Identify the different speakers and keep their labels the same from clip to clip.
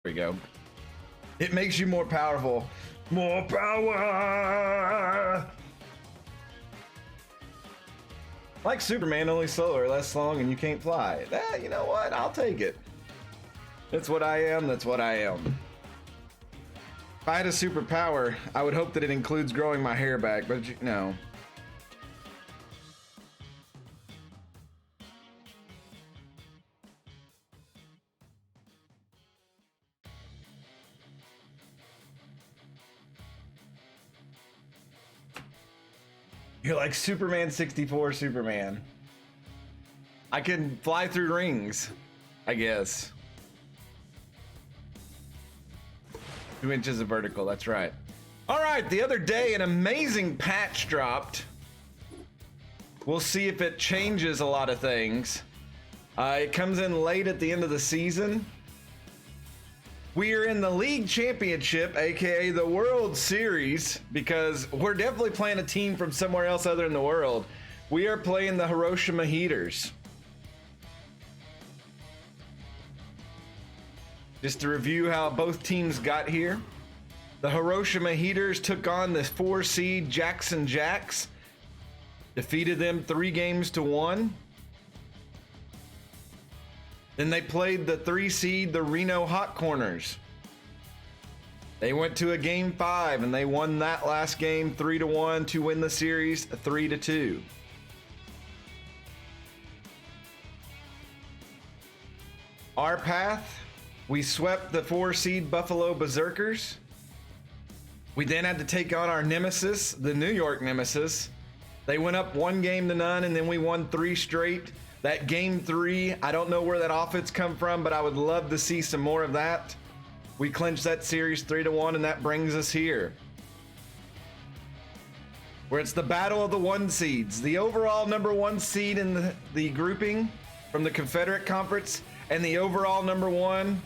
Speaker 1: There we go. It makes you more powerful. More power! Like Superman, only slower, less long, and you can't fly. You know what? I'll take it. That's what I am, that's what I am. If I had a superpower, I would hope that it includes growing my hair back, but no. You're like Superman 64 Superman. I can fly through rings, I guess. 2 inches of vertical, that's right. All right, the other day an amazing patch dropped. We'll see if it changes a lot of things. It comes in late at the end of the season. We are in the league championship, aka the World Series, because we're definitely playing a team from somewhere else other in the world. We are playing the Hiroshima Heaters. Just to review how both teams got here. The Hiroshima Heaters took on the 4 seed Jackson Jacks. Defeated them 3-1. Then they played the 3 seed, the Reno Hot Corners. They went to a game 5 and they won that last game 3-1 to win the series 3-2. Our path, we swept the 4 seed Buffalo Berserkers. We then had to take on our nemesis, the New York Nemesis. They went up 1-0 and then we won 3 straight. That game 3, I don't know where that offense come from, but I would love to see some more of that. We clinched that series 3-1, and that brings us here, where it's the battle of the 1 seeds. The overall number 1 seed in the grouping from the Confederate Conference, and the overall number 1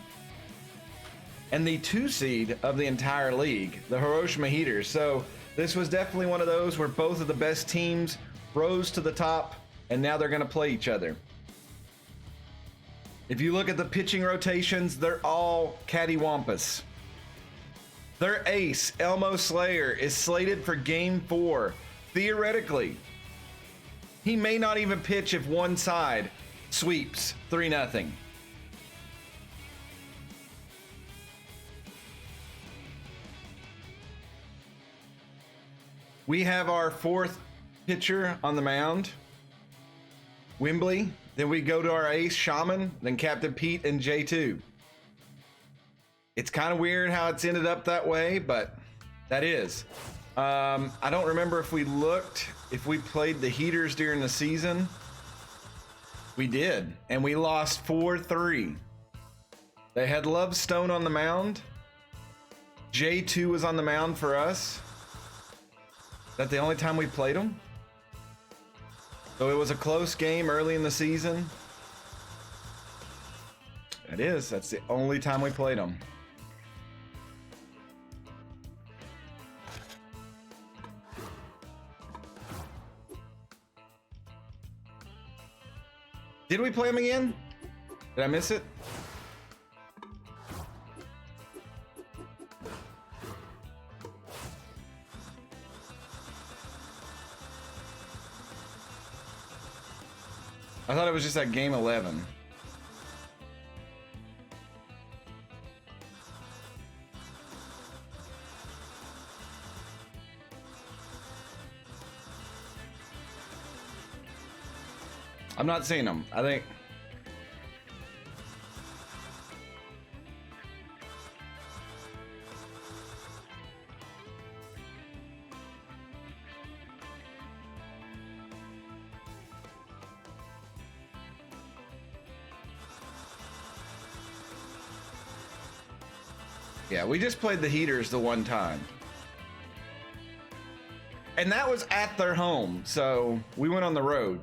Speaker 1: and the 2 seed of the entire league, the Hiroshima Heaters. So this was definitely one of those where both of the best teams rose to the top, and now they're going to play each other. If you look at the pitching rotations, they're all cattywampus. Their ace, Elmo Slayer, is slated for game 4. Theoretically, he may not even pitch if one side sweeps 3-0. We have our 4th pitcher on the mound, Wembley. Then we go to our ace, Shaman, then Captain Pete and J2. It's kind of weird how it's ended up that way, but that is. I don't remember if we played the Heaters during the season. We did, and we lost 4-3. They had Love Stone on the mound. J2 was on the mound for us. Is that the only time we played them? So it was a close game early in the season. It is. That's the only time we played them. Did we play them again? Did I miss it? I thought it was just at game 11. I'm not seeing them. I think. Yeah, we just played the Heaters the one time. And that was at their home, so we went on the road.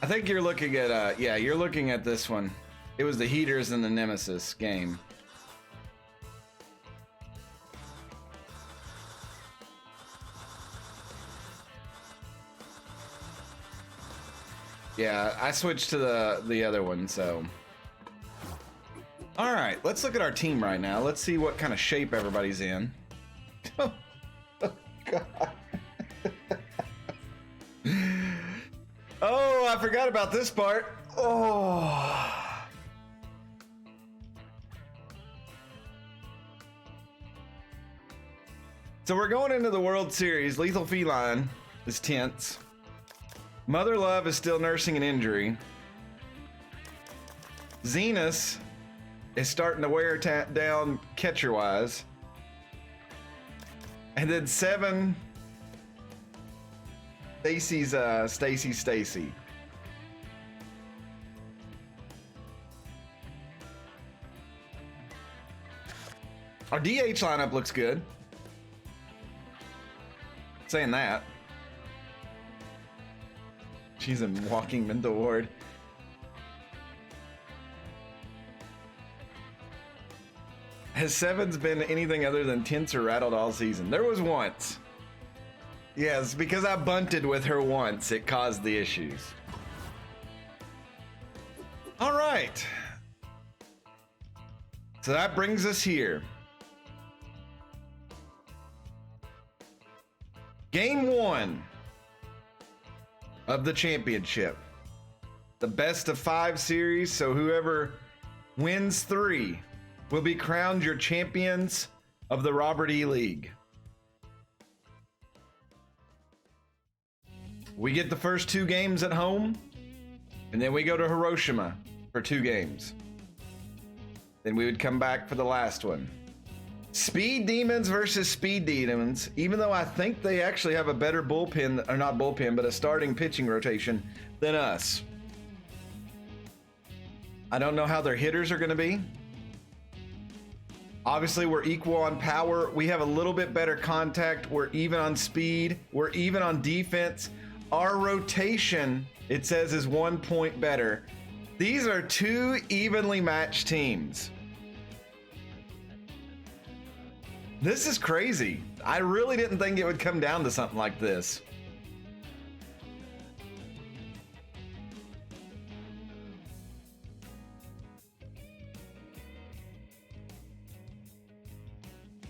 Speaker 1: I think you're looking at, yeah, you're looking at this one. It was the Heaters and the Nemesis game. Yeah, I switched to the other one, so. All right, let's look at our team right now. Let's see what kind of shape everybody's in. Oh, God. Oh, I forgot about this part. Oh. So we're going into the World Series. Lethal Feline is tense. Mother Love is still nursing an injury. Zenus is starting to wear down catcher-wise. And then 7, Stacy's Stacy. Our DH lineup looks good. Saying that. She's in walking mental ward. Has Sevens been anything other than tense or rattled all season? There was once. Yes, because I bunted with her once, it caused the issues. All right. So that brings us here. Game 1 of the championship. The best of 5 series, so whoever wins 3 will be crowned your champions of the Robert E. League. We get the first 2 games at home, and then we go to Hiroshima for 2 games. Then we would come back for the last one. Speed Demons versus Speed Demons, even though I think they actually have a better bullpen, or not bullpen, but a starting pitching rotation than us. I don't know how their hitters are going to be. Obviously, we're equal on power. We have a little bit better contact. We're even on speed. We're even on defense. Our rotation, it says, is 1 point better. These are 2 evenly matched teams. This is crazy. I really didn't think it would come down to something like this.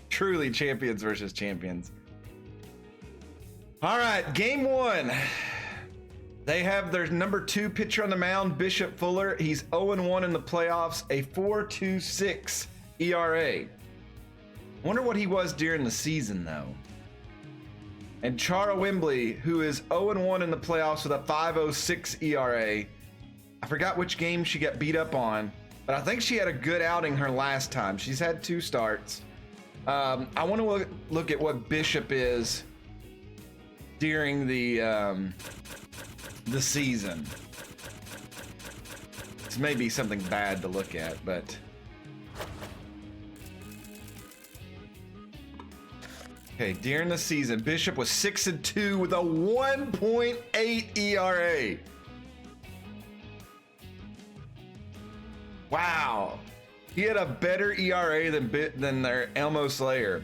Speaker 1: Truly champions versus champions. All right, game 1. They have their number 2 pitcher on the mound, Bishop Fuller. He's 0-1 in the playoffs, a 4.26 ERA. Wonder what he was during the season, though. And Chara Wembley, who is 0-1 in the playoffs with a 5.06 ERA. I forgot which game she got beat up on, but I think she had a good outing her last time. She's had 2 starts. I want to look at what Bishop is during the season. This may be something bad to look at, but... Okay, during the season, Bishop was 6-2 with a 1.8 ERA. Wow. He had a better ERA than their Elmo Slayer.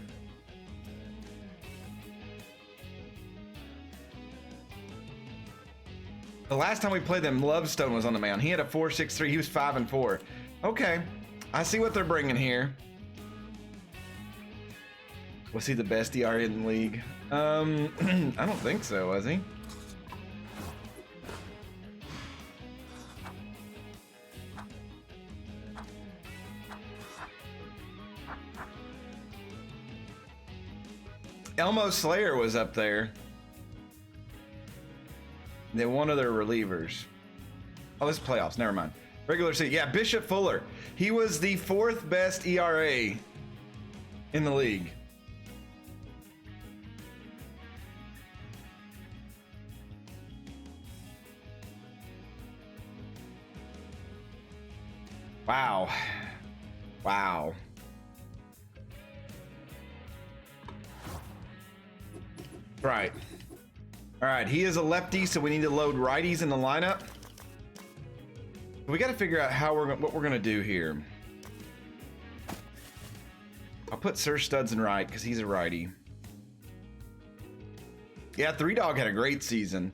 Speaker 1: The last time we played them, Lovestone was on the mound. He had a 4.63. He was 5-4. Okay, I see what they're bringing here. Was he the best ERA in the league? I don't think so, was he? Elmo Slayer was up there. Then one of their relievers. Oh, this is playoffs. Never mind. Regular season. Yeah, Bishop Fuller. He was the 4th best ERA in the league. Wow. Wow. Right. All right, he is a lefty, so we need to load righties in the lineup. We got to figure out what we're gonna do here. I'll put Sir Studs in right because he's a righty. Yeah, 3Dog had a great season.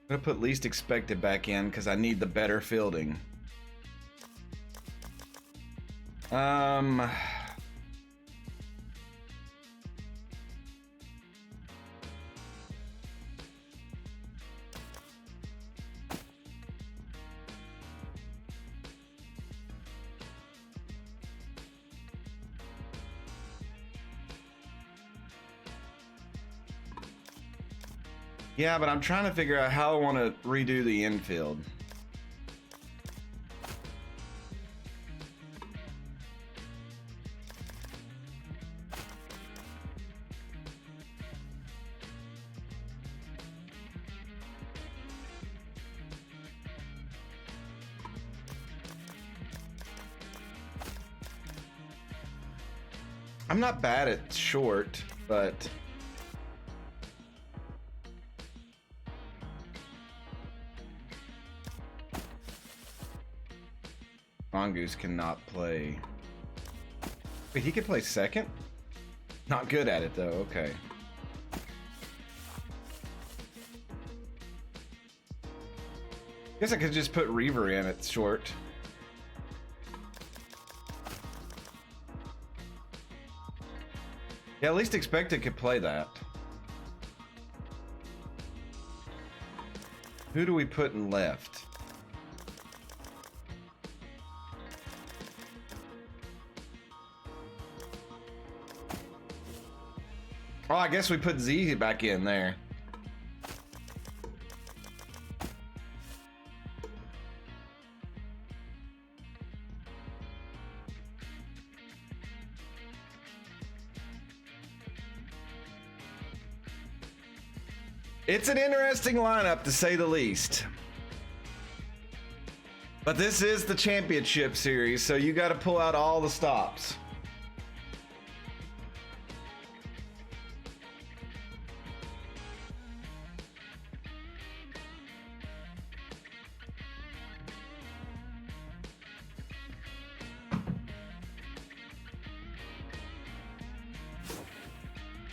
Speaker 1: I'm gonna put least expected back in because I need the better fielding. Yeah, but I'm trying to figure out how I want to redo the infield. I'm not bad at short, but Mongoose cannot play. Wait, he could play second? Not good at it though, okay. Guess I could just put Reaver in at short. Yeah, at least expected could play that. Who do we put in left? Oh, I guess we put Z back in there. It's an interesting lineup, to say the least. But this is the championship series, so you got to pull out all the stops.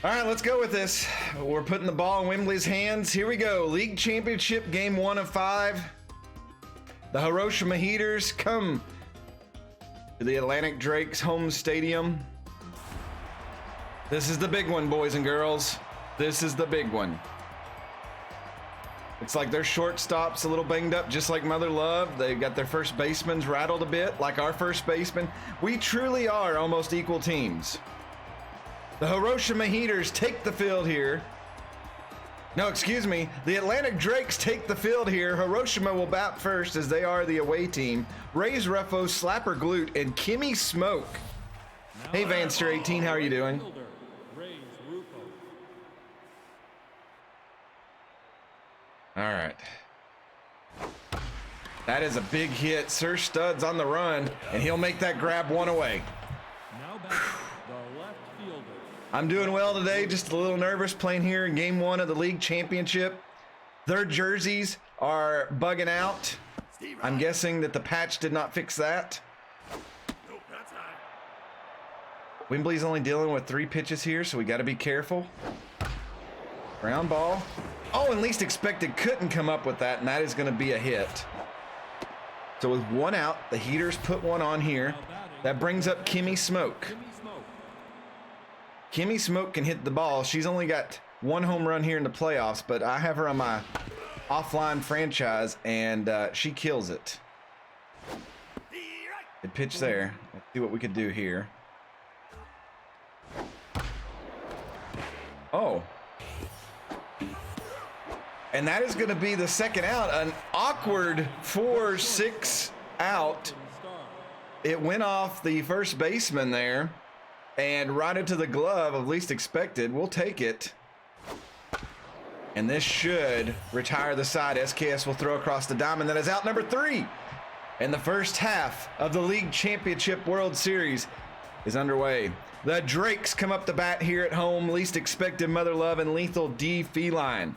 Speaker 1: All right, let's go with this. We're putting the ball in Wembley's hands. Here we go. League Championship, game 1 of 5. The Hiroshima Heaters come to the Atlantic Drakes home stadium. This is the big one, boys and girls. This is the big one. It's like their shortstop's a little banged up, just like Mother Love. They got their first baseman's rattled a bit, like our first baseman. We truly are almost equal teams. The Hiroshima Heaters take the field here. No, excuse me. The Atlantic Drakes take the field here. Hiroshima will bat first as they are the away team. Ray's Ruffo, Slapper Glute, and Kimmy Smoke. Hey, Vanster 18, how are you doing? All right. That is a big hit. Sir Stud's on the run, and he'll make that grab one away. I'm doing well today, just a little nervous playing here in game 1 of the league championship. Their jerseys are bugging out. I'm guessing that the patch did not fix that. Wembley's only dealing with 3 pitches here, so we got to be careful. Ground ball. Oh, and least expected couldn't come up with that, and that is going to be a hit. So with 1 out, the Heaters put 1 on here. That brings up Kimmy Smoke. Kimmy Smoke can hit the ball. She's only got 1 home run here in the playoffs, but I have her on my offline franchise, and she kills it. Good pitch there. Let's see what we could do here. Oh. And that is going to be the second out. An awkward 4-6 out. It went off the first baseman there. And right into the glove of least expected. We'll take it. And this should retire the side. SKS will throw across the diamond. That is out number 3. And the first half of the League Championship World Series is underway. The Drakes come up to bat here at home. Least expected Mother Love and Lethal D Feline.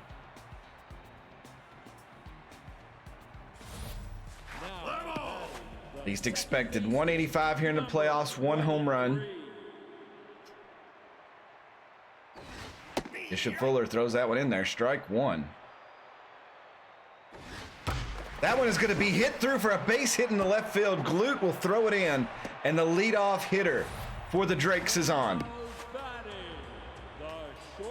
Speaker 1: Least expected 185 here in the playoffs. 1 home run. Bishop Fuller throws that one in there. Strike 1. That one is going to be hit through for a base hit in the left field. Glute will throw it in, and the leadoff hitter for the Drakes is on.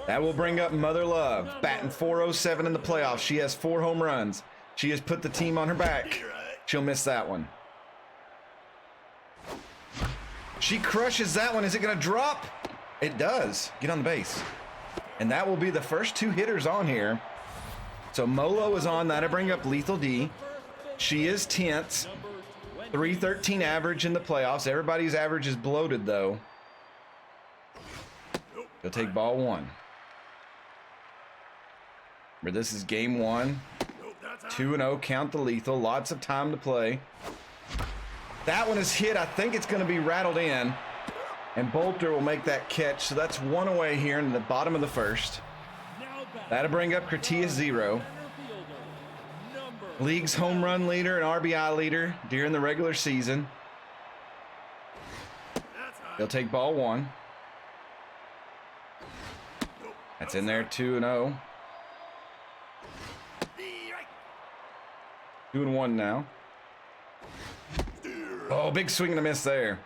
Speaker 1: That will bring up Mother Love, batting .407 in the playoffs. She has 4 home runs. She has put the team on her back. She'll miss that one. She crushes that one. Is it going to drop? It does. Get on the base. And that will be the first 2 hitters on here. So Molo is on. That'll bring up Lethal D. She is tense. 313 average in the playoffs. Everybody's average is bloated, though. He'll take ball 1. Remember, this is game 1. 2-0, count the lethal. Lots of time to play. That one is hit. I think it's going to be rattled in. And Bolter will make that catch. So that's 1 away here in the bottom of the first. That'll bring up Cretias 0. League's home run leader and RBI leader during the regular season. He'll take ball 1. That's in there, 2-0. 2-1 now. Oh, big swing and a miss there.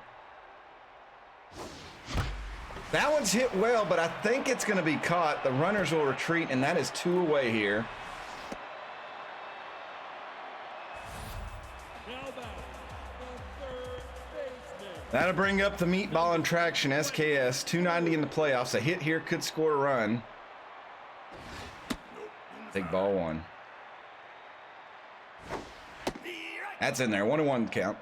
Speaker 1: That one's hit well, but I think it's going to be caught. The runners will retreat, and that is 2 away here. That'll bring up the meatball and traction, SKS. 290 in the playoffs. A hit here could score a run. Take ball 1. That's in there. 1-1 count.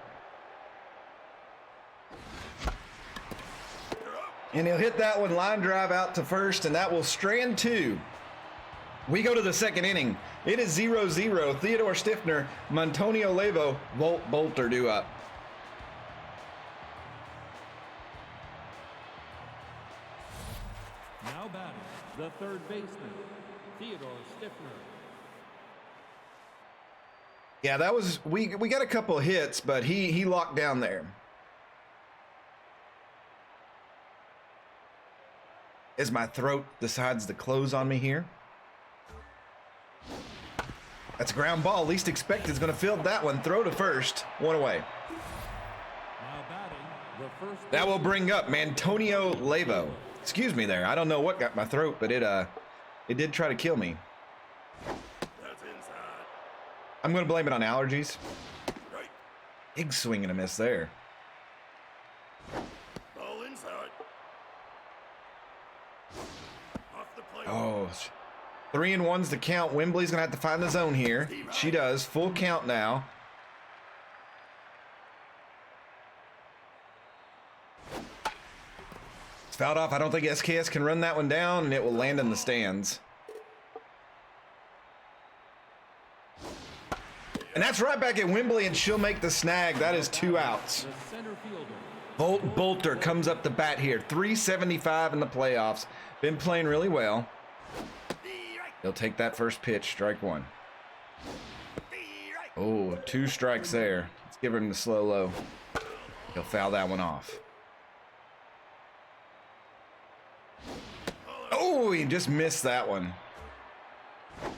Speaker 1: And he'll hit that one, line drive out to first, and that will strand 2. We go to the second inning. It is 0-0. Theodore Stiffner, Montonio Levo, Bolter due up.
Speaker 2: Now batting, the third baseman, Theodore Stiffner.
Speaker 1: Yeah, that was, we got a couple of hits, but he locked down there. As my throat decides to close on me here. That's a ground ball. Least expected is going to field that one. Throw to first. 1 away.
Speaker 2: Now batting, the first
Speaker 1: that will bring up Montonio Levo. Excuse me there. I don't know what got my throat, but it did try to kill me.
Speaker 3: That's inside.
Speaker 1: I'm going to blame it on allergies.
Speaker 3: Right.
Speaker 1: Big swing and a miss there.
Speaker 3: Ball inside. Off the plate.
Speaker 1: Oh, 3-1's the count. Wembley's going to have to find the zone here. She does. Full count now. It's fouled off. I don't think SKS can run that one down, and it will land in the stands. And that's right back at Wembley, and she'll make the snag. That is 2 outs.
Speaker 2: the center fielder.
Speaker 1: Bolter comes up the bat here. 375 in the playoffs. Been playing really well. He'll take that first pitch. Strike 1. Oh, 2 strikes there. Let's give him the slow low. He'll foul that one off. Oh, he just missed that one.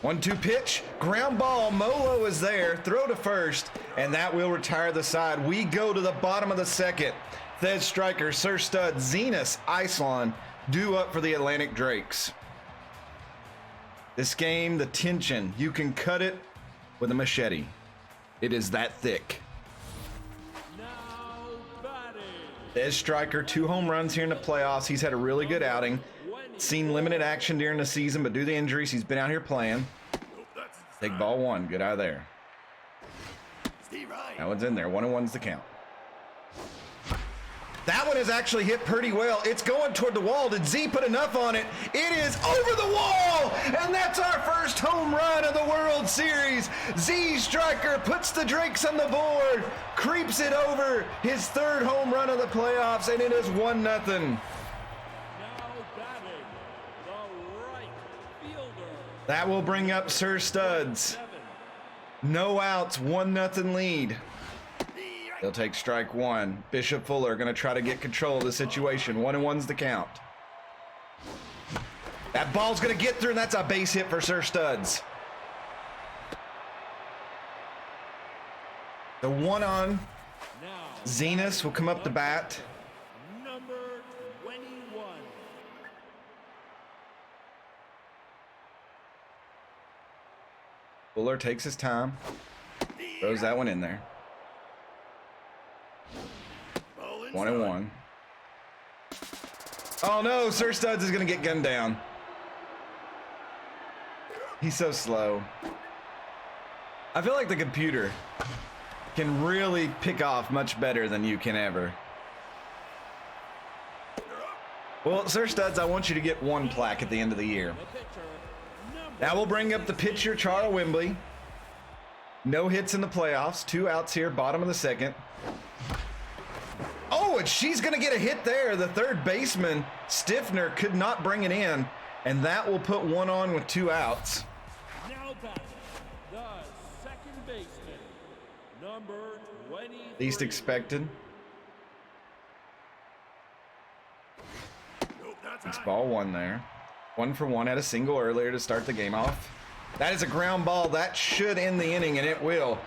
Speaker 1: 1-2 pitch. Ground ball. Molo is there. Throw to first. And that will retire the side. We go to the bottom of the second. Thez Striker, Sir Stud, Zenas, Iceland due up for the Atlantic Drakes. This game, the tension, you can cut it with a machete. It is that thick.
Speaker 2: Now batting,
Speaker 1: Thez Striker, 2 home runs here in the playoffs. He's had a really good outing. Seen limited action during the season, but due to injuries, he's been out here playing. Take ball 1. Good out of there. That one's in there. 1-1's the count. That one is actually hit pretty well. It's going toward the wall. Did Z put enough on it? It is over the wall, and that's our first home run of the World Series. Z Striker puts the Drakes on the board, creeps it over, his 3rd home run of the playoffs, and it is 1-0.
Speaker 2: now batting, the right fielder.
Speaker 1: That will bring up Sir Studs. No outs, 1-0 lead. He'll take strike 1. Bishop Fuller going to try to get control of the situation. 1-1's the count. That ball's going to get through, and that's a base hit for Sir Studs. The one on
Speaker 2: Now,
Speaker 1: Zenus will come up to bat.
Speaker 2: number 21.
Speaker 1: Fuller takes his time. Throws that one in there.
Speaker 3: Ball inside.
Speaker 1: 1-1. Oh no, Sir Studs is gonna get gunned down. He's so slow. I feel like the computer can really pick off much better than you can ever. Well, Sir Studs, I want you to get one plaque at the end of the year.
Speaker 2: The pitcher, number
Speaker 1: Now we'll bring up the pitcher, Charles Wembley. No hits in the playoffs. 2 outs here, bottom of the second. Oh, and she's going to get a hit there. The third baseman, Stiffner, could not bring it in. And that will put 1 on with 2 outs.
Speaker 2: now batting. The second baseman, number 23.
Speaker 1: Least expected.
Speaker 3: Nope, that's
Speaker 1: It's
Speaker 3: high.
Speaker 1: ball 1 there. 1 for 1, had a single earlier to start the game off. That is a ground ball. That should end the inning, and it will.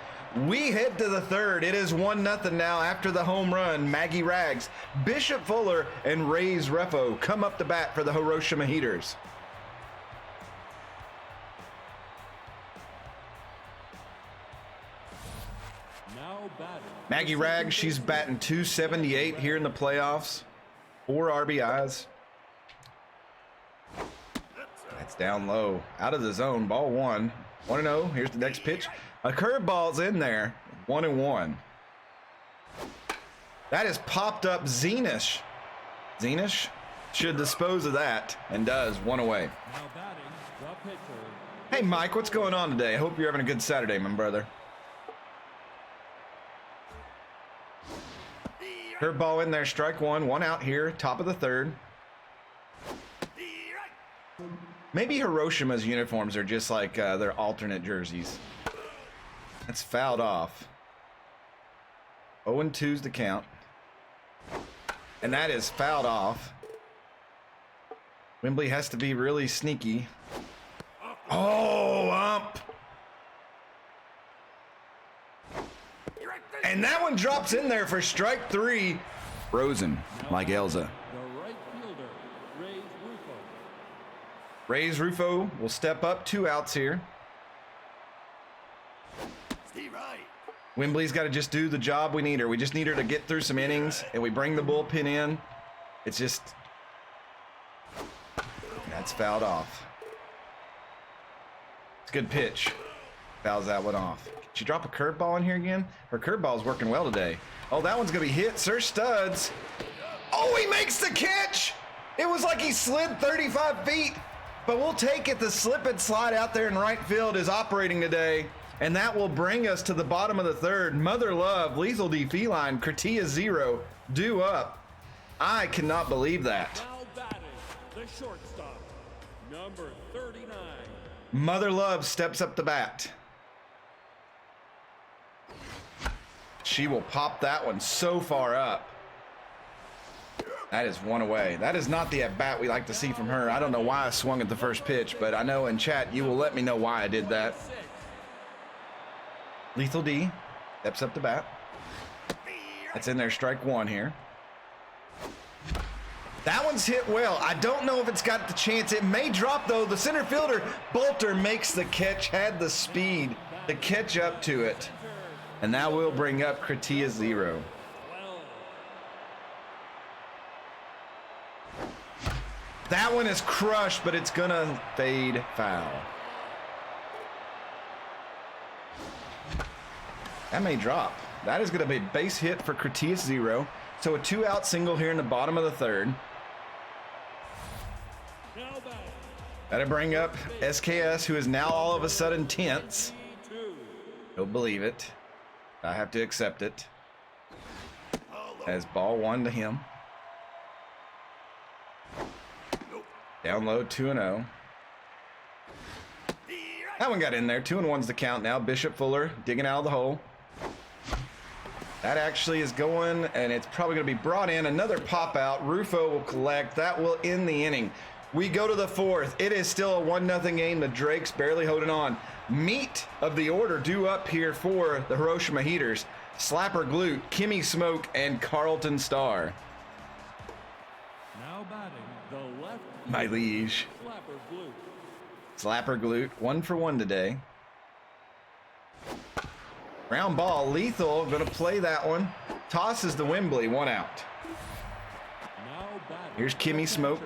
Speaker 1: We head to the third. It is 1-0 now after the home run. Maggie Rags, Bishop Fuller, and Ray's Refo come up to bat for the Hiroshima Heaters.
Speaker 2: Now batting.
Speaker 1: Maggie Rags, she's batting .278 here in the playoffs. 4 RBIs. That's down low. Out of the zone. Ball 1. 1-0. Here's the next pitch. A curveball's in there. 1-1. That has popped up Zenish. Zenish should dispose of that and does. 1 away.
Speaker 2: Now batting. The pitcher,
Speaker 1: Hey, Mike, what's going on today? I hope you're having a good Saturday, my brother. Curveball in there. Strike 1. 1 out here. Top of the third. Maybe Hiroshima's uniforms are just like their alternate jerseys. That's fouled off. 0-2's the count. And that is fouled off. Wembley has to be really sneaky. Oh, ump. And that one drops in there for strike 3. Frozen, like Elsa.
Speaker 2: the right fielder, Ray's Rufo.
Speaker 1: Ray's Rufo will step up. 2 outs here.
Speaker 3: Steve Wright.
Speaker 1: Wembley's got to just do the job we need her. We just need her to get through some innings, and we bring the bullpen in. It's just... That's fouled off. It's a good pitch. Fouls that one off. Can she drop a curveball in here again? Her curveball's working well today. Oh, that one's going to be hit. Sir Studs. Oh, he makes the catch. It was like he slid 35 feet. But we'll take it. The slip and slide out there in right field is operating today. And that will bring us to the bottom of the third. Mother Love, Lethal D Feline, Kratia 0, due up. I cannot believe that.
Speaker 2: Now batting. The shortstop, number 39.
Speaker 1: Mother Love steps up the bat. She will pop that one so far up. That is 1 away. That is not the at-bat we like to see from her. I don't know why I swung at the first pitch, but I know in chat you will let me know why I did that. Lethal D steps up the bat. That's in there, strike 1 here. That one's hit well. I don't know if it's got the chance. It may drop, though. The center fielder, Bolter, makes the catch, had the speed to catch up to it. And that will bring up Kratia 0. That one is crushed, but it's gonna fade foul. That may drop. That is gonna be a base hit for Kratia 0. So a 2-out single here in the bottom of the third.
Speaker 2: Now batting.
Speaker 1: That'll bring up SKS, who is now all of a sudden tense. Don't believe it. I have to accept it. As ball 1 to him. Down low, 2-0. That one got in there. 2-1's the count now. Bishop Fuller digging out of the hole. That actually is going, and it's probably going to be brought in. Another pop out. Rufo will collect. That will end the inning. We go to the fourth. It is still a 1-0 game. The Drakes barely holding on. Meat of the order due up here for the Hiroshima Heaters. Slapper Glute, Kimmy Smoke, and Carlton Starr.
Speaker 2: Now batting the left.
Speaker 1: My liege.
Speaker 2: Slapper Blue.
Speaker 1: Slapper Glute, 1 for 1 today. Ground ball, Lethal, gonna play that one. Tosses the Wembley, 1 out.
Speaker 2: Now batting.
Speaker 1: Here's Kimmy Smoke.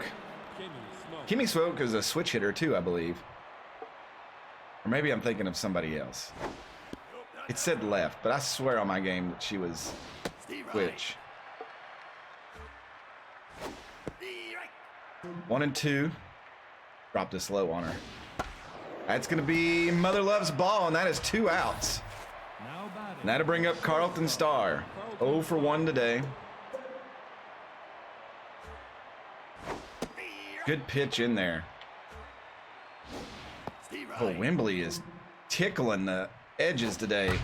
Speaker 2: Kimmy Smoke.
Speaker 1: Kimmy Smoke is a switch hitter too, I believe. Or maybe I'm thinking of somebody else. It said left, but I swear on my game that she was
Speaker 3: Steve Right.
Speaker 1: which.
Speaker 3: Steve Right.
Speaker 1: 1 and 2. Dropped a slow on her. That's going to be Mother Love's ball, and that is 2 outs.
Speaker 2: Now batting.
Speaker 1: And that'll bring up Carlton Starr. 0 for 1 today. Good pitch in there.
Speaker 3: Steve
Speaker 1: Oh,
Speaker 3: Right.
Speaker 1: Wembley is tickling the edges today.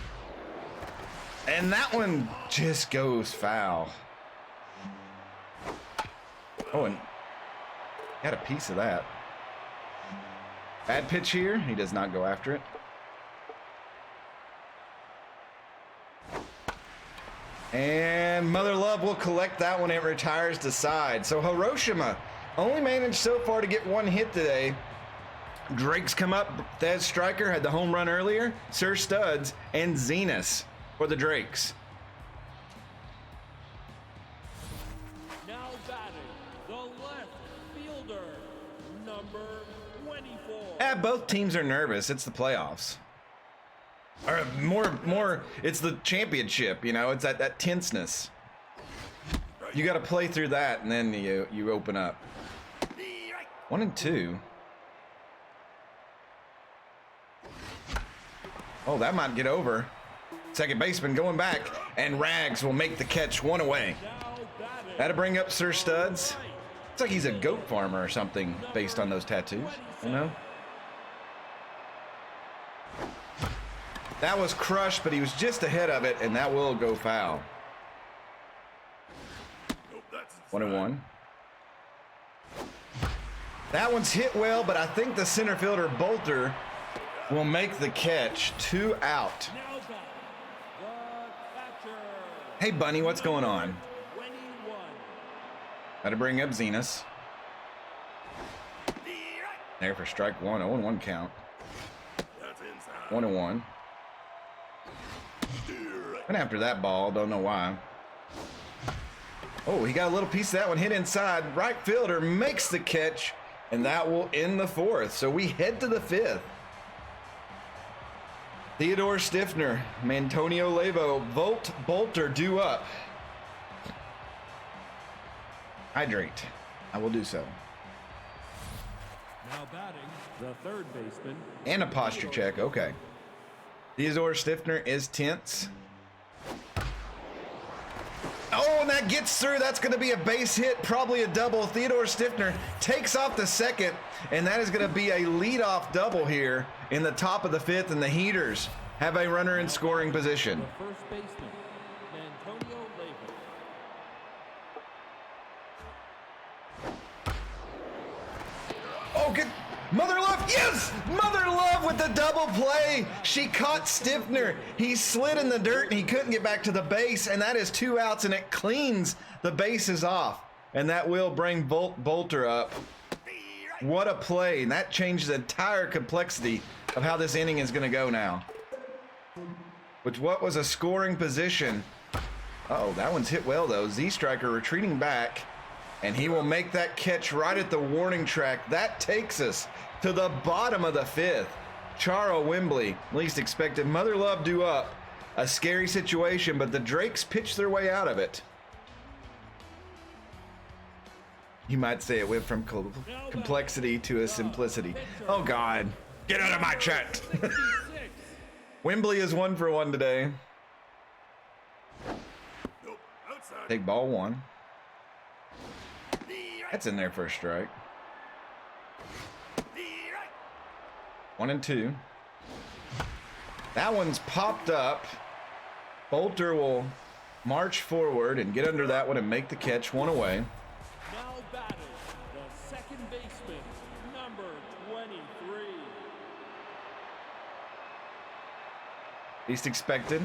Speaker 1: And that one just goes foul. Oh, and got a piece of that. Bad pitch here. He does not go after it. And Mother Love will collect that one. It retires to side. So Hiroshima only managed so far to get 1 hit today. Drake's come up. Thez Striker had the home run earlier. Sir Studs and Zenas for the Drakes.
Speaker 2: Now batting the left fielder, number 24.
Speaker 1: Yeah, both teams are nervous. It's the playoffs. Or more, it's the championship, you know, it's that tenseness. You got to play through that, and then you open up.
Speaker 3: Steve Right.
Speaker 1: 1 and 2. Oh, that might get over. Second baseman going back, and Rags will make the catch, 1 away.
Speaker 2: Now batting.
Speaker 1: That'll bring up Sir Studs. Looks like he's a goat farmer or something based on those tattoos, you know? That was crushed, but he was just ahead of it, and that will go foul.
Speaker 3: Nope, that's
Speaker 1: 1 and 1. That one's hit well, but I think the center fielder Bolter will make the catch. 2 out.
Speaker 2: Now batting the catcher.
Speaker 1: Hey, Bunny, what's going on?
Speaker 2: 21.
Speaker 1: Gotta bring up Zenas.
Speaker 3: Steve Right.
Speaker 1: There for strike 1. 0 and 1 count.
Speaker 3: That's inside.
Speaker 1: 1 and 1.
Speaker 3: Steve Right.
Speaker 1: Went after that ball. Don't know why. Oh, he got a little piece of that one hit inside. Right fielder makes the catch, and that will end the 4th. So we head to the 5th. Theodore Stiffner, Mantonio Levo, Volt, Bolter due up. Hydrate. I will do so.
Speaker 2: Now batting the third baseman.
Speaker 1: And a posture check. Okay. Theodore Stiffner is tense. Oh, and that gets through. That's going to be a base hit, probably a double. Theodore Stiffner takes off the second, and that is going to be a leadoff double here in the top of the 5th, and the Heaters have a runner in scoring position.
Speaker 2: The first baseman, Antonio Leyva.
Speaker 1: Oh, good. Mother Love, yes! Mother Love with the double play. She caught Stiffner. He slid in the dirt and he couldn't get back to the base, and that is 2 outs, and it cleans the bases off. And that will bring Bolter up. What a play. And that changed the entire complexity of how this inning is going to go now. Which what was a scoring position. Uh-oh, that one's hit well, though. Z-Striker retreating back. And he will make that catch right at the warning track. That takes us to the bottom of the 5th. Charo Wembley, least expected. Mother Love due up. A scary situation, but the Drakes pitched their way out of it. You might say it went from complexity to a simplicity. Oh, God. Get out of my chat.
Speaker 2: 66.
Speaker 1: Wembley is 1 for 1 today.
Speaker 3: Nope, outside.
Speaker 1: Take ball 1.
Speaker 3: Steve Right.
Speaker 1: That's in there for a strike.
Speaker 3: Steve Right.
Speaker 1: 1 and 2. That one's popped up. Bolter will march forward and get under that one and make the catch. 1 away.
Speaker 2: Now batting the second baseman, number 23.
Speaker 1: Least expected.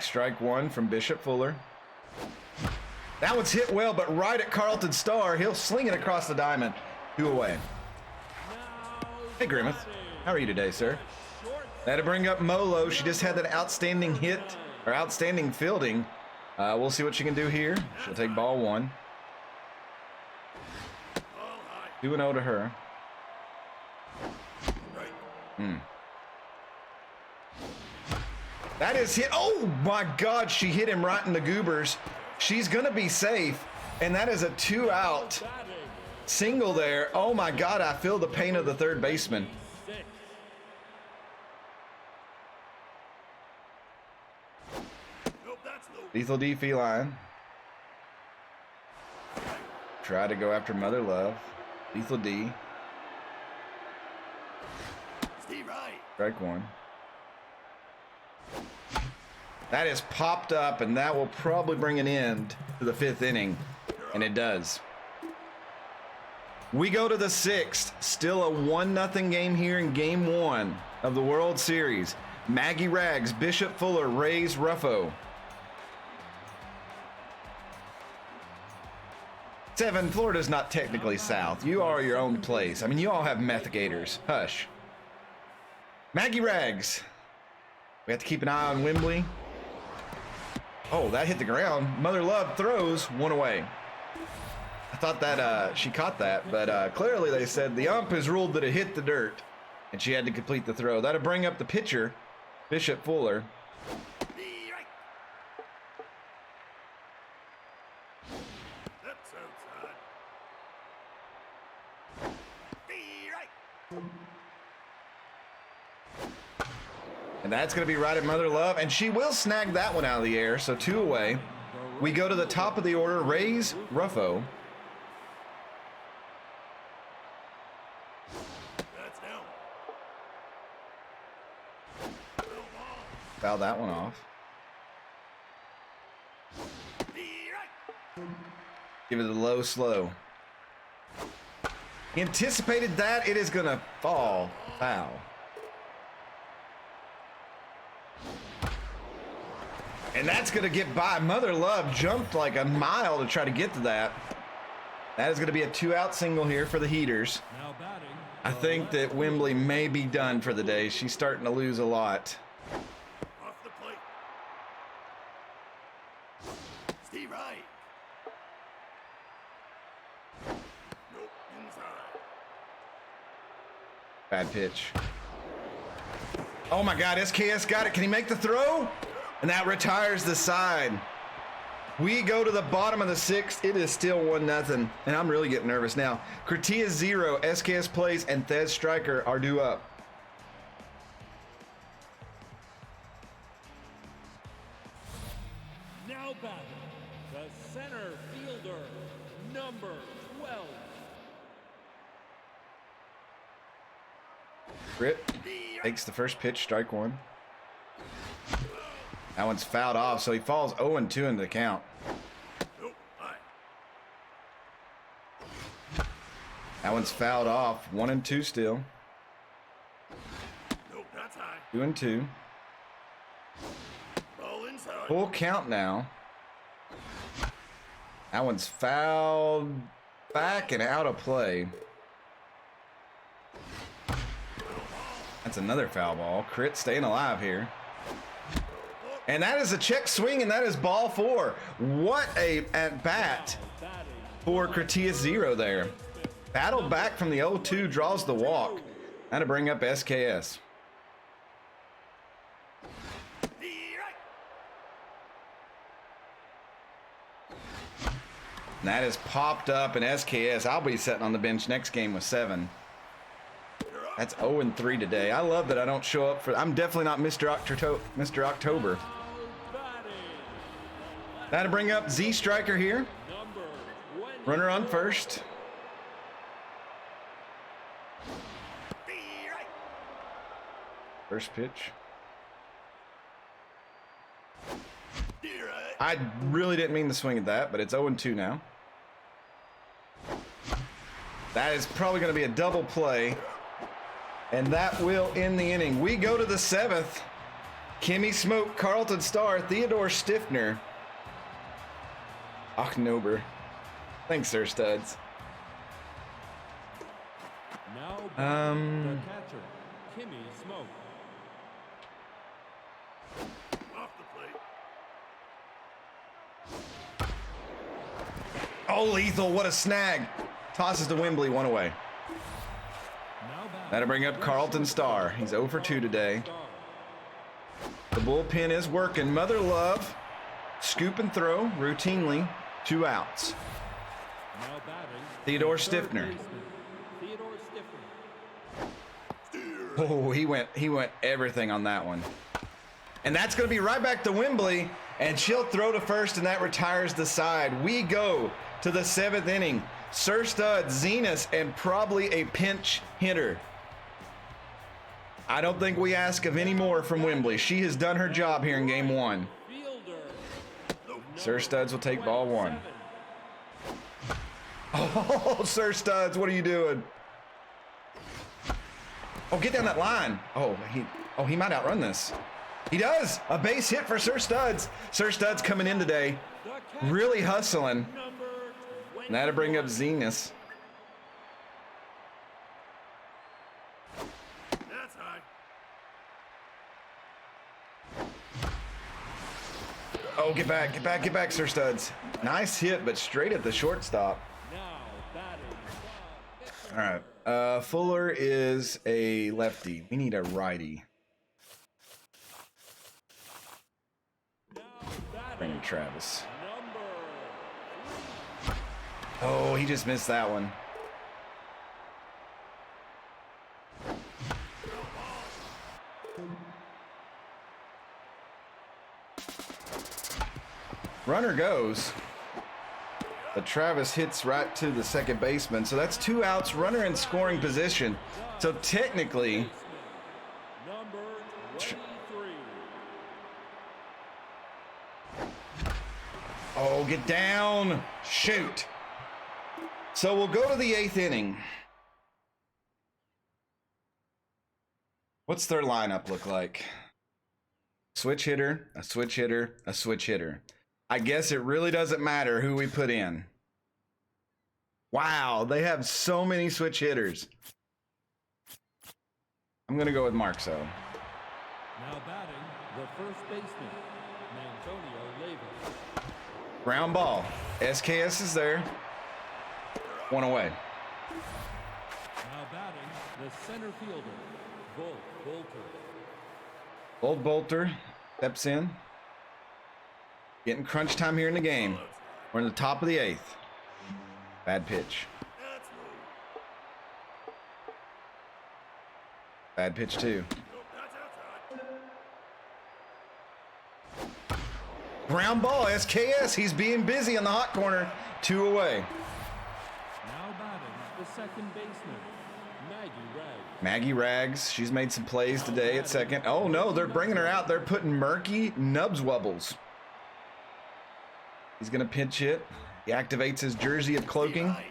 Speaker 1: Strike one from Bishop Fuller. That one's hit well, but right at Carlton Starr. He'll sling it across the diamond. 2 away. Hey, Grimmeth. How are you today, sir? That'll bring up Molo. She just had that outstanding hit, or outstanding fielding. We'll see what she can do here. She'll take ball 1. 2-0 to her. That is hit. Oh my God, she hit him right in the goobers. She's gonna be safe, and that is a 2-out single there. Oh my God, I feel the pain of the third baseman. Lethal D feline. Try to go after Mother Love. Lethal D. Strike one. That is popped up, and that will probably bring an end to the 5th inning, and it does. We go to the 6th. Still a 1-0 game here in game 1 of the World Series. Maggie Rags, Bishop Fuller, Rays Ruffo. 7, Florida's not technically south. You are your own place. I mean, you all have meth gators. Hush. Maggie Rags. We have to keep an eye on Wembley. Oh, that hit the ground. Mother Love throws 1 away. I thought that she caught that, but clearly they said the ump has ruled that it hit the dirt, and she had to complete the throw. That'll bring up the pitcher, Bishop Fuller. And that's going to be right at Mother Love, and she will snag that one out of the air, so 2 away. We go to the top of the order, Rays Ruffo. Foul that one off. Give it a low slow. He anticipated that. It is going to fall. Foul. And that's going to get by. Mother Love jumped like a mile to try to get to that. That is going to be a 2-out single here for the Heaters. I think that Wembley may be done for the day. She's starting to lose a lot.
Speaker 3: Off the plate. Steve Wright. Nope, inside.
Speaker 1: Bad pitch. Oh my God, SKS got it. Can he make the throw? And that retires the side. We go to the bottom of the 6th. It is still 1-0, and I'm really getting nervous now. Curtia 0, SKS Plays, and Thez Striker are due up.
Speaker 2: Now batting, the center fielder, number 12.
Speaker 1: Rip takes the first pitch, strike one. That one's fouled off, so he falls 0-2 into the count. That one's fouled off, 1-2 still. 2-2. Full count now. That one's fouled back and out of play. That's another foul ball. Crit staying alive here. And that is a check swing, and that is ball 4. What a at-bat for Curtia 0 there. Battled back from the 0-2, draws the walk. That'll bring up SKS. And that is popped up, and SKS, I'll be sitting on the bench next game with 7. That's 0-3 today. I love that I don't show up for... I'm definitely not Mr. October. That'll bring up Z Striker here. Runner on first. First pitch. I really didn't mean to swing at that, but it's 0-2 now. That is probably going to be a double play, and that will end the inning. We go to the 7th. Kimmy Smoke, Carlton Starr, Theodore Stiffner. Ochnober. Thanks, Sir Studs.
Speaker 2: Now the catcher, Kimmy Smoke.
Speaker 3: Off the plate.
Speaker 1: Oh, Lethal, what a snag. Tosses to Wembley, one away. That'll bring up Carlton Starr. He's 0 for 2 today. The bullpen is working. Mother Love, scoop and throw routinely. 2 outs.
Speaker 2: Now batting,
Speaker 1: Theodore
Speaker 2: third
Speaker 1: Stiffner.
Speaker 2: baseman, Theodore Stiffner.
Speaker 1: Oh, he went everything on that one. And that's going to be right back to Wembley, and she'll throw to first, and that retires the side. We go to the 7th inning. Sir Stud, Zenas, and probably a pinch hitter. I don't think we ask of any more from Wembley. She has done her job here in game 1. Sir Studs will take ball 1. Oh, Sir Studs, what are you doing? Oh, get down that line. Oh, he might outrun this. He does. A base hit for Sir Studs. Sir Studs coming in today, really hustling. And that'll bring up Zenas.
Speaker 3: That's high.
Speaker 1: Oh, get back, Sir Studs. Nice hit, but straight at the shortstop.
Speaker 2: Now batting,
Speaker 1: All right. Fuller is a lefty. We need a righty. Bring in Travis. Oh, he just missed that one. Runner goes. But Travis hits right to the second baseman. So that's 2 outs, runner in scoring position. So technically,
Speaker 2: number 23.
Speaker 1: oh, get down. Shoot. So we'll go to the 8th inning. What's their lineup look like? Switch hitter, a switch hitter, a switch hitter. I guess it really doesn't matter who we put in. Wow, they have so many switch hitters. I'm going to go with Markso.
Speaker 2: Now batting, the first baseman, Antonio Leyva.
Speaker 1: Ground ball. SKS is there. 1 away.
Speaker 2: Now batting, the center fielder, Volt Bolter.
Speaker 1: Old Bolter steps in. Getting crunch time here in the game. We're in the top of the 8th. Bad pitch.
Speaker 3: That's low.
Speaker 1: Bad pitch too.
Speaker 3: Nope, that's outside.
Speaker 1: Ground ball, SKS. He's being busy in the hot corner. 2 away.
Speaker 2: Now batting, the second baseman, Maggie Ragg.
Speaker 1: Maggie Rags. She's made some plays today at second. Oh no, they're bringing her out. They're putting Murky Nubs Wubbles. He's going to pinch hit. He activates his jersey of cloaking.
Speaker 3: Right.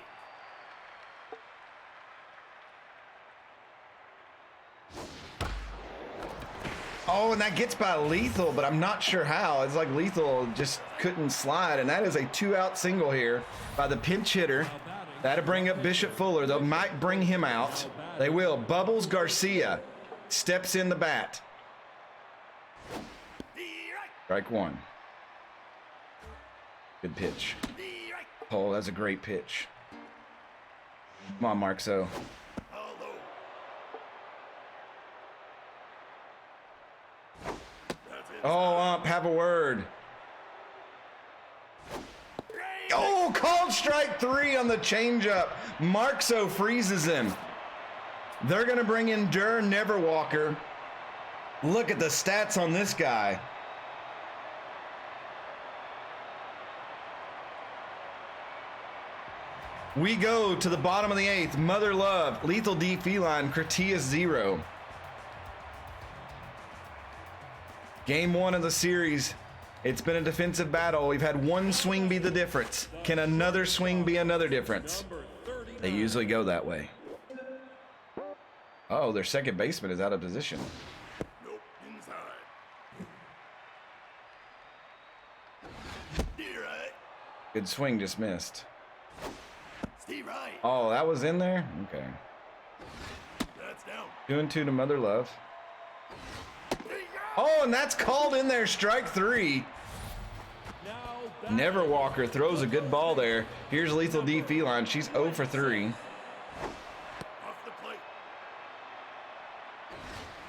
Speaker 1: Oh, and that gets by Lethal, but I'm not sure how. It's like Lethal just couldn't slide, and that is a 2-out single here by the pinch hitter. That'll bring up Bishop Fuller. They might bring him out. They will. Bubbles Garcia steps in the bat. Strike 1. Good pitch. Oh, that's a great pitch. Come on, Markso. Oh, have a word. Oh, called strike 3 on the changeup. Markso freezes him. They're going to bring in Dur Neverwalker. Look at the stats on this guy. We go to the bottom of the 8th. Mother Love, Lethal D Feline, Cretias 0. Game 1 of the series. It's been a defensive battle. We've had one swing be the difference. Can another swing be another difference? They usually go that way. Oh, their second baseman is out of position.
Speaker 3: Nope, inside.
Speaker 1: Good swing, just missed.
Speaker 3: Steve right.
Speaker 1: Oh, that was in there? Okay.
Speaker 3: That's down.
Speaker 1: 2-2 to Mother Love. Oh, and that's called in there. Strike 3.
Speaker 2: Now
Speaker 1: Never Walker throws a good ball there. Here's Lethal D Feline. She's 0 for 3.
Speaker 3: Off the plate.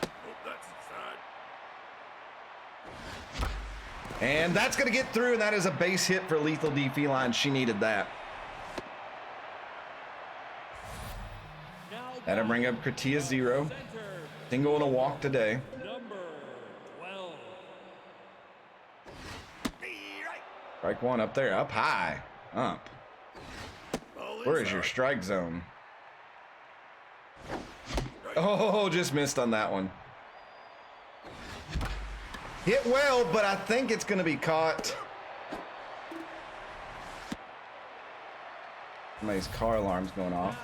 Speaker 3: Oh, that's inside.
Speaker 1: And that's going to get through, and that is a base hit for Lethal D Feline. She needed that. That'll bring up Kratia 0. Single and a walk today.
Speaker 2: number 12.
Speaker 1: Strike 1 up there, up high, up.
Speaker 3: Ball
Speaker 1: Where is your
Speaker 3: inside.
Speaker 1: strike zone? Oh, just missed on that one. Hit well, but I think it's going to be caught. Somebody's car alarm's going off.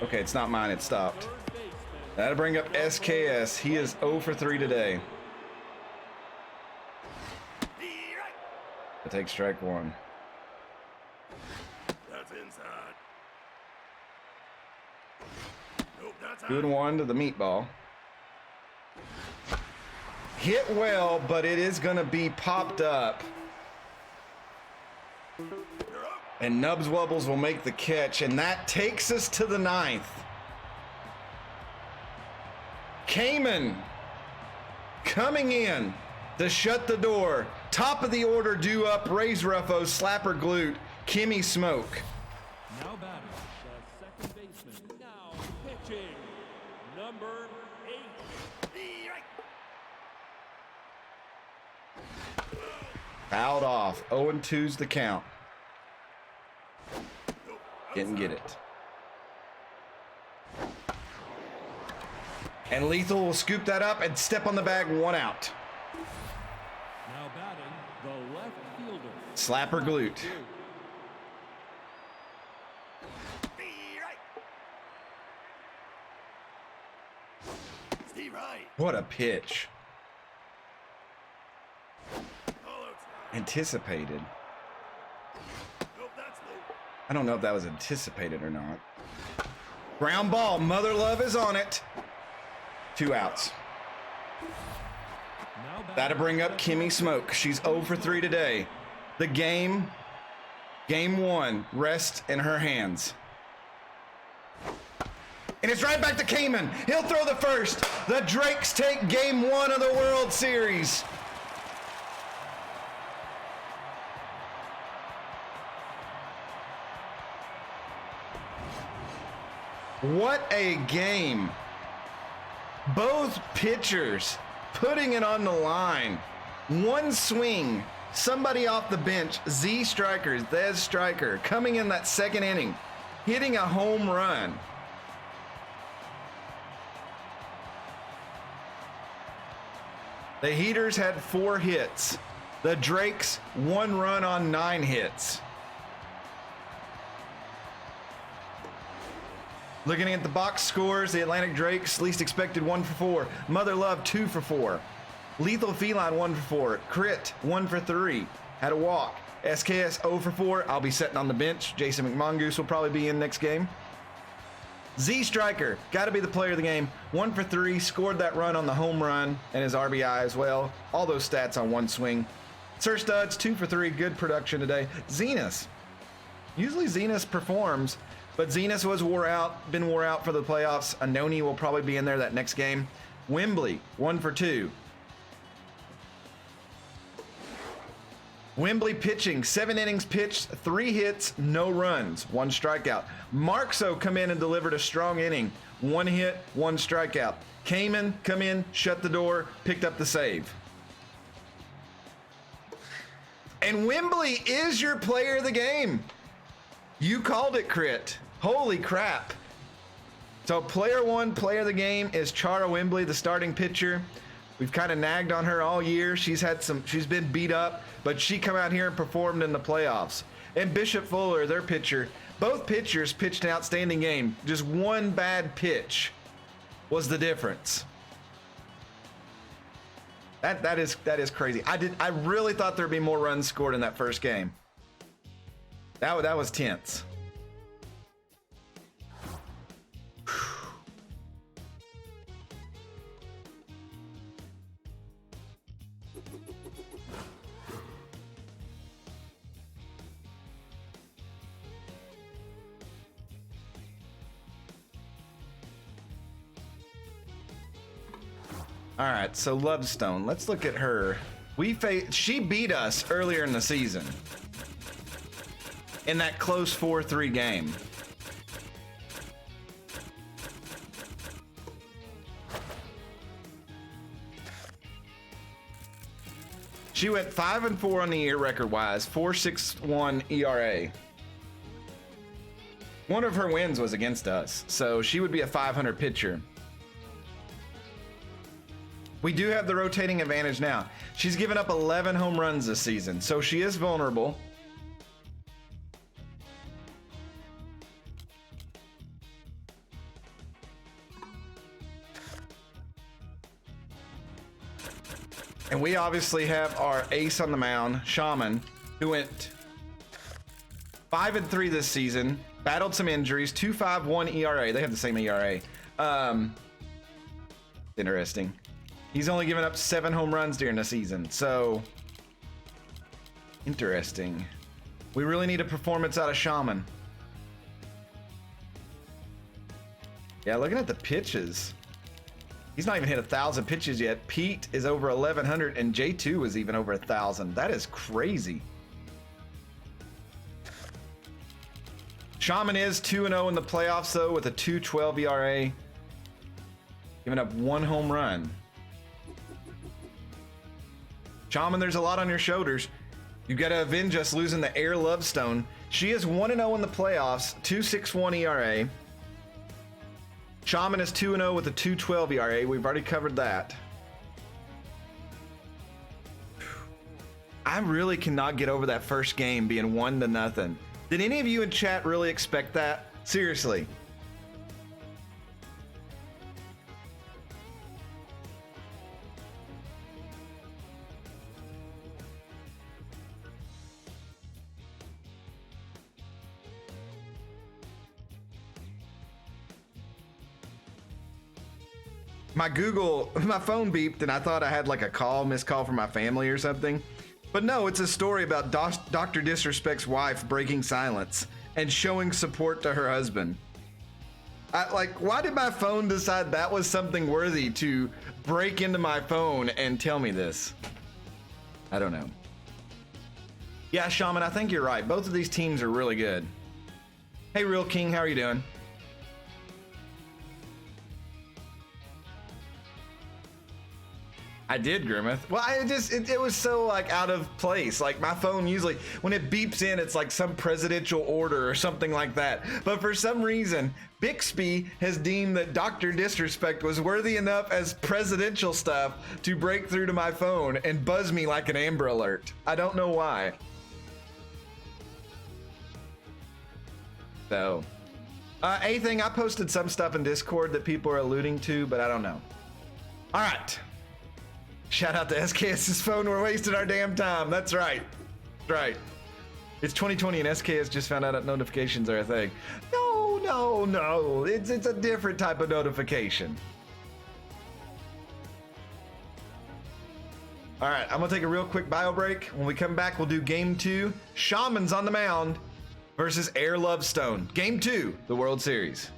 Speaker 1: Okay, it's not mine, it stopped. That'll bring up SKS. He is 0 for 3 today. I take strike 1.
Speaker 3: That's inside. Nope, that's
Speaker 1: Good
Speaker 3: high.
Speaker 1: 1 to the meatball. Hit well, but it is going to be popped up.
Speaker 3: You're up.
Speaker 1: And Nubs Wubbles will make the catch, and that takes us to the 9th. Cayman coming in to shut the door. Top of the order, due up, raise Ruffo, slapper glute, Kimmy Smoke.
Speaker 2: Now batting, the second baseman. Now pitching, number 8.
Speaker 1: Fouled off. 0-2's the count.
Speaker 3: Nope,
Speaker 1: Didn't get it. And Lethal will scoop that up and step on the bag, 1 out.
Speaker 2: Now batting, the left fielder.
Speaker 1: Slapper glute.
Speaker 3: Steve right.
Speaker 1: What a pitch.
Speaker 3: All outside.
Speaker 1: Anticipated.
Speaker 3: Nope, that's low.
Speaker 1: I don't know if that was anticipated or not. Ground ball. Mother Love is on it. 2 outs.
Speaker 2: Now batting,
Speaker 1: That'll bring up Kimmy Smoke. She's 0 for 3 today. The game 1, rests in her hands. And it's right back to Cayman. He'll throw the first. The Drakes take game 1 of the World Series. What a game. Both pitchers putting it on the line. One swing, somebody off the bench, Z Strikers, Thez Striker, coming in that second inning, hitting a home run. The Heaters had 4 hits. The Drakes, 1 run on 9 hits. Looking at the box scores, the Atlantic Drakes least expected 1 for 4. Mother Love 2 for 4. Lethal Feline 1 for 4. Crit 1 for 3. Had a walk. SKS 0 for 4. I'll be sitting on the bench. Jason McMongoose will probably be in next game. Z Striker, got to be the player of the game. 1 for 3. Scored that run on the home run and his RBI as well. All those stats on 1 swing. Sir Studs 2 for 3. Good production today. Zenas. Usually Zenas performs. But Zenas was been wore out for the playoffs. Anoni will probably be in there that next game. Wembley, 1 for 2. Wembley pitching, 7 innings pitched, 3 hits, no runs, 1 strikeout. Markso come in and delivered a strong inning, 1 hit, 1 strikeout. Cayman come in, shut the door, picked up the save. And Wembley is your player of the game. You called it, Crit. Holy crap. So player 1, player of the game is Chara Wembley, the starting pitcher. We've kind of nagged on her all year. She's been beat up, but she come out here and performed in the playoffs. And Bishop Fuller, their pitcher, both pitchers pitched an outstanding game. Just 1 bad pitch was the difference. That is crazy. I really thought there'd be more runs scored in that first game. That was tense. All right, so Lovestone. Let's look at her. She beat us earlier in the season in that close 4-3 game. She went 5-4 on the year record-wise, 4.61 ERA. One of her wins was against us, so she would be a 500 pitcher. We do have the rotating advantage now. She's given up 11 home runs this season, so she is vulnerable. And we obviously have our ace on the mound, Shaman, who went 5-3 this season, battled some injuries, 2.51 ERA. They have the same ERA. Interesting. He's only given up 7 home runs during the season, so interesting. We really need a performance out of Shaman. Yeah, looking at the pitches, he's not even hit 1,000 pitches yet. Pete is over 1,100, and J2 is even over 1,000. That is crazy. Shaman is 2-0 in the playoffs, though, with a 2.12 ERA, giving up 1 home run. Shaman, there's a lot on your shoulders. You got to avenge us losing the Air Lovestone. She is 1-0 in the playoffs, 2.61 ERA. Shaman is 2-0 with a 2.12 ERA. We've already covered that. I really cannot get over that first game being 1-0. Did any of you in chat really expect that? Seriously. My phone beeped and I thought I had like a missed call from my family or something. But no, it's a story about Dr. Disrespect's wife breaking silence and showing support to her husband. Why did my phone decide that was something worthy to break into my phone and tell me this? I don't know. Yeah, Shaman, I think you're right. Both of these teams are really good. Hey, Real King, how are you doing? I did, Grimmeth. Well, it was so like out of place. Like my phone usually, when it beeps in, it's like some presidential order or something like that. But for some reason, Bixby has deemed that Dr. Disrespect was worthy enough as presidential stuff to break through to my phone and buzz me like an Amber Alert. I don't know why. So, anything, I posted some stuff in Discord that people are alluding to, but I don't know. All right. Shout out to SKS's phone. We're wasting our damn time. That's right. That's right. It's 2020 and SKS just found out that notifications are a thing. No. It's a different type of notification. All right, I'm gonna take a real quick bio break. When we come back, we'll do game 2. Shaman's on the mound versus Air Lovestone. Game 2, the World Series.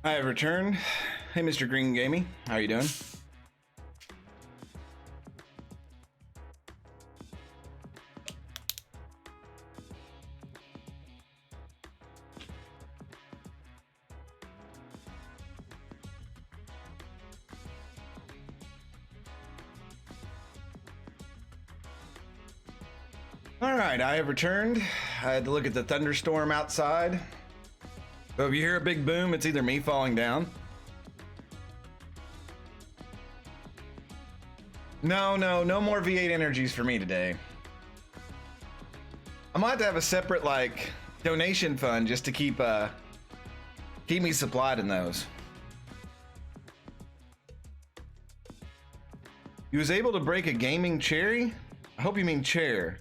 Speaker 1: I have returned. Hey, Mr. Green Gaming, how are you doing? All right, I have returned. I had to look at the thunderstorm outside. So if you hear a big boom, it's either me falling down. No more V8 energies for me today. I might have to have a separate like donation fund just to keep me supplied in those. You was able to break a gaming cherry? I hope you mean chair.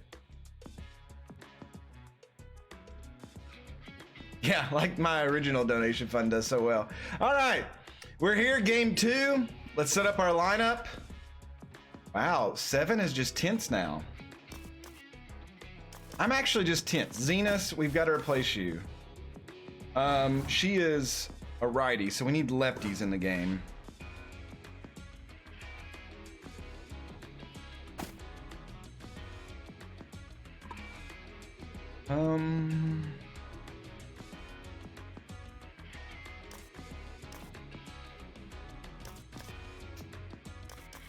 Speaker 1: Yeah, like my original donation fund does so well. All right, we're here, game 2. Let's set up our lineup. Wow, 7 is just tense now. I'm actually just tense. Zenus, we've got to replace you. She is a righty, so we need lefties in the game.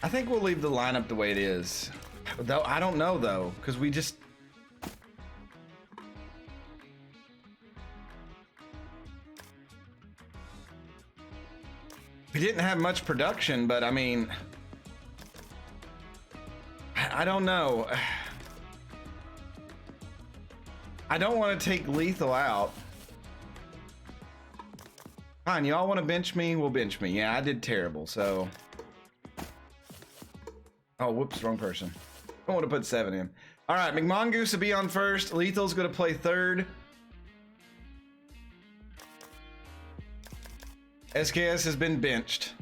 Speaker 1: I think we'll leave the lineup the way it is. Though I don't know though, because we didn't have much production, but I mean, I don't know. I don't want to take lethal out. Fine, y'all want to bench me? We'll bench me. Yeah, I did terrible, so. Oh, whoops, wrong person. I want to put 7 in. All right, McMongoose will be on first. Lethal's going to play third. SKS has been benched.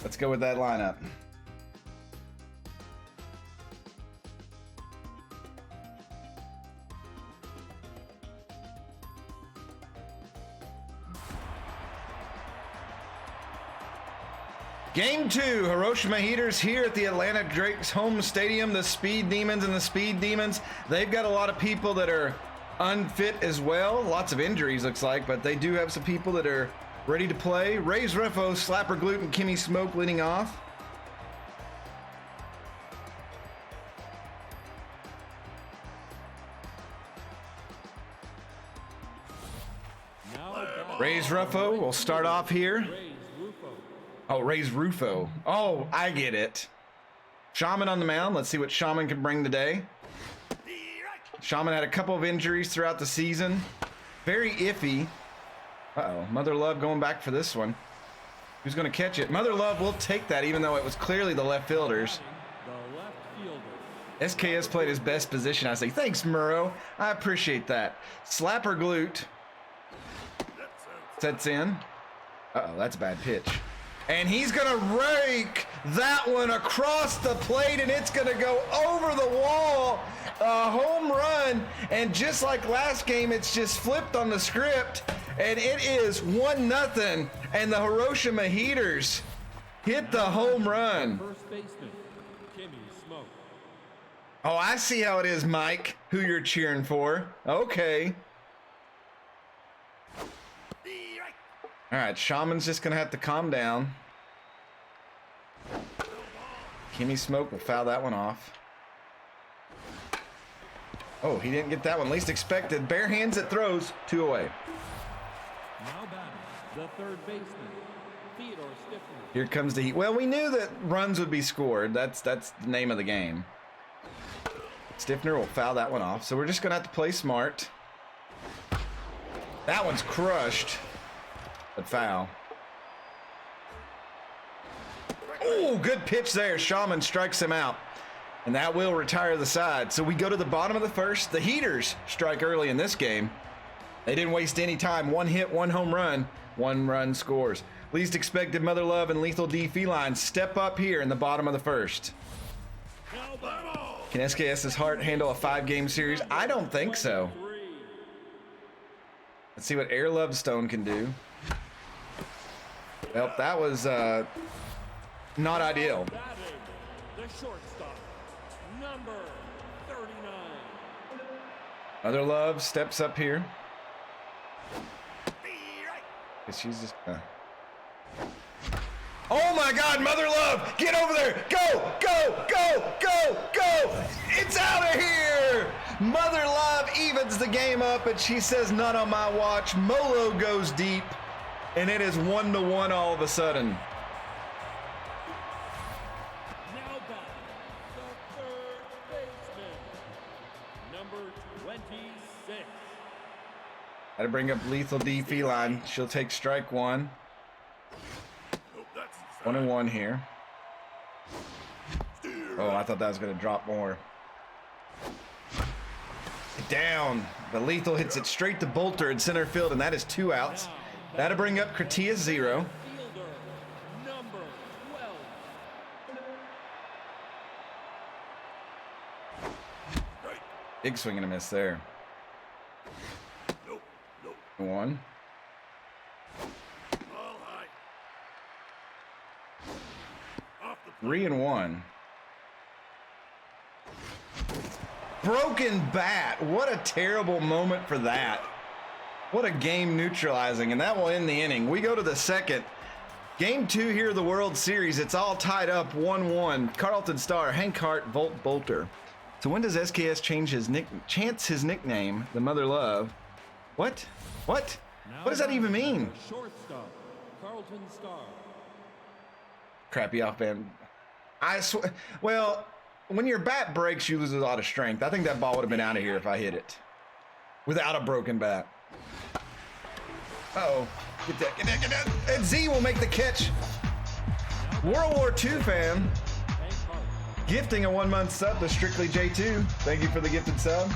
Speaker 1: Let's go with that lineup. Game 2, Hiroshima Heaters here at the Atlanta Drake's home stadium. The Speed Demons and the Speed Demons, they've got a lot of people that are unfit as well. Lots of injuries, looks like, but they do have some people that are ready to play. Raise Refo, Slapper Glute, and Kimmy Smoke leading off. Raise Refo will start off here. Oh, Raise Rufo. Oh, I get it. Shaman on the mound. Let's see what Shaman can bring today. Shaman had a couple of injuries throughout the season. Very iffy. Uh-oh. Mother Love going back for this one. Who's going to catch it? Mother Love will take that, even though it was clearly the left fielders. SKS played his best position, I say. Thanks, Murrow. I appreciate that. Slapper Glute sets in. Uh-oh, that's a bad pitch. And he's going to rake that one across the plate, and it's going to go over the wall. A home run. And just like last game, it's just flipped on the script. And it is 1-0. And the Hiroshima Heaters hit the home run.
Speaker 2: First baseman, Kimmy Smoke.
Speaker 1: Oh, I see how it is, Mike, who you're cheering for. Okay. All right, Shaman's just going to have to calm down. Kimmy Smoke will foul that one off. Oh, he didn't get that one. Least expected. Bare hands it throws. 2 away.
Speaker 2: Now batting, the third baseman, Theodore Stiffner.
Speaker 1: Here comes the heat. Well, we knew that runs would be scored. That's the name of the game. Stiffner will foul that one off. So we're just going to have to play smart. That one's crushed. But foul. Oh, good pitch there. Shaman strikes him out. And that will retire the side. So we go to the bottom of the first. The Heaters strike early in this game. They didn't waste any time. 1 hit, 1 home run, 1 run scores. Least expected, Mother Love and Lethal D Feline step up here in the bottom of the first. Can SKS's Heart handle a 5-game series? I don't think so. Let's see what Air Lovestone can do. Well, that was not ideal.
Speaker 2: Batting, the shortstop, number 39.
Speaker 1: Mother Love steps up here.
Speaker 3: Be right.
Speaker 1: 'Cause she's just. Oh my God, Mother Love, get over there! Go, go, go, go, go! It's out of here! Mother Love evens the game up, and she says, "None on my watch." Molo goes deep, and it is 1-1 all of a sudden.
Speaker 2: Now back, the third baseman, number 26.
Speaker 1: Gotta bring up Lethal D Feline. She'll take strike one.
Speaker 3: Nope, that's inside.
Speaker 1: 1-1 here.
Speaker 3: Steer
Speaker 1: Oh, I
Speaker 3: right.
Speaker 1: thought that was gonna drop more. Down, but Lethal hits it straight to Bolter in center field, and that is 2 outs. That'll bring up Cretia's 0.
Speaker 2: Fielder, number 12.
Speaker 3: Right.
Speaker 1: Big swing and a miss there.
Speaker 3: Nope, nope.
Speaker 1: 1.
Speaker 3: All high. Off the
Speaker 1: 3-1. Broken bat. What a terrible moment for that. What a game neutralizing, and that will end the inning. We go to the second. Game 2 here of the World Series. It's all tied up 1-1. Carlton Star, Hank Hart, Volt Bolter. So when does SKS chance his nickname, the Mother Love? What? What? What does that even mean?
Speaker 2: Shortstop, Carlton Star.
Speaker 1: Crappy off band. I swear. Well, when your bat breaks, you lose a lot of strength. I think that ball would have been out of here if I hit it without a broken bat. Uh-oh. Get that, get that, get that. And Z will make the catch. World War II fan.
Speaker 2: Hank Hart.
Speaker 1: Gifting a 1-month sub to Strictly J2. Thank you for the gifted sub.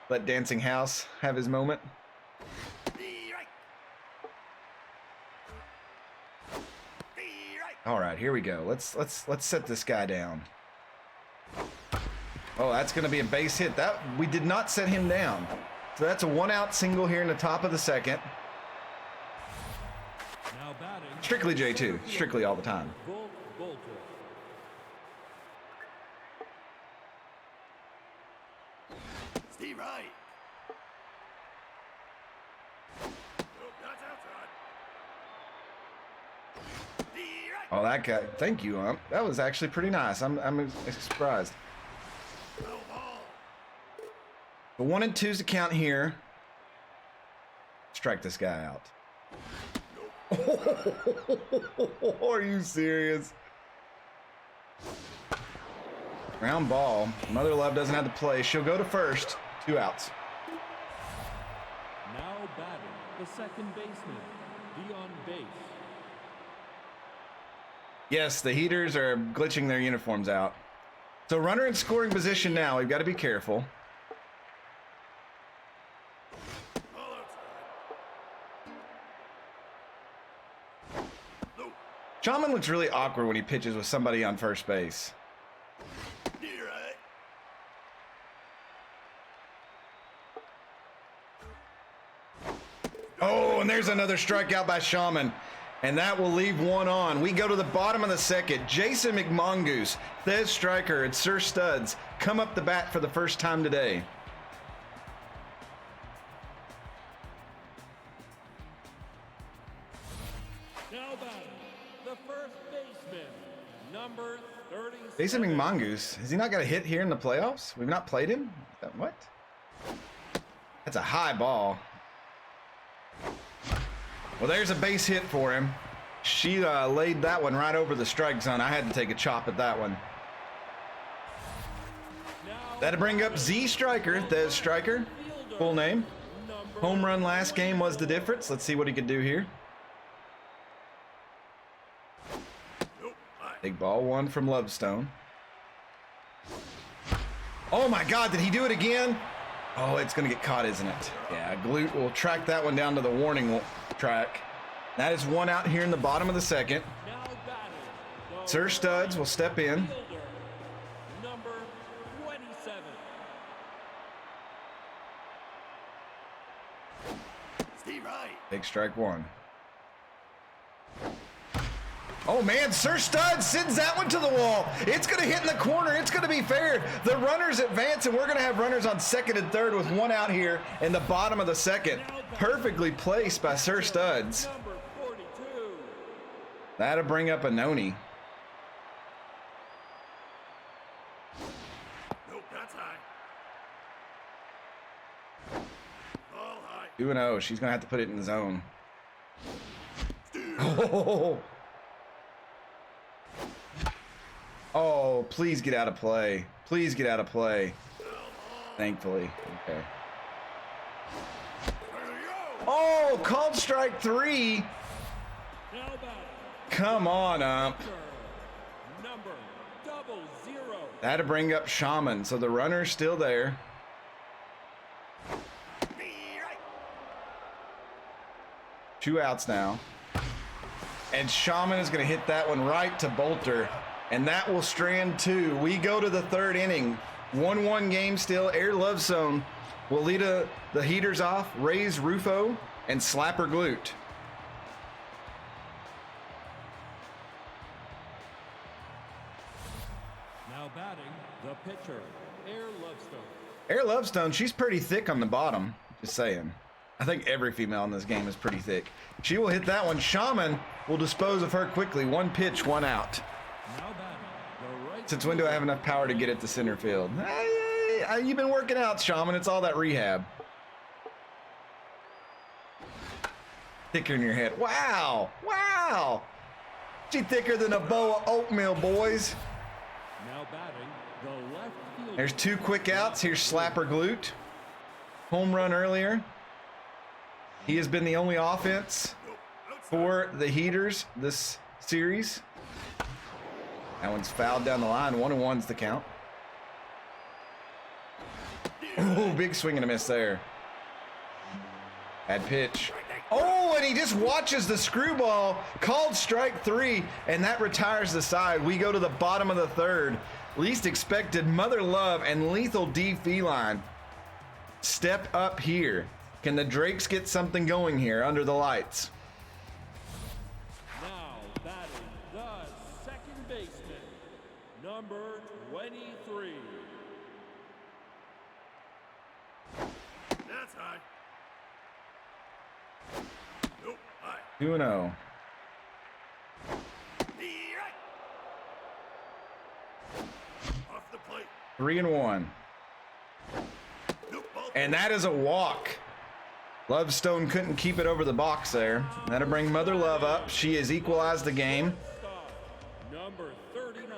Speaker 1: Let Dancing House have his moment.
Speaker 3: Be right. Be right.
Speaker 1: All right, here we go. Let's set this guy down. Oh, that's going to be a base hit. That we did not set him down. So that's a 1-out single here in the top of the second.
Speaker 2: Now batting.
Speaker 1: Strictly J2. Strictly all the time.
Speaker 2: Volt Bolter.
Speaker 3: Steve right. Nope, that's outside. Be right.
Speaker 1: Oh, that guy. Thank you, Ump. That was actually pretty nice. I'm surprised.
Speaker 3: No ball.
Speaker 1: The 1 and 2's the count here. Strike this guy out. Are you serious? Ground ball. Mother Love doesn't have to play. She'll go to first. 2 outs.
Speaker 2: Now batting, the second baseman, be on base.
Speaker 1: Yes, the Heaters are glitching their uniforms out. So runner in scoring position now. We've got to be careful.
Speaker 3: All outside. Nope.
Speaker 1: Shaman looks really awkward when he pitches with somebody on first base.
Speaker 3: Be right.
Speaker 1: Oh, and there's another strikeout by Shaman. And that will leave 1 on. We go to the bottom of the second. Jason McMongoose, Thez Striker, and Sir Studs come up the bat for the first time today.
Speaker 2: Now batting, the first baseman, number 36.
Speaker 1: Jason McMongoose, has he not got a hit here in the playoffs? We've not played him? What? That's a high ball. Well, there's a base hit for him. She laid that one right over the strike zone. I had to take a chop at that one. That'll bring up Z Striker, Thez Striker, full name. Home run last game was the difference. Let's see what he could do here.
Speaker 3: Nope. High.
Speaker 1: Big ball, 1 from Lovestone. Oh my God, did he do it again? Oh, it's gonna get caught, isn't it? Yeah, Glute will track that one down to the warning track. That is 1 out here in the bottom of the second.
Speaker 2: Now batting, the
Speaker 1: Sir Studs will step in.
Speaker 2: fielder, number 27.
Speaker 1: Take strike one. Oh man, Sir Stud sends that one to the wall. It's gonna hit in the corner. It's gonna be fair. The runners advance, and we're gonna have runners on second and third with one out here in the bottom of the second. Perfectly placed by Sir Studs.
Speaker 2: Number 42.
Speaker 1: That'll bring up a Noni.
Speaker 3: Nope, that's high. All high.
Speaker 1: 2-0. She's gonna have to put it in the zone. Oh. Oh, please get out of play. Please get out of play. Thankfully. Okay. Oh, called strike 3.
Speaker 2: Now batting.
Speaker 1: Come on, ump.
Speaker 2: Number 00.
Speaker 1: That'll bring up Shaman. So the runner's still there. Two outs now. And Shaman is going to hit that one right to Bolter. And that will strand 2. We go to the third inning. 1-1 game still. Air Love Zone will lead the heaters off. Raise Rufo and Slapper Glute.
Speaker 2: Now batting the pitcher, Air Lovestone.
Speaker 1: Air Lovestone, she's pretty thick on the bottom. Just saying. I think every female in this game is pretty thick. She will hit that one. Shaman will dispose of her quickly. 1 pitch, 1 out.
Speaker 2: Now batting the right.
Speaker 1: Since when do I have enough power to get it to center field? Hey, you've been working out, Shaman. It's all that rehab. Thicker in your head. Wow. Wow. She thicker than a bowl of oatmeal, boys.
Speaker 2: Now batting the left field.
Speaker 1: There's 2 quick outs. Here's Slapper Glute. Home run earlier. He has been the only offense for the Heaters this series. That one's fouled down the line. 1-1's the count. Oh, big swing and a miss there. Bad pitch. Oh, and he just watches the screwball. Called strike 3, and that retires the side. We go to the bottom of the third. Least expected, Mother Love and Lethal D Feline step up here. Can the Drakes get something going here under the lights?
Speaker 2: Now batting the second baseman, number 23.
Speaker 3: That's high. Nope, high.
Speaker 1: 2-0.
Speaker 3: Off the plate.
Speaker 1: 3-1.
Speaker 3: Nope, ball.
Speaker 1: And that is a walk. Lovestone couldn't keep it over the box there. That'll bring Mother Love up. She has equalized the game.
Speaker 2: Stop. Number 39.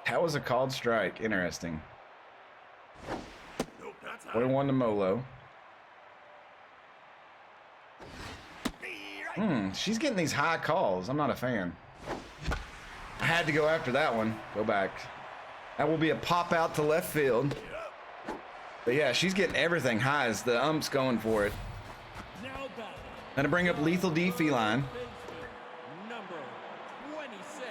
Speaker 1: That was a called strike. Interesting.
Speaker 3: Nope, that's high.
Speaker 1: 41 to Molo. She's getting these high calls. I'm not a fan. I had to go after that one. Go back. That will be a pop out to left field. But yeah, she's getting everything high as the ump's going for it.
Speaker 2: Now batting
Speaker 1: Gonna bring up Lethal D Feline.
Speaker 2: baseman, number 26.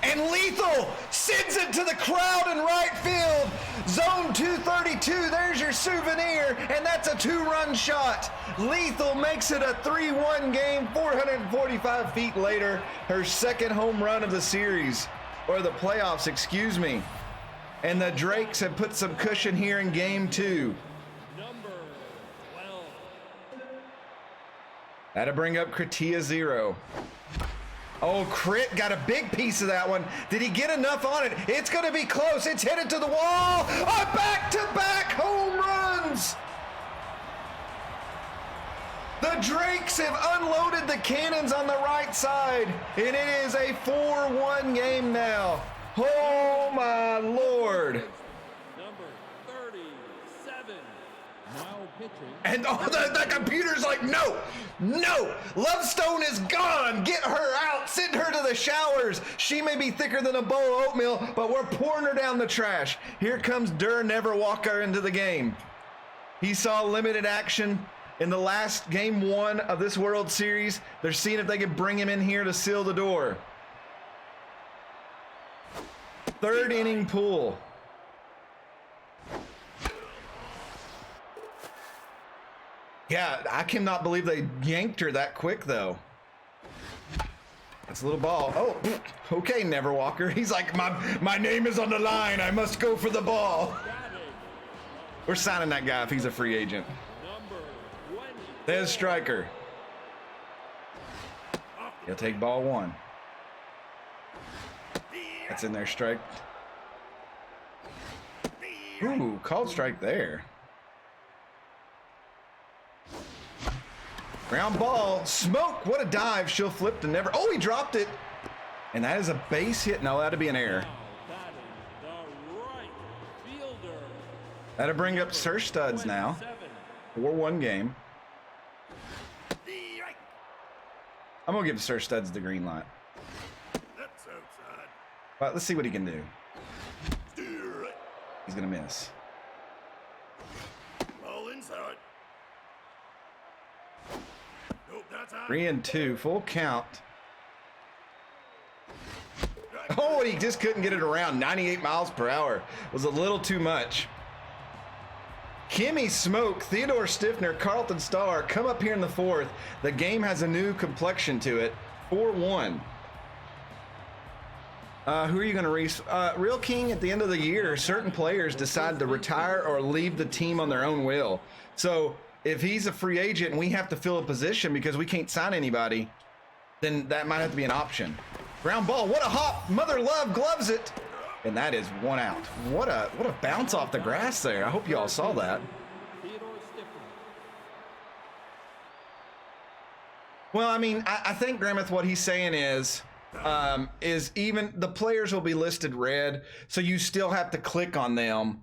Speaker 1: And Lethal sends it to the crowd in right field. Zone 232, there's your souvenir, and that's a 2-run shot. Lethal makes it a 3-1 game, 445 feet later, her second home run of the series, or the playoffs, excuse me. And the Drakes have put some cushion here in game 2.
Speaker 2: Number 12.
Speaker 1: That'll bring up Kritia 0. Oh, Crit got a big piece of that one. Did he get enough on it? It's going to be close. It's headed to the wall. A back-to-back home runs. The Drakes have unloaded the cannons on the right side, and it is a 4-1 game now. Oh, my Lord.
Speaker 2: Number 37. Now pitching.
Speaker 1: And the computer's like, no, Lovestone is gone. Get her out. Send her to the showers. She may be thicker than a bowl of oatmeal, but we're pouring her down the trash. Here comes Dur Neverwalker into the game. He saw limited action in the last game 1 of this World Series. They're seeing if they can bring him in here to seal the door. Third inning pool. Yeah, I cannot believe they yanked her that quick, though. That's a little ball. Oh, okay, Never Walker. He's like, my name is on the line. I must go for the ball. We're signing that guy if he's a free agent. There's Striker. He'll take ball 1. That's in there, strike. Ooh, called strike there. Ground ball. Smoke. What a dive. She'll flip to Never. Oh, he dropped it. And that is a base hit. No, that'd be an error. That'll bring up Sir Studs now. 4-1 game. I'm going to give Sir Studs the green light.
Speaker 3: That's outside.
Speaker 1: But let's see what he can do. He's going to miss.
Speaker 3: Ball inside. Nope, that's out.
Speaker 1: 3-2. Full count. Oh, he just couldn't get it around. 98 miles per hour was a little too much. Kimmy Smoke, Theodore Stiffner, Carlton Starr come up here in the 4th. The game has a new complexion to it. 4-1. Who are you going to race? Real King, at the end of the year, certain players decide to retire or leave the team on their own will. So if he's a free agent and we have to fill a position because we can't sign anybody, then that might have to be an option. Ground ball. What a hop. Mother Love gloves it. And that is 1 out. What a bounce off the grass there. I hope you all saw that. Well, I mean, I think, Grammath, what he's saying is even the players will be listed red, so you still have to click on them.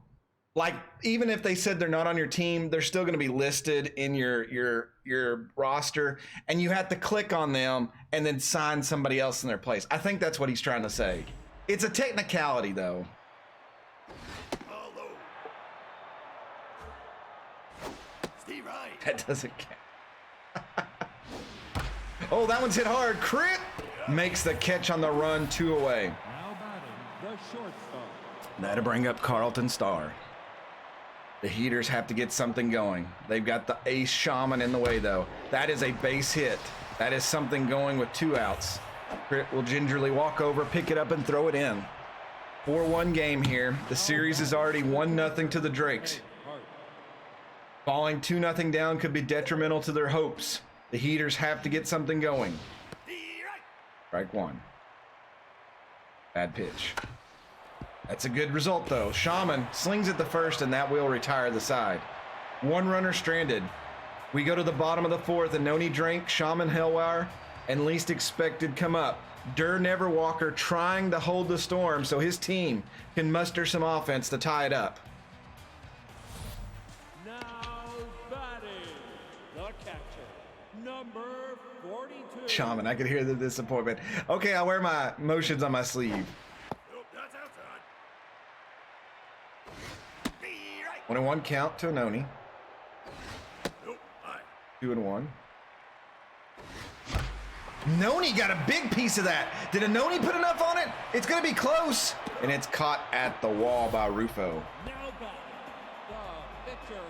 Speaker 1: Like, even if they said they're not on your team, they're still going to be listed in your roster, and you have to click on them and then sign somebody else in their place. I think that's what he's trying to say. It's a technicality, though.
Speaker 3: Steve Wright.
Speaker 1: That doesn't count. Oh, that one's hit hard. Crit makes the catch on the run. 2 away.
Speaker 2: Now batting the shortstop.
Speaker 1: That'll bring up Carlton Starr. The Heaters have to get something going. They've got the ace shaman in the way, though. That is a base hit. That is something going with 2 outs. Crit will gingerly walk over, pick it up, and throw it in. 4-1 game here. The series is already 1-0 to the Drakes. Falling 2-0 down could be detrimental to their hopes. The Heaters have to get something going. Strike 1. Bad pitch. That's a good result, though. Shaman slings it the first, and that will retire the side. 1 runner stranded. We go to the bottom of the 4th, and Noni Drink, Shaman Hellwire, and least expected come up. Never Walker trying to hold the storm so his team can muster some offense to tie it up.
Speaker 2: Now batting the catcher, number 42.
Speaker 1: Shaman, I could hear the disappointment. Okay, I'll wear my motions on my sleeve.
Speaker 3: Nope, that's outside.
Speaker 1: 1-1 count to Noni.
Speaker 3: Nope, high.
Speaker 1: 2-1. Noni got a big piece of that. Did a Noni put enough on it? It's going to be close. And it's caught at the wall by Rufo.
Speaker 2: Now batting the pitcher.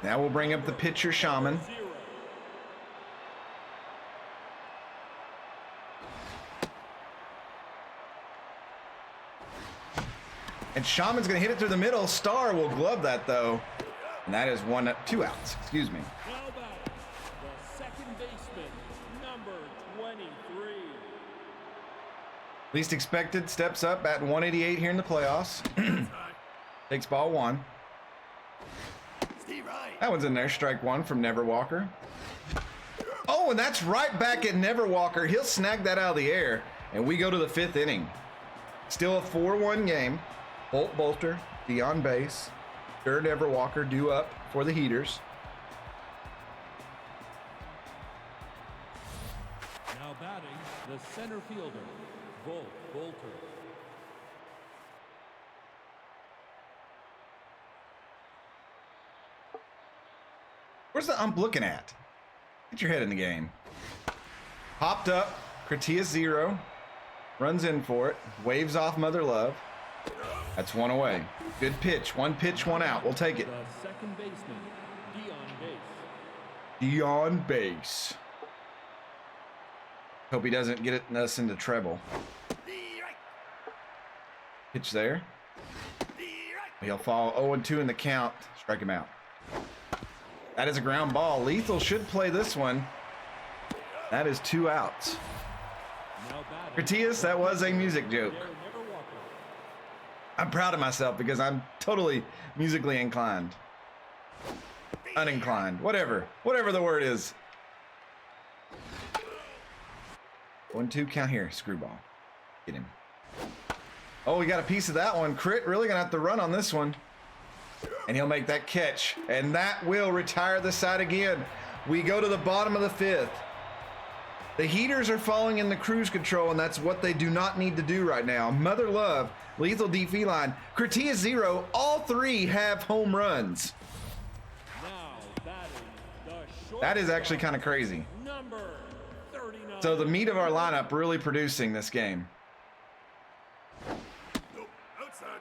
Speaker 1: Now we'll bring up the pitcher, Shaman.
Speaker 2: 0.
Speaker 1: And Shaman's going to hit it through the middle. Star will glove that, though. And that is 2 outs. Excuse me.
Speaker 2: Now batting the second baseman, number 23.
Speaker 1: Least expected steps up, batting 188 here in the playoffs. Takes ball 1.
Speaker 3: Steve Wright.
Speaker 1: That one's in there. Strike 1 from Never Walker. Oh, and that's right back at Never Walker. He'll snag that out of the air. And we go to the 5th inning. Still a 4-1 game. Bolt Bolter, Dion base. Never Walker due up for the Heaters.
Speaker 2: Now batting the center fielder, Volt Bolter.
Speaker 1: Where's the ump looking at? Get your head in the game. Popped up. Critias 0. Runs in for it. Waves off Mother Love. That's 1 away. Good pitch. 1 pitch, 1 out. We'll take it.
Speaker 2: The second baseman, Dion base.
Speaker 1: On base. Hope he doesn't get us into treble. Pitch there. He'll fall 0-2 in the count. Strike him out. That is a ground ball. Lethal should play this one. That is 2 outs. Critias, that was a music joke. I'm proud of myself because I'm totally musically inclined. Uninclined. Whatever the word is. 1-2 count here. Screwball. Get him. Oh, we got a piece of that one. Crit really gonna have to run on this one. And he'll make that catch. And that will retire the side again. We go to the bottom of the 5th. The Heaters are falling in the cruise control, and that's what they do not need to do right now. Mother Love, Lethal D Feline, Critias 0, all 3 have home runs. That is actually kind of crazy. So the meat of our lineup really producing this game.
Speaker 3: Nope, outside.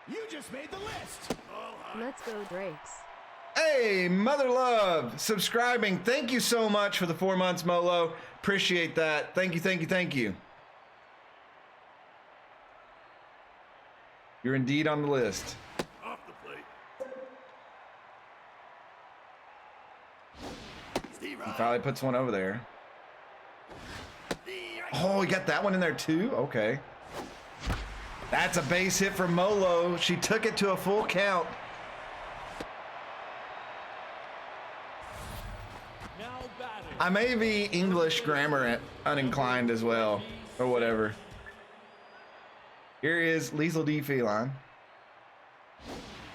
Speaker 4: You just made the list.
Speaker 5: Let's go, Drakes.
Speaker 1: Hey, Mother Love, subscribing. Thank you so much for the 4 months, Molo. Appreciate that. Thank you, thank you, thank you. You're indeed on the list.
Speaker 3: Off the plate. Steve
Speaker 1: He
Speaker 3: right.
Speaker 1: finally puts one over there.
Speaker 3: Steve right.
Speaker 1: Oh, he got that one in there too? Okay. That's a base hit for Molo. She took it to a full count. I may be English grammar uninclined as well, or whatever. Here is Lethal D Feline.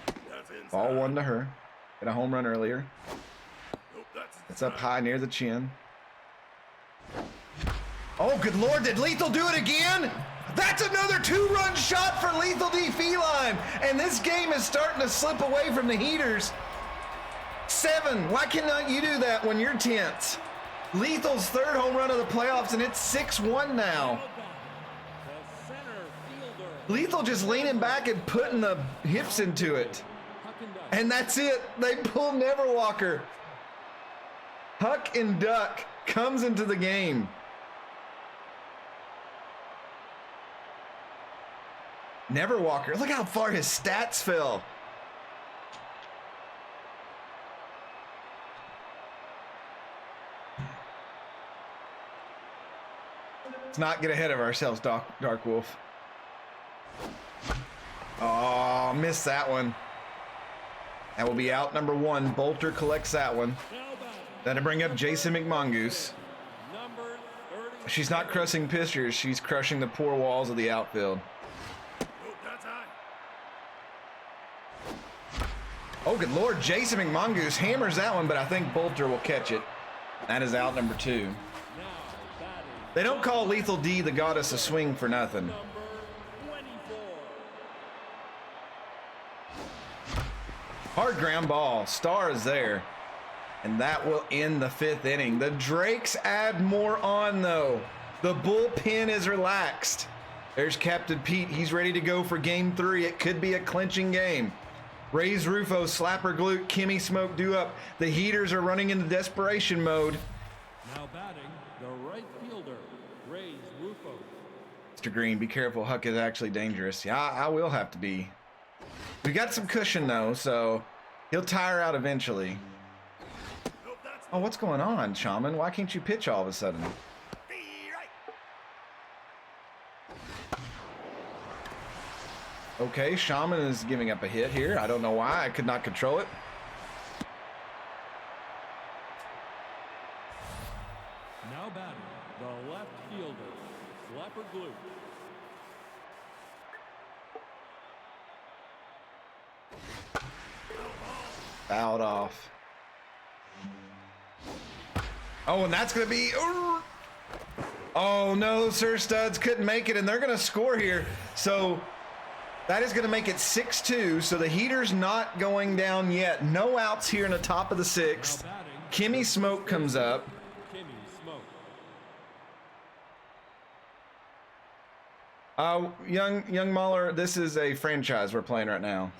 Speaker 3: That's inside.
Speaker 1: Ball 1 to her. Hit a home run earlier.
Speaker 3: Nope, that's
Speaker 1: It's up high near the chin. Oh, good Lord, did Lethal do it again? That's another 2-run shot for Lethal D Feline. And this game is starting to slip away from the Heaters. 7, why cannot you do that when you're tense? Lethal's 3rd home run of the playoffs, and it's 6-1 now. Lethal just leaning back and putting the hips into it. And that's it. They pull Neverwalker. Huck and Duck comes into the game. Neverwalker, look how far his stats fell. Let's not get ahead of ourselves, Dark Wolf. Oh, missed that one. That will be out number 1. Bolter collects that one. That'll bring up Jason McMongoose. She's not crushing pitchers. She's crushing the poor walls of the outfield.
Speaker 3: Nope, that's high.
Speaker 1: Oh, good Lord. Jason McMongoose hammers that one, but I think Bolter will catch it. That is out number 2. They don't call Lethal D the goddess of swing for nothing. Hard ground ball. Star is there. And that will end the 5th inning. The Drakes add more on, though. The bullpen is relaxed. There's Captain Pete. He's ready to go for game 3. It could be a clinching game. Raise Rufo, Slapper Glute, Kimmy Smoke do up. The Heaters are running into desperation mode.
Speaker 2: Now batting, the right fielder, Raise Rufo.
Speaker 1: Mr. Green, be careful. Huck is actually dangerous. Yeah, I will have to be. We got some cushion, though, so he'll tire out eventually.
Speaker 3: Nope, that's
Speaker 1: Oh, what's going on, Shaman? Why can't you pitch all of a sudden?
Speaker 3: Steve right.
Speaker 1: Okay, Shaman is giving up a hit here. I don't know why. I could not control it.
Speaker 2: Now batting, the left fielder, Slapper Glue.
Speaker 1: Fouled off. Oh, and that's going to be... Oh, no, Sir Studs couldn't make it, and they're going to score here. So that is going to make it 6-2. So the Heater's not going down yet. No outs here in the top of the 6th. Kimmy Smoke comes up.
Speaker 2: Kimmy Smoke.
Speaker 1: Young Mahler, this is a franchise we're playing right now.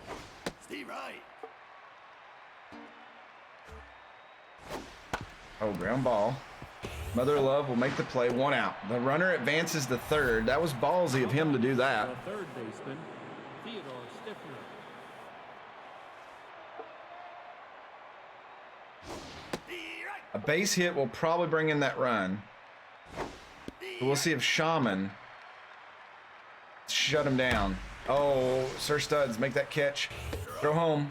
Speaker 3: Steve right.
Speaker 1: Oh, ground ball. Mother Love will make the play. 1 out. The runner advances to third. That was ballsy of him to do that.
Speaker 2: The third baseman, Theodore Stifner.
Speaker 1: A base hit will probably bring in that run. But we'll see if Shaman shut him down. Oh, Sir Studs, make that catch. Throw home.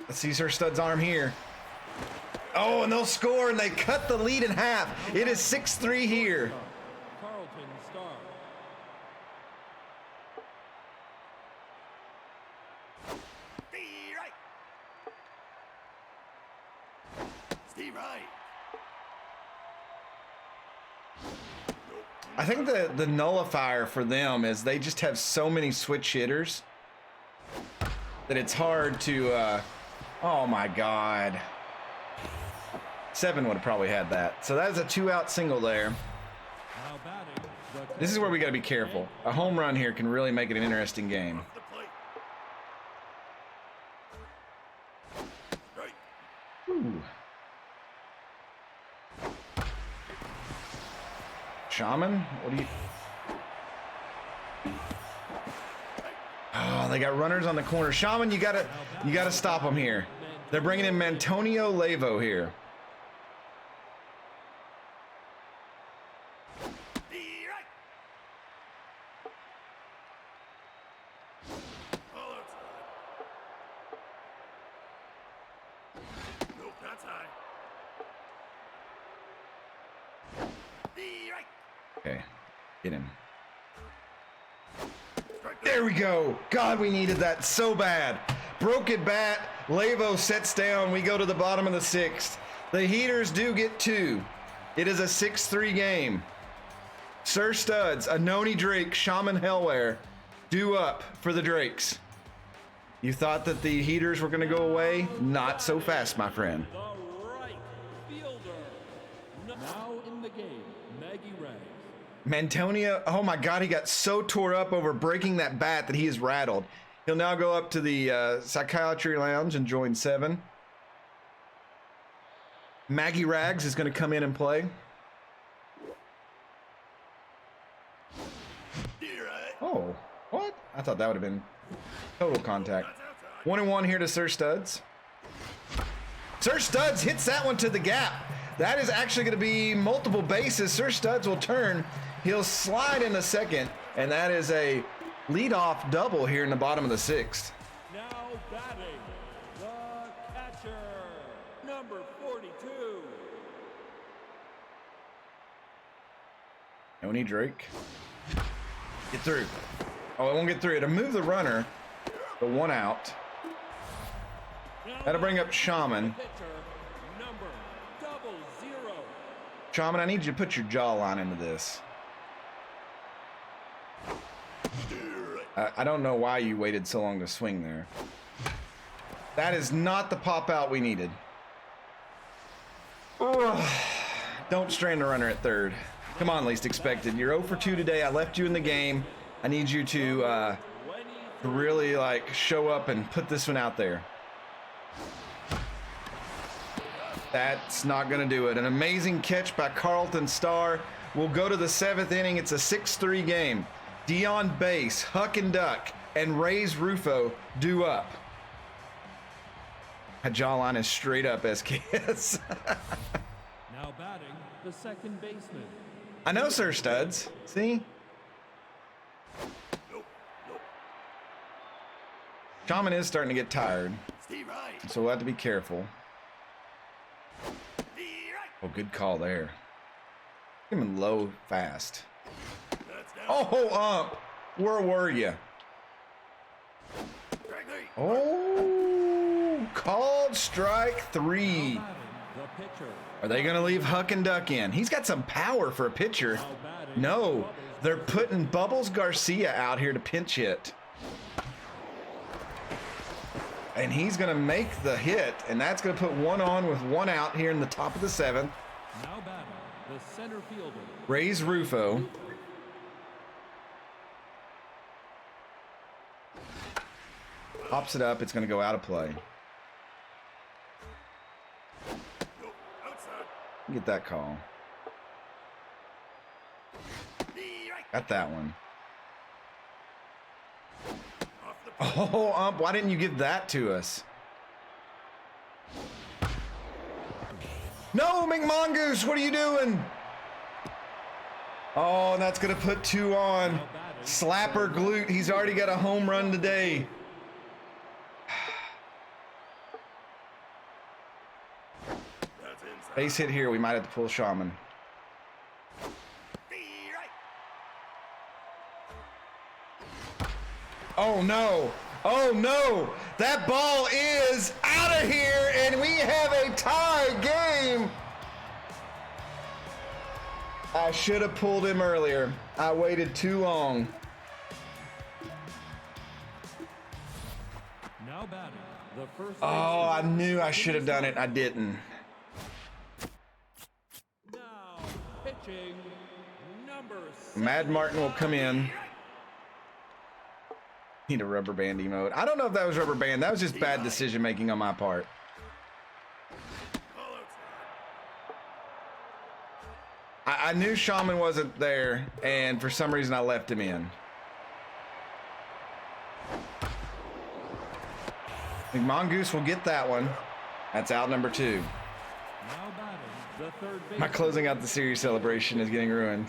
Speaker 1: Let's see Sir Studs' arm here. Oh, and they'll score, and they cut the lead in half. It is 6-3 here.
Speaker 2: Carlton Star.
Speaker 3: Steve Wright.
Speaker 1: I think the nullifier for them is they just have so many switch hitters that it's hard to, oh my God. 7 would have probably had that. So that is a 2-out single there.
Speaker 2: Now batting, the
Speaker 1: This is where we got to be careful. A home run here can really make it an interesting game.
Speaker 3: The plate. Right.
Speaker 1: Ooh. Shaman, what do you... Oh, they got runners on the corner. Shaman, you gotta stop them here. They're bringing in Mantonio Lavo here.
Speaker 3: Right. All outside. Nope, that's high. Right.
Speaker 1: Okay, get him.
Speaker 3: Strike
Speaker 1: There we go. God, we needed that so bad. Broken bat. Lavo sets down. We go to the bottom of the 6th. The Heaters do get 2. It is a 6-3 game. Sir Studs, Anoni Drake, Shaman Hellware due up for the Drakes. You thought that the Heaters were going to go away? Not so fast, my friend.
Speaker 2: the right fielder. Now in the game, Maggie Rags.
Speaker 1: Mantonia, oh my God, he got so tore up over breaking that bat that he is rattled. He'll now go up to the Psychiatry Lounge and join 7. Maggie Rags is going to come in and play.
Speaker 3: Right.
Speaker 1: Oh, what? I thought that would have been total contact.
Speaker 3: That's outside.
Speaker 1: 1-1 here to Sir Studs. Sir Studs hits that one to the gap. That is actually going to be multiple bases. Sir Studs will turn. He'll slide in the second, and that is a leadoff double here in the bottom of the 6th.
Speaker 2: Now batting, the catcher, number 42.
Speaker 1: Oni Drake. Get through. Oh, it won't get through. It'll move the runner. The 1 out. That'll bring up Shaman.
Speaker 2: Pitcher, number 00.
Speaker 1: Shaman, I need you to put your jawline into this. I don't know why you waited so long to swing there. That is not the pop out we needed. Ugh. Don't strain the runner at third. Come on, least expected. You're 0 for 2 today. I left you in the game. I need you to really show up and put this one out there. That's not going to do it. An amazing catch by Carlton Starr. We'll go to the 7th inning. It's a 6-3 game. Dion Bass, Huck and Duck, and Ray's Rufo due up. My jawline is straight up, SKS.
Speaker 2: Now batting, the second baseman.
Speaker 1: I know, Sir Studs. See?
Speaker 3: Nope. Nope.
Speaker 1: Shaman is starting to get tired,
Speaker 3: Steve Wright.
Speaker 1: so we'll have to be careful.
Speaker 3: Right.
Speaker 1: Oh, good call there. Him in low fast.
Speaker 3: That's down.
Speaker 1: Oh, where were you?
Speaker 3: Strike 3.
Speaker 1: Oh, called strike 3.
Speaker 2: Batting, the pitcher.
Speaker 1: Are they going to leave Huck and Duck in? He's got some power for a pitcher.
Speaker 2: Now batting,
Speaker 1: No,
Speaker 2: Bubbles
Speaker 1: they're putting Bubbles Garcia out here to pinch hit. And he's going to make the hit, and that's going to put 1 on with 1 out here in the top of the 7th.
Speaker 2: Now batting, the center fielder.
Speaker 1: Ray's Rufo. Pops it up. It's going to go out of play.
Speaker 3: Nope. Outside.
Speaker 1: Get that call. Got that one. Oh, ump, why didn't you give that to us? No, McMongoose, what are you doing? Oh, and that's going to put 2 on. Slapper glute, he's already got a home run today. Base hit here, we might have to pull Shaman. Oh no, oh no, that ball is out of here and we have a tie game. I should have pulled him earlier. I waited too long.
Speaker 2: Now batting, the first
Speaker 1: Oh, I knew I should have done it. I didn't.
Speaker 2: now pitching number
Speaker 1: Mad Martin will come in. Need a rubber band emote. I don't know if that was rubber band. That was just bad decision making on my part. I knew Shaman wasn't there, and for some reason I left him in. McMongoose will get that one. That's out number 2.
Speaker 2: now batting, the third base.
Speaker 1: My closing out the series celebration is getting ruined.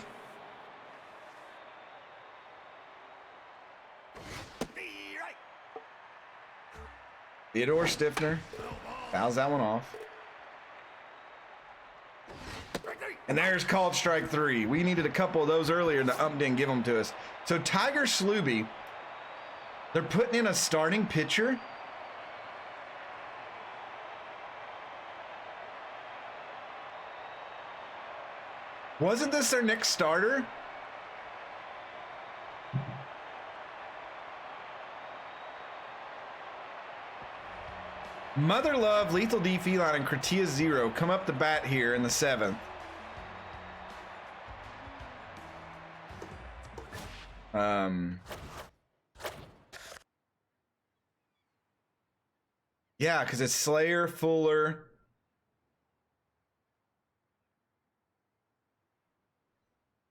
Speaker 1: Theodore Stiffner fouls that one off. And there's called strike 3. We needed a couple of those earlier and the ump didn't give them to us. So Tiger Sluby, they're putting in a starting pitcher. Wasn't this their next starter? Mother Love, Lethal D Feline, and Kratia Zero come up to bat here in the 7th. Yeah, because it's Slayer, Fuller,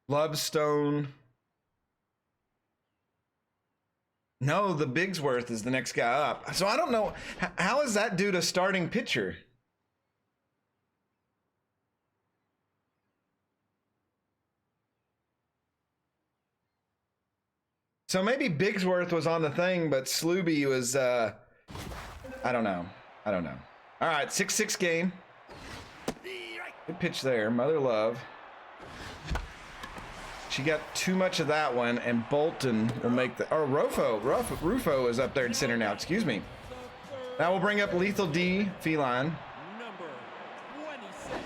Speaker 1: Lovestone. No, the Bigsworth is the next guy up. So I don't know. How is that due to starting pitcher? So maybe Bigsworth was on the thing, but Sluby was, I don't know. I don't know. All right, 6-6 game. Good pitch there. Mother Love. She got too much of that one, and Bolton will make the... Oh, Rufo is up there in center now. Excuse me. Now we'll bring up Lethal D, Feline.
Speaker 2: Number 26.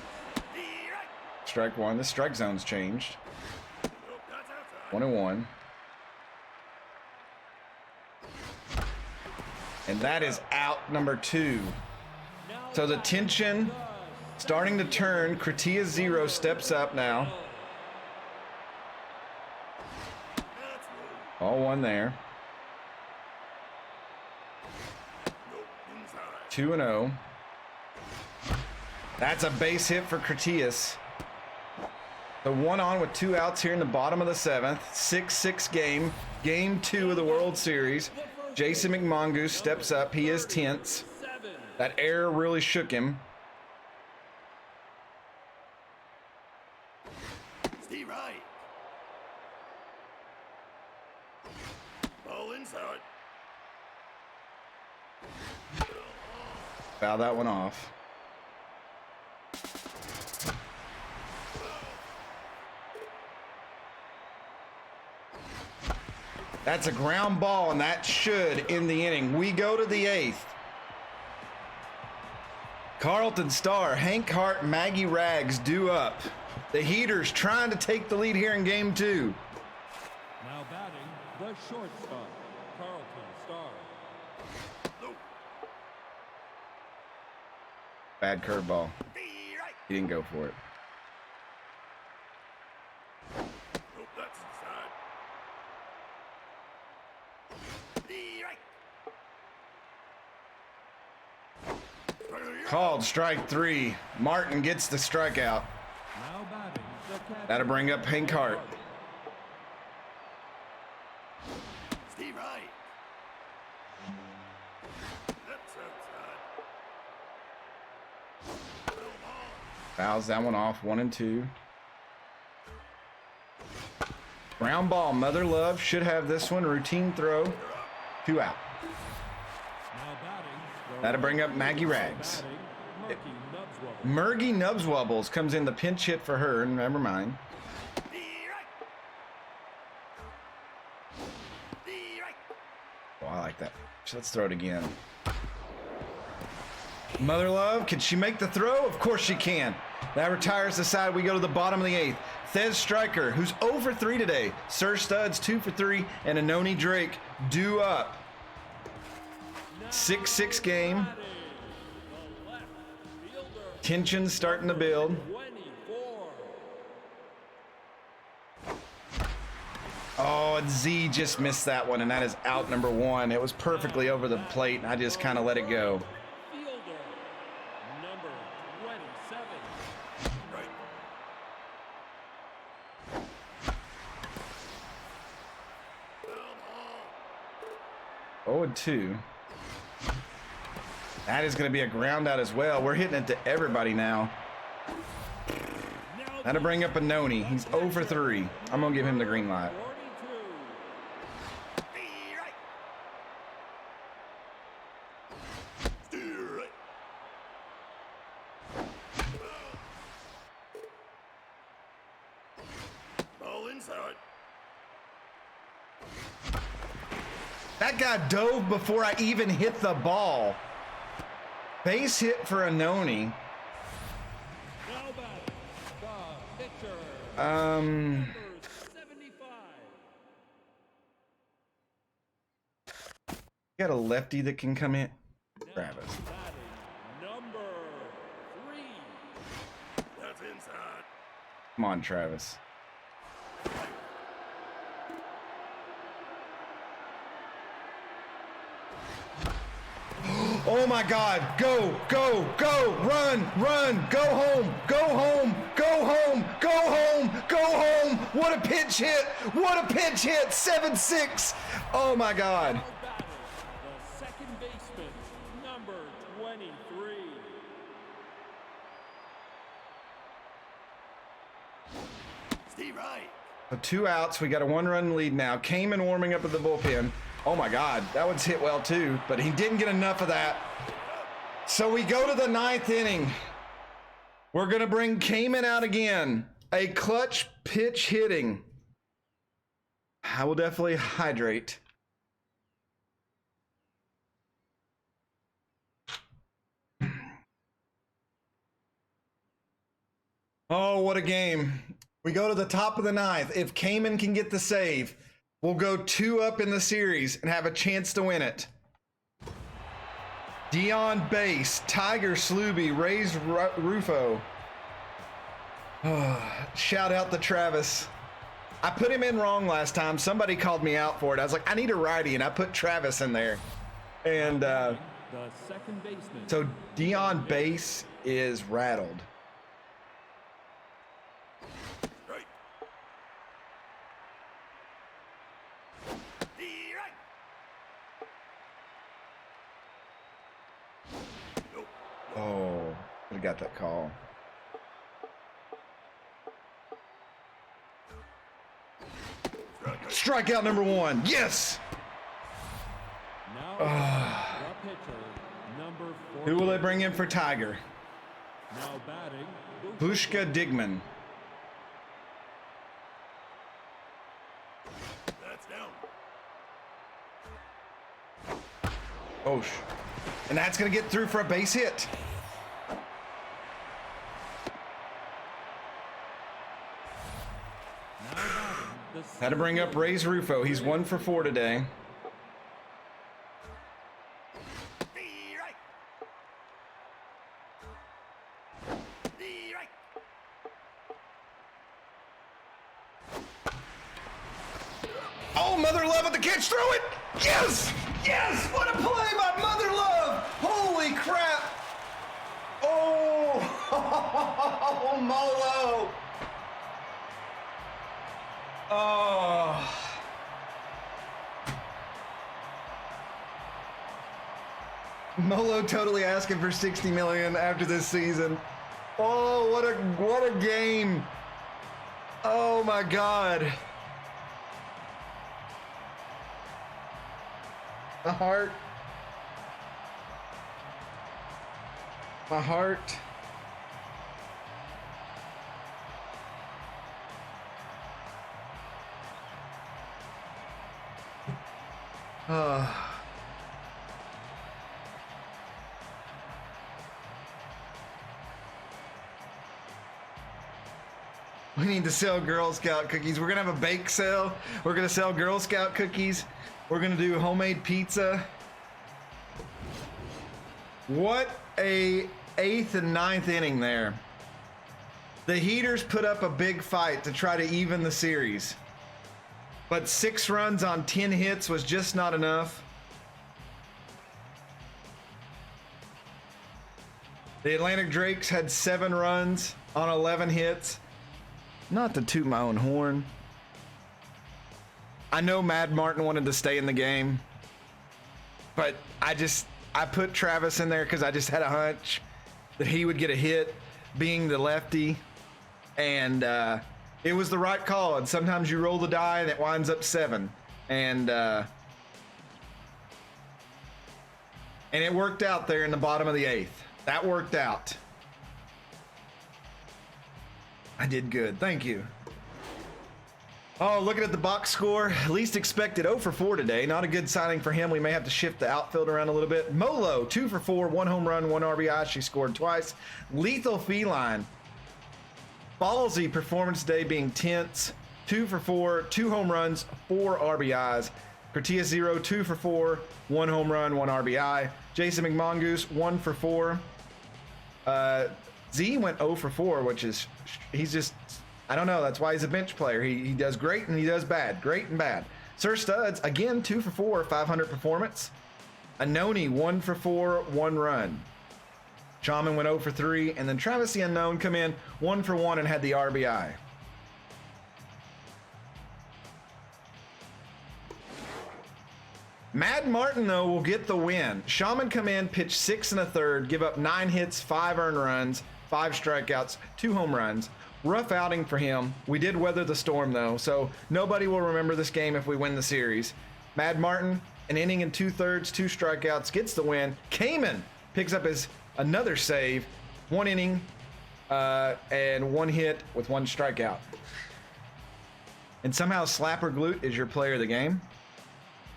Speaker 1: Strike 1. The strike zone's changed. 1-1. And that is out number 2. So the tension starting to turn. Kratia Zero steps up now. All 1 there. 2-0. That's a base hit for Critias. The 1 on with 2 outs here in the bottom of the 7th. 6-6 game. Game 2 of the World Series. Jason McMongoose steps up. He is tense. That error really shook him.
Speaker 3: Steve Wright. Ball inside.
Speaker 1: Foul that one off. That's a ground ball, and that should end the inning. We go to the 8th. Carlton Star, Hank Hart, Maggie Rags due up. The Heaters trying to take the lead here in game 2.
Speaker 2: Now batting, the shortstop, Carlton Star.
Speaker 1: Bad curveball. He didn't go for it.
Speaker 3: Nope, that's inside.
Speaker 1: Called strike 3. Martin gets the strikeout. That'll bring up Hank Hart.
Speaker 3: Steve right. That's outside. Little ball.
Speaker 1: Fouls that one off, 1 and 2. Ground ball, Mother Love should have this one. Routine throw, 2 out.
Speaker 2: Now batting.
Speaker 1: That'll bring up Maggie Rags.
Speaker 2: Batting,
Speaker 1: Murgy Nubswubbles comes in the pinch hit for her, never mind.
Speaker 3: The right. The right.
Speaker 1: Oh, I like that. So let's throw it again. Mother Love, can she make the throw? Of course she can. That retires the side. We go to the bottom of the 8th. Thez Striker, who's 0 for 3 today. Sir Studs, 2 for 3. And Anoni Drake, due up. 6-6 game. Tension starting to build.
Speaker 2: 24.
Speaker 1: Oh, and Z just missed that one, and that is out number 1. It was perfectly over the plate, and I just kind of let it go.
Speaker 2: Fielder, number 27.
Speaker 3: Right.
Speaker 1: 0 and 2. That is going to be a ground out as well. We're hitting it to everybody now. That'll bring up Anoni. He's 0 for 3. I'm going to give him the green light.
Speaker 2: 42.
Speaker 3: The right. Steer right. Ball inside.
Speaker 1: That guy dove before I even hit the ball. Base hit for Anoni.
Speaker 2: Now batting, the pitcher,
Speaker 1: Um,
Speaker 2: number 75.
Speaker 1: got a lefty that can come in.
Speaker 2: Now
Speaker 1: Travis.
Speaker 2: batting, number 3.
Speaker 3: That's inside.
Speaker 1: Come on, Travis. Oh my God, go, go, go, run, run, go home, go home, go home, go home, go home. What a pinch hit, what a pinch hit, 7-6. Oh my God.
Speaker 2: Now batting, the second baseman, number 23.
Speaker 3: Steve right.
Speaker 1: So 2 outs, we got a 1-run lead now. Kamen warming up at the bullpen. Oh my God, that one's hit well too, but he didn't get enough of that. So we go to the 9th inning. We're gonna bring Kamen out again. A clutch pitch hitting. I will definitely hydrate. Oh, what a game. We go to the top of the 9th. If Kamen can get the save, we'll go 2 up in the series and have a chance to win it. Dion Base, Tiger Slooby, Ray's Rufo. Shout out to Travis. I put him in wrong last time. Somebody called me out for it. I was like, I need a righty, and I put Travis in there. And
Speaker 2: The second baseman.
Speaker 1: so Dion Base is rattled.
Speaker 3: Right. The right. Nope.
Speaker 1: Oh, we got that call. Strikeout number 1. Yes.
Speaker 2: Now batting, the pitcher, number 4.
Speaker 1: Who will they bring in for Tiger?
Speaker 2: Now batting,
Speaker 1: Bushka Digman.
Speaker 3: That's down.
Speaker 1: Oh, and that's going to get through for a base hit.
Speaker 2: now batting, the
Speaker 1: Had to bring up Ray's Rufo. He's 1 for 4 today.
Speaker 3: The right. The right.
Speaker 1: Oh, Mother Love with the catch. Throw it. Yes. Yes. What a play by Mother Love. Holy crap. Oh, Molo. Oh. Molo totally asking for 60 million after this season. Oh, what a game. Oh my God. The heart. My heart. We need to sell Girl Scout cookies. We're gonna have a bake sale. We're gonna sell Girl Scout cookies. We're gonna do homemade pizza. What a 8th and 9th inning there. The Heaters put up a big fight to try to even the series, but 6 runs on 10 hits was just not enough. The Atlantic Drakes had 7 runs on 11 hits. Not to toot my own horn. I know Mad Martin wanted to stay in the game, but I put Travis in there because I just had a hunch that he would get a hit being the lefty, and it was the right call. And sometimes you roll the die and it winds up 7, and it worked out there in the bottom of the 8th. That worked out. I did good. Thank you. Oh, looking at the box score, least expected 0 for 4 today. Not a good signing for him. We may have to shift the outfield around a little bit. Molo, 2 for 4, 1 home run, 1 RBI. She scored twice. Lethal Feline. Ballsy performance today being tense. 2 for 4, 2 home runs, 4 RBIs. Cortia 0, 2 for 4, 1 home run, 1 RBI. Jason McMongoose, 1 for 4. Z went 0 for 4, which is, he's just, I don't know. That's why he's a bench player. He does great and he does bad. Great and bad. Sir Studs, again, 2 for 4, 500 performance. Anoni, 1 for 4, 1 run. Shaman went 0 for 3, and then Travis the Unknown come in 1 for 1 and had the RBI. Mad Martin, though, will get the win. Shaman come in, pitch 6 1/3, give up 9 hits, 5 earned runs, 5 strikeouts, 2 home runs. Rough outing for him. We did weather the storm, though, so nobody will remember this game if we win the series. Mad Martin, an inning and 2/3, 2 strikeouts, gets the win. Cayman picks up his another save, 1 inning and 1 hit with 1 strikeout. And somehow Slapper Glute is your player of the game.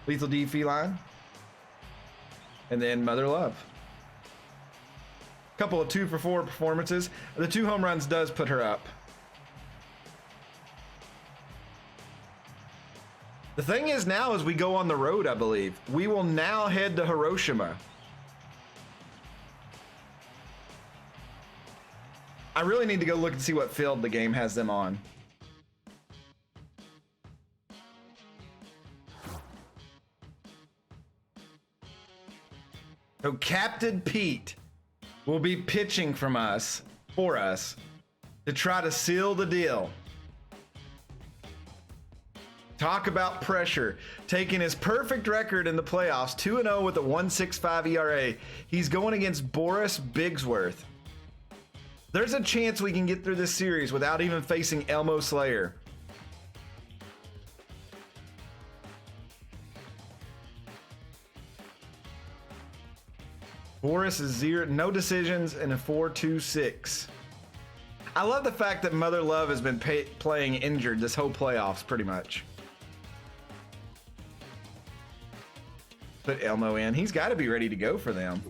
Speaker 1: Lethal D Feline. And then Mother Love. Couple of 2 for 4 performances. The 2 home runs does put her up. The thing is now as we go on the road, I believe, we will now head to Hiroshima. I really need to go look and see what field the game has them on. So Captain Pete will be pitching for us to try to seal the deal. Talk about pressure. Taking his perfect record in the playoffs, 2-0 with a 1.65 ERA. He's going against Boris Bigsworth. There's a chance we can get through this series without even facing Elmo Slayer. Boris is 0, no decisions, and a 4.26. I love the fact that Mother Love has been playing injured this whole playoffs, pretty much. Put Elmo in. He's got to be ready to go for them.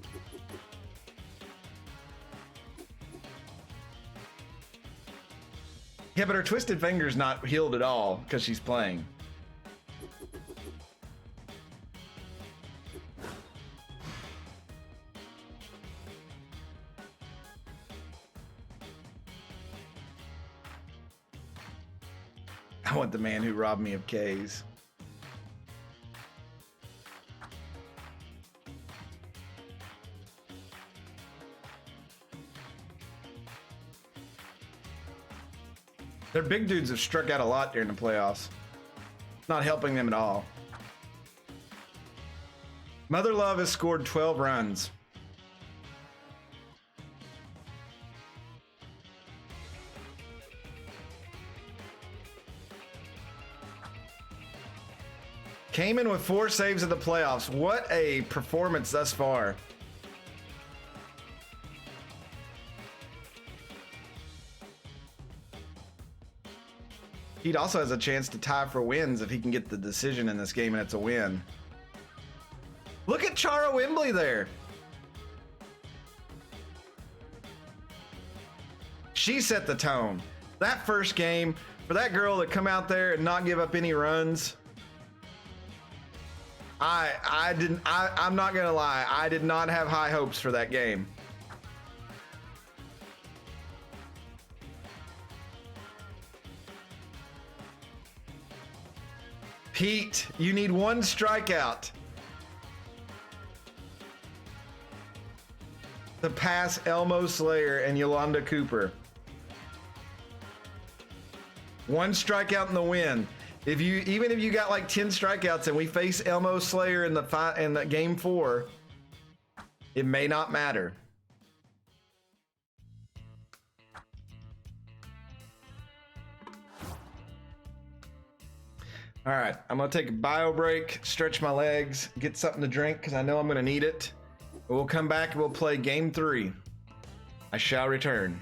Speaker 1: Yeah, but her twisted finger's not healed at all because she's playing. I want the man who robbed me of K's. Their big dudes have struck out a lot during the playoffs. Not helping them at all. Mother Love has scored 12 runs. Came in with 4 saves of the playoffs. What a performance thus far. He also has a chance to tie for wins if he can get the decision in this game and it's a win. Look at Chara Wembley there. She set the tone. That first game, for that girl to come out there and not give up any runs. I'm not gonna lie, I did not have high hopes for that game. Pete, you need 1 strikeout to pass Elmo Slayer and Yolanda Cooper. 1 strikeout in the win. Even if you got like 10 strikeouts and we face Elmo Slayer in the game 4, it may not matter. All right, I'm gonna take a bio break, stretch my legs, get something to drink because I know I'm gonna need it. We'll come back and we'll play game 3. I shall return.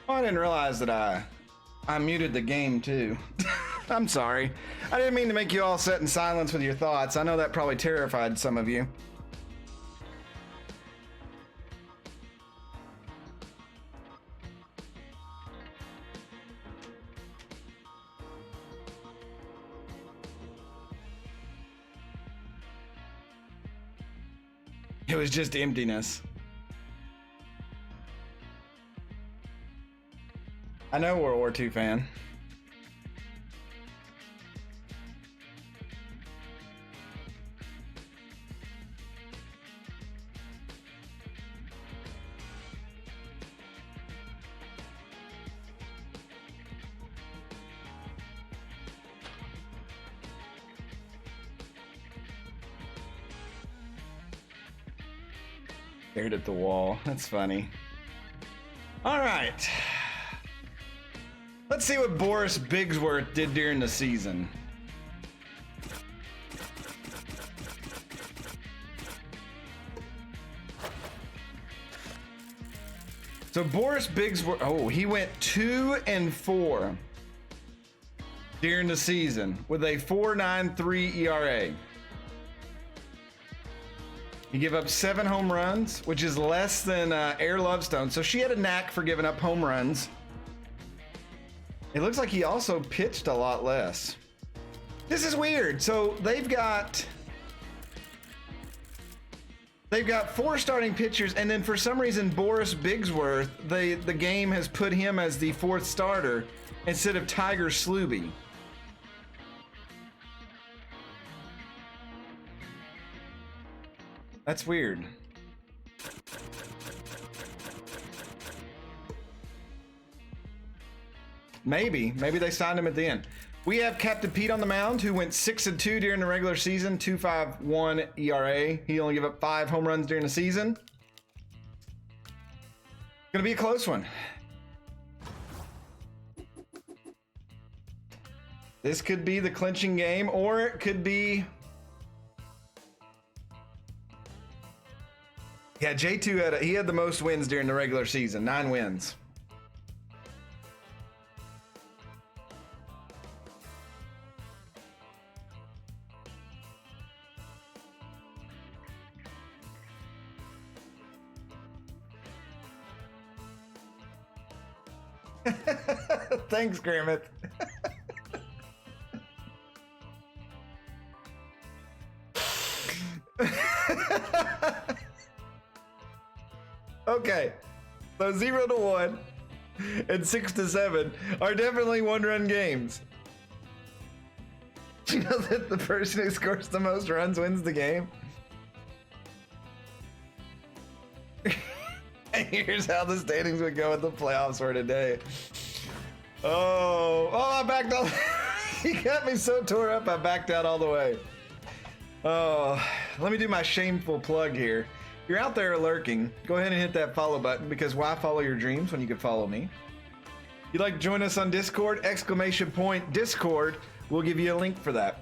Speaker 1: Oh, I didn't realize that I muted the game too. I'm sorry. I didn't mean to make you all sit in silence with your thoughts. I know that probably terrified some of you. It was just emptiness. I know World War II fan. Stared at the wall. That's funny. All right. Let's see what Boris Bigsworth did during the season. So Boris Bigsworth, oh, he went 2-4 during the season with a 4.93 ERA. He gave up 7 home runs, which is less than Air Lovestone. So she had a knack for giving up home runs. It looks like he also pitched a lot less. This is weird. So they've got 4 starting pitchers, and then for some reason Boris Bigsworth, the game has put him as the 4th starter instead of Tiger Sluby. That's weird. Maybe they signed him at the end. We have Captain Pete on the mound, who went 6-2 during the regular season, 2.51 ERA. He only gave up 5 home runs during the season. Gonna be a close one. This could be the clinching game, or it could be... Yeah, J2 he had the most wins during the regular season, 9 wins. Thanks, Grammet. Okay, so 0-1 and 6-7 are definitely 1-run games. Do you know that the person who scores the most runs wins the game? And here's how the standings would go in the playoffs for today. Oh, I backed out. He got me so tore up, I backed out all the way. Oh, let me do my shameful plug here. If you're out there lurking, go ahead and hit that follow button, because why follow your dreams when you can follow me? If you'd like to join us on Discord, !Discord, we'll give you a link for that.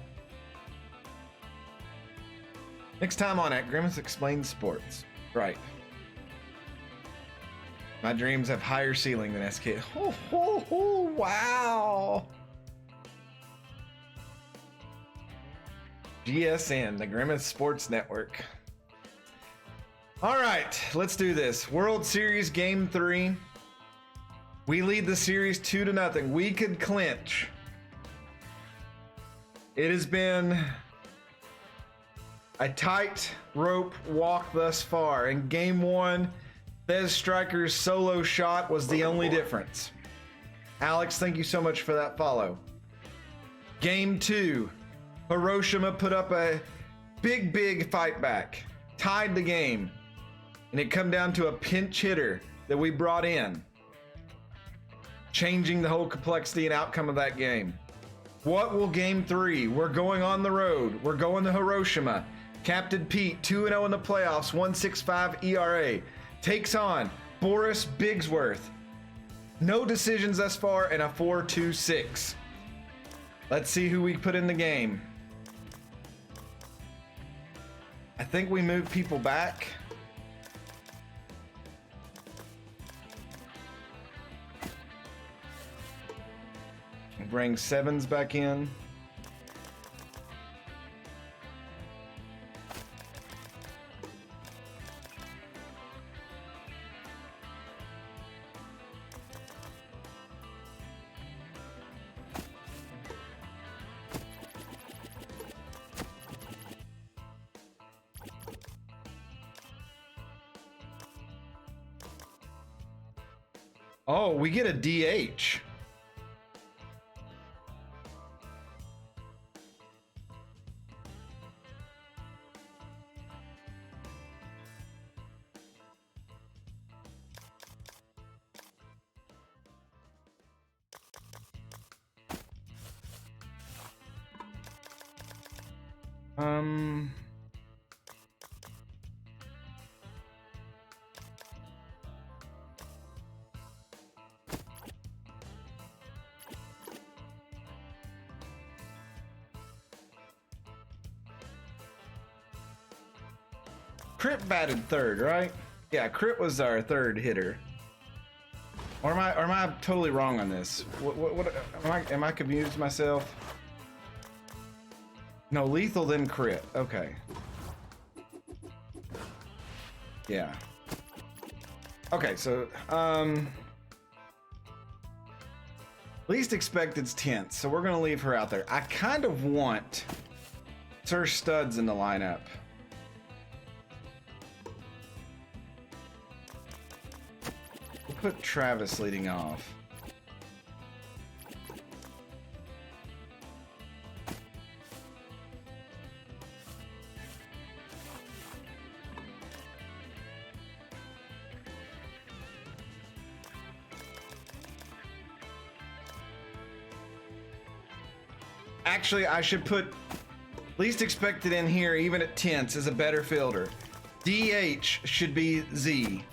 Speaker 1: Next time on at Grimace Explains Sports. Right. My dreams have higher ceiling than SK. Oh, wow. GSN, the Grimace Sports Network. All right, let's do this. World Series Game 3. We lead the series 2-0. We could clinch. It has been a tight rope walk thus far. In Game 1, Bez Striker's solo shot was the only difference. Alex, thank you so much for that follow. Game 2, Hiroshima put up a big fight back, tied the game, and it come down to a pinch hitter that we brought in, changing the whole complexity and outcome of that game. What will Game 3? We're going on the road. We're going to Hiroshima. Captain Pete, 2-0 in the playoffs, 1.65 ERA. Takes on Boris Bigsworth. No decisions thus far, and a 4.26. Let's see who we put in the game. I think we move people back. bring sevens back in. Oh, we get a DH. Crit batted third, right? Yeah, Crit was our third hitter. Or am I totally wrong on this? What am I confused myself? No, lethal then Crit. Okay. Yeah. Okay, so least expected's 10th, so we're gonna leave her out there. I kind of want Sir Studs in the lineup. We'll put Travis leading off. Actually, I should put least expected in here, even at 10s, as a better fielder. DH should be Z.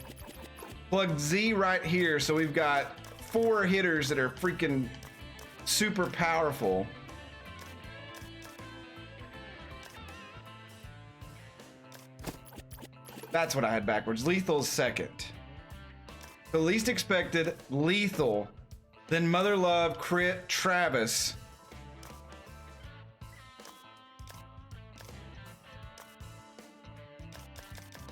Speaker 1: Plug Z right here, so we've got 4 hitters that are freaking super powerful. That's what I had backwards. Lethal's second. The least expected, Lethal, then Mother Love, Crit, Travis.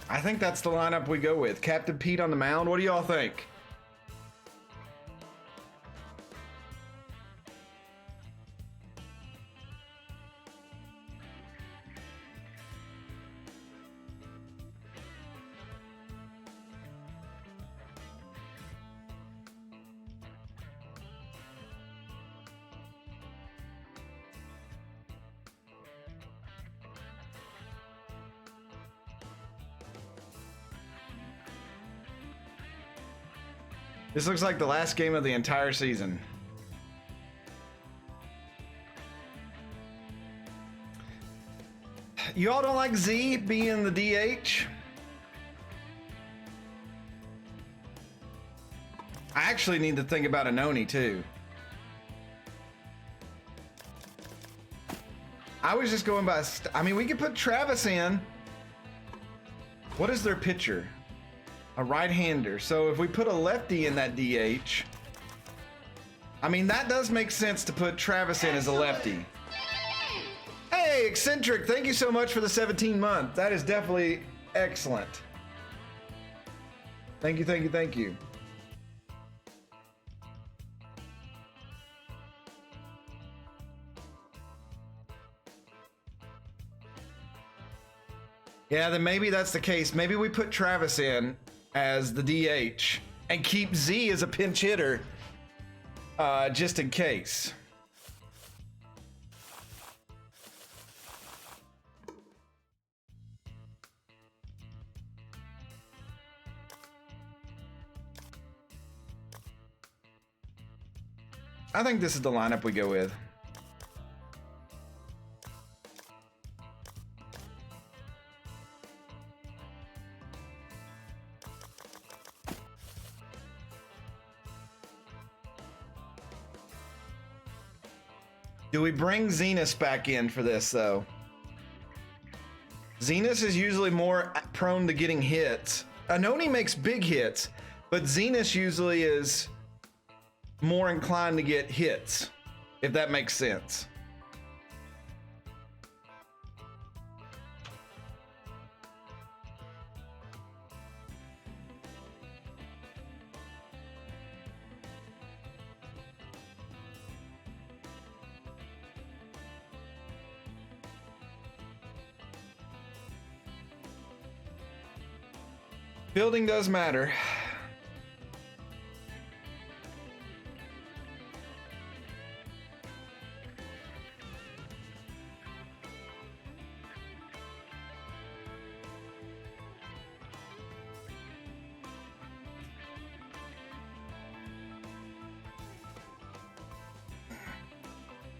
Speaker 1: I think that's the lineup we go with. Captain Pete on the mound. What do y'all think? This looks like the last game of the entire season. You all don't like Z being the DH? I actually need to think about Anoni too. I was just going by, I mean, we could put Travis in. What is their pitcher? A right-hander. So if we put a lefty in that DH, I mean, that does make sense to put Travis in as a lefty. Hey, Eccentric, thank you so much for the 17-month. That is definitely excellent. Thank you, thank you, thank you. Yeah, then maybe that's the case. Maybe we put Travis in as the DH and keep Z as a pinch hitter, just in case. I think this is the lineup we go with. Do we bring Zenus back in for this, though? Zenus is usually more prone to getting hits. Anoni makes big hits, but Zenus usually is more inclined to get hits. if that makes sense. Fielding does matter.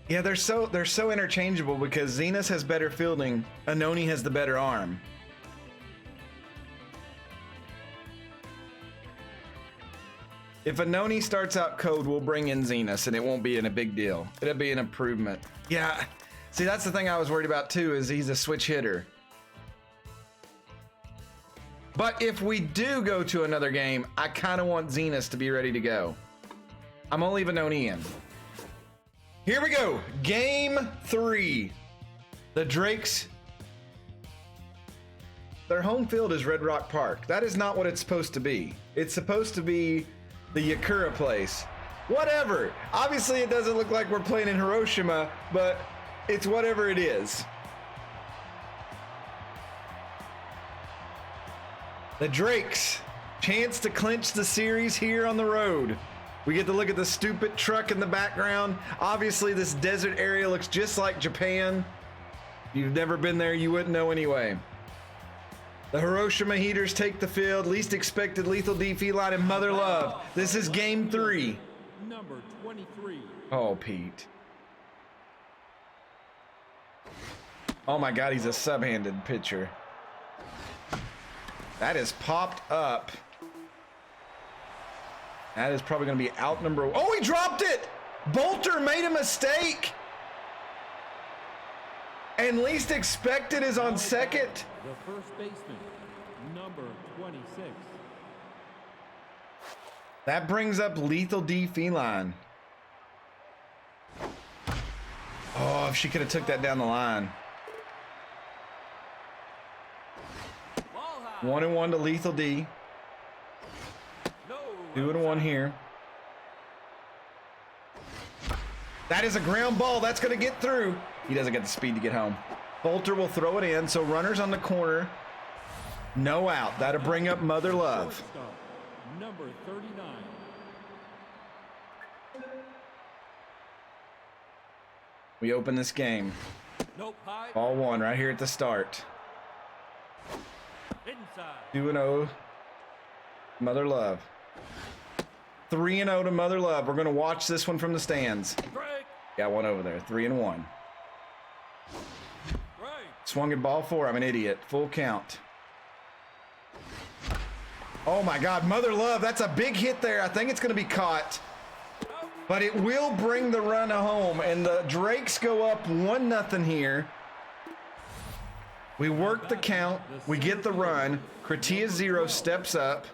Speaker 1: Yeah, they're so interchangeable because Zenas has better fielding, Anoni has the better arm. If Anoni starts out code, we'll bring in Zenas and it won't be a big deal. It'll be an improvement. Yeah, see, that's the thing I was worried about too, is he's a switch hitter. But if we do go to another game, I kind of want Zenas to be ready to go. I'm gonna leave Anoni in. Here we go, game 3. The Drakes, their home field is Red Rock Park. That is not what it's supposed to be. It's supposed to be the Yakura place. Whatever. Obviously it doesn't look like we're playing in Hiroshima, but it's whatever it is. The Drakes, chance to clinch the series here on the road. We get to look at the stupid truck in the background. Obviously this desert area looks just like Japan. If you've never been there, you wouldn't know anyway. The Hiroshima Heaters take the field. Least expected, Lethal D, Feline, and Mother Love. This is game 3.
Speaker 2: Number 23.
Speaker 1: Oh, Pete. Oh my God, he's a sub-handed pitcher. That is popped up. That is probably going to be out number. Oh, he dropped it! Bolter made a mistake! And least expected is on second.
Speaker 2: The first baseman, number 26.
Speaker 1: That brings up Lethal D Feline. Oh, if she could have took that down the line. 1-1 to Lethal D. 2-1 here. That is a ground ball. That's going to get through. He doesn't get the speed to get home. Bolter will throw it in. So runners on the corner. No out. That'll bring up Mother Love.
Speaker 2: Number 39.
Speaker 1: We open this game. Ball 1 right here at the start. 2-0. Mother Love. 3-0 to Mother Love. We're going to watch this one from the stands. Got one over there. 3-1. Swung at ball 4. I'm an idiot. Full count. Oh my God, Mother Love. That's a big hit there. I think it's going to be caught. But it will bring the run home. And the Drakes go up 1-0 here. We work the count. We get the run. Kratia 0 steps up.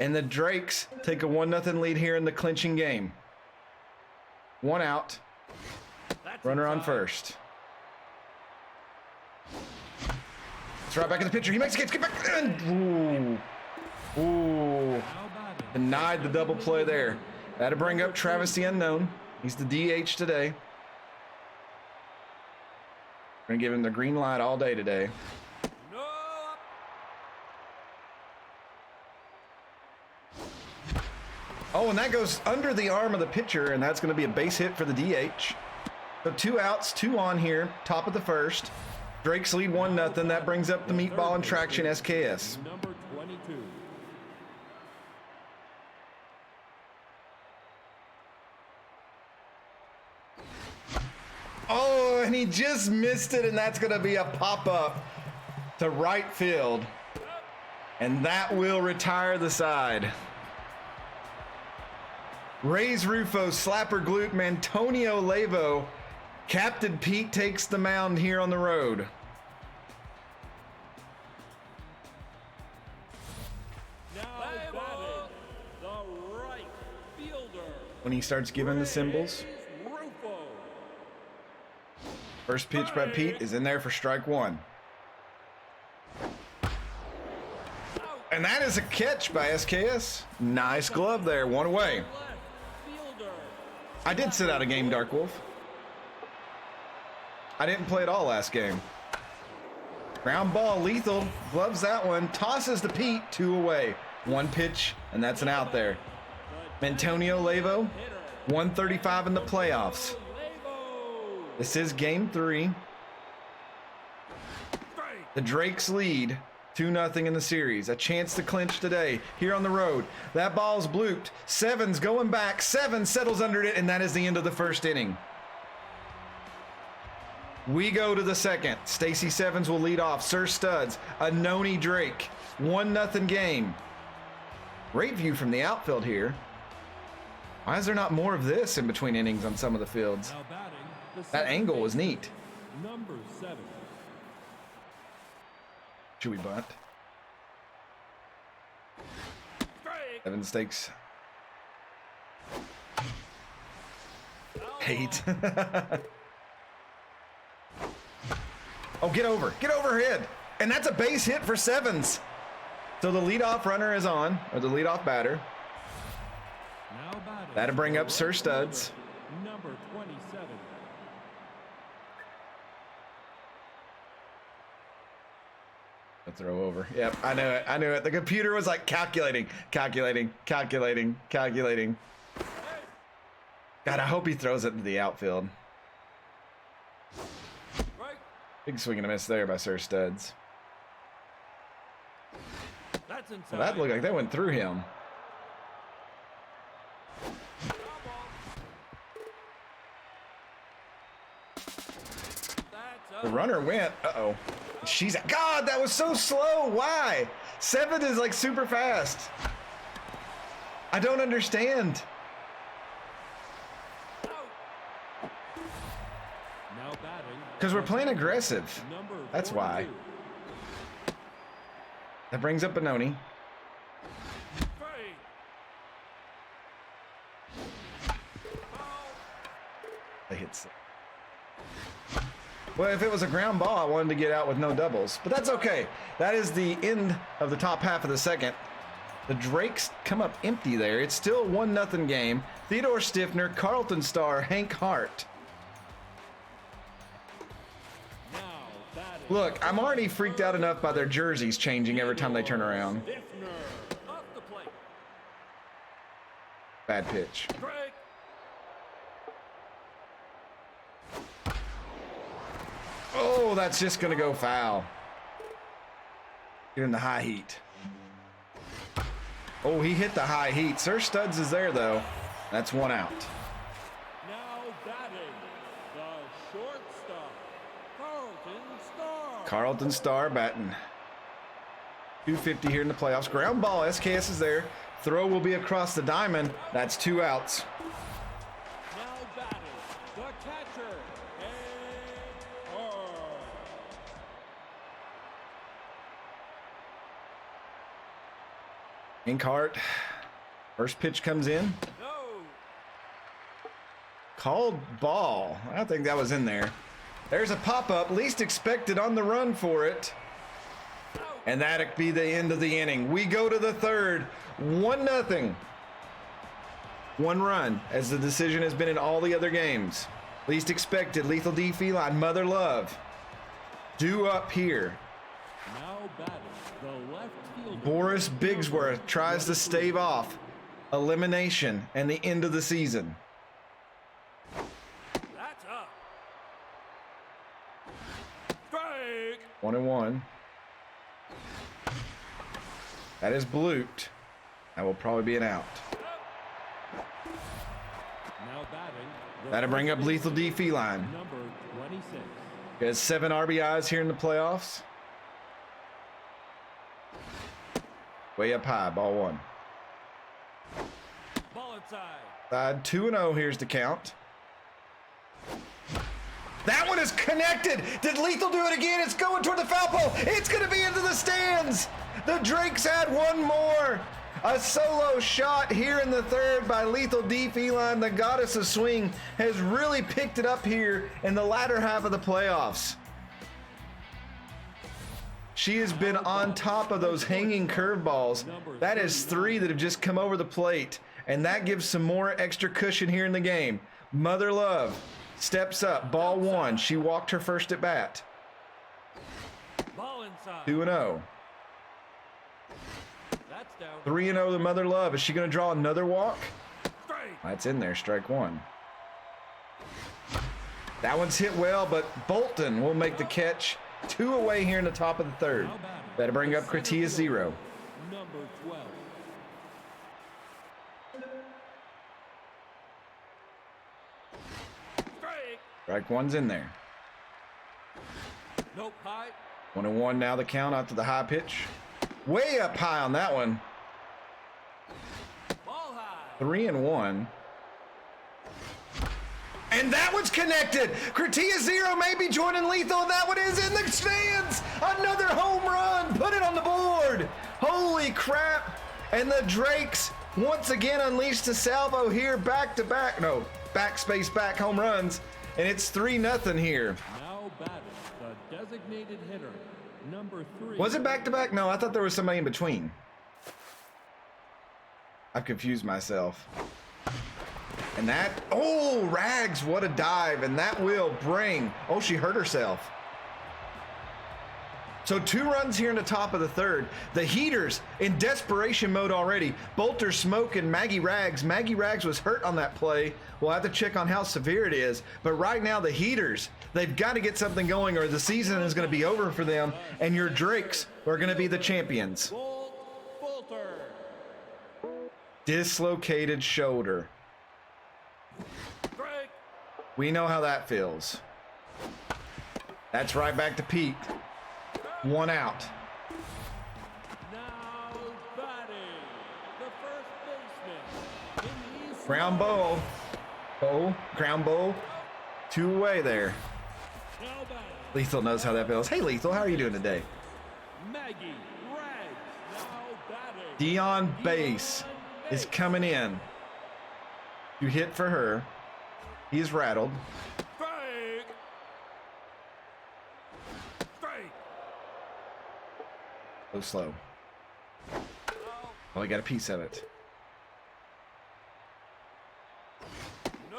Speaker 1: And the Drakes take a 1-0 lead here in the clinching game. 1 out. Runner on first. It's right back in the pitcher. He makes a catch. Get back. Ooh. Ooh. Denied the double play there. That'll bring up Travis the Unknown. He's the DH today. We're going to give him the green light all day today. Oh, and that goes under the arm of the pitcher, and that's going to be a base hit for the DH. So 2 outs, 2 on here, top of the first. Drakes lead 1-0. That brings up the meatball and traction SKS.
Speaker 2: Number 22.
Speaker 1: Oh, and he just missed it, and that's going to be a pop-up to right field. And that will retire the side. Ray's Rufo, Slapper Glute, Antonio Levo. Captain Pete takes the mound here on the road.
Speaker 2: Now batting, the right fielder.
Speaker 1: When he starts giving the symbols.
Speaker 2: Rufo.
Speaker 1: First pitch by Pete is in there for strike one. And that is a catch by SKS. Nice glove there, one away. I did sit out a game, Dark Wolf. I didn't play at all last game. Ground ball, Lethal, gloves that one, tosses to Pete, 2 away. One pitch, and that's an out there. Antonio Levo, 135 in the playoffs. This is game 3. The Drakes lead 2-0 in the series. A chance to clinch today here on the road. That ball's blooped. Seven's going back. Seven settles under it, and that is the end of the first inning. We go to the second. Stacy Sevens will lead off. Sir Studs, a Noni Drake. 1-0 game. Great view from the outfield here. Why is there not more of this in between innings on some of the fields? That angle was neat.
Speaker 2: Number 7.
Speaker 1: Should we bunt? Evans takes 8. Oh, get over overhead. And that's a base hit for Sevens. So the leadoff runner is on, or the leadoff batter. That'll bring up Sir Studs.
Speaker 2: Number 27.
Speaker 1: A throw over. Yep, I knew it. The computer was like calculating. God, I hope he throws it into the outfield. Big swing and a miss there by Sir Studs. Well, that looked like that went through him. The runner went. Uh-oh. She's... God, that was so slow. Why? 7 is like super fast. I don't understand. Because we're playing aggressive. That's why. That brings up Benoni. They hit 6. Well, if it was a ground ball, I wanted to get out with no doubles. But that's okay. That is the end of the top half of the second. The Drakes come up empty there. It's still 1-0 game. Theodore Stiffner, Carlton Starr, Hank Hart. Look, I'm already freaked out enough by their jerseys changing every time they turn around. Bad pitch. Oh, that's just going to go foul. Get in the high heat. Oh, he hit the high heat. Sir Studs is there, though. That's 1 out.
Speaker 2: Now batting, the shortstop, Carlton Starr.
Speaker 1: Carlton Starr batting. 250 here in the playoffs. Ground ball, SKS is there. Throw will be across the diamond. That's 2 outs.
Speaker 2: Now batting, the catcher,
Speaker 1: Inkheart. First pitch comes in.
Speaker 2: No.
Speaker 1: Called ball. I don't think that was in there. There's a pop-up, least expected on the run for it. And that'll be the end of the inning. We go to the third. 1-0. 1 run, as the decision has been in all the other games. Least expected, Lethal D Feline, Mother Love. Due up here.
Speaker 2: Now batting, the left fielder.
Speaker 1: Boris Bigsworth tries to stave off elimination and the end of the season.
Speaker 2: That's up. Strike.
Speaker 1: 1-1. That is blooped. That will probably be an out.
Speaker 2: Now batting,
Speaker 1: That'll bring up Lethal D Feline.
Speaker 2: number 26.
Speaker 1: He has 7 RBIs here in the playoffs. Way up high, ball 1.
Speaker 2: Ball inside.
Speaker 1: Side 2-0, here's the count. That one is connected. Did Lethal do it again? It's going toward the foul pole. It's going to be into the stands. The Drakes had 1 more. A solo shot here in the third by Lethal D Feline. The goddess of swing has really picked it up here in the latter half of the playoffs. She has been on top of those hanging curveballs. That is 3 that have just come over the plate, and that gives some more extra cushion here in the game. Mother Love steps up, ball 1. She walked her first at bat.
Speaker 2: Ball inside.
Speaker 1: 2-0.
Speaker 2: That's down.
Speaker 1: 3-0 the Mother Love. Is she going to draw another walk?
Speaker 2: Strike.
Speaker 1: That's in there, strike 1. That one's hit well, but Bolton will make the catch. 2 away here in the top of the third. That'll bring up Kratia 0.
Speaker 2: Number 12. Strike.
Speaker 1: Strike 1's in there.
Speaker 2: Nope. High.
Speaker 1: 1-1 now the count out to the high pitch. Way up high on that one.
Speaker 2: Ball high.
Speaker 1: 3-1. And that one's connected. Kratia 0 may be joining Lethal, and that one is in the stands. Another home run. Put it on the board. Holy crap. And the Drakes once again unleashed a salvo here. Back-to-back. No, backspace back home runs. And it's 3-0 here.
Speaker 2: Now batting the designated hitter. Number 3.
Speaker 1: Was it back-to-back? No, I thought there was somebody in between. I've confused myself. And that, oh, Rags, what a dive. And that will bring, oh, she hurt herself. So 2 runs here in the top of the third. The Heaters in desperation mode already. Bolter, Smoke, and Maggie Rags. Maggie Rags was hurt on that play. We'll have to check on how severe it is. But right now, the Heaters, they've got to get something going or the season is going to be over for them. And your Drakes are going to be the champions.
Speaker 2: Bolter.
Speaker 1: Dislocated shoulder.
Speaker 2: Strike.
Speaker 1: We know how that feels. That's right back to Pete. 1 out.
Speaker 2: Now batting the first baseman in the
Speaker 1: Ground ball. Oh, ground ball. 2 away there.
Speaker 2: Now batting
Speaker 1: Lethal knows how that feels. Hey, Lethal, how are you doing today?
Speaker 2: Maggie Rags. Now batting
Speaker 1: Dion Base is coming in. You hit for her. He's rattled.
Speaker 2: Strike. Strike.
Speaker 1: Go slow. Oh, I got a piece of it.
Speaker 2: No.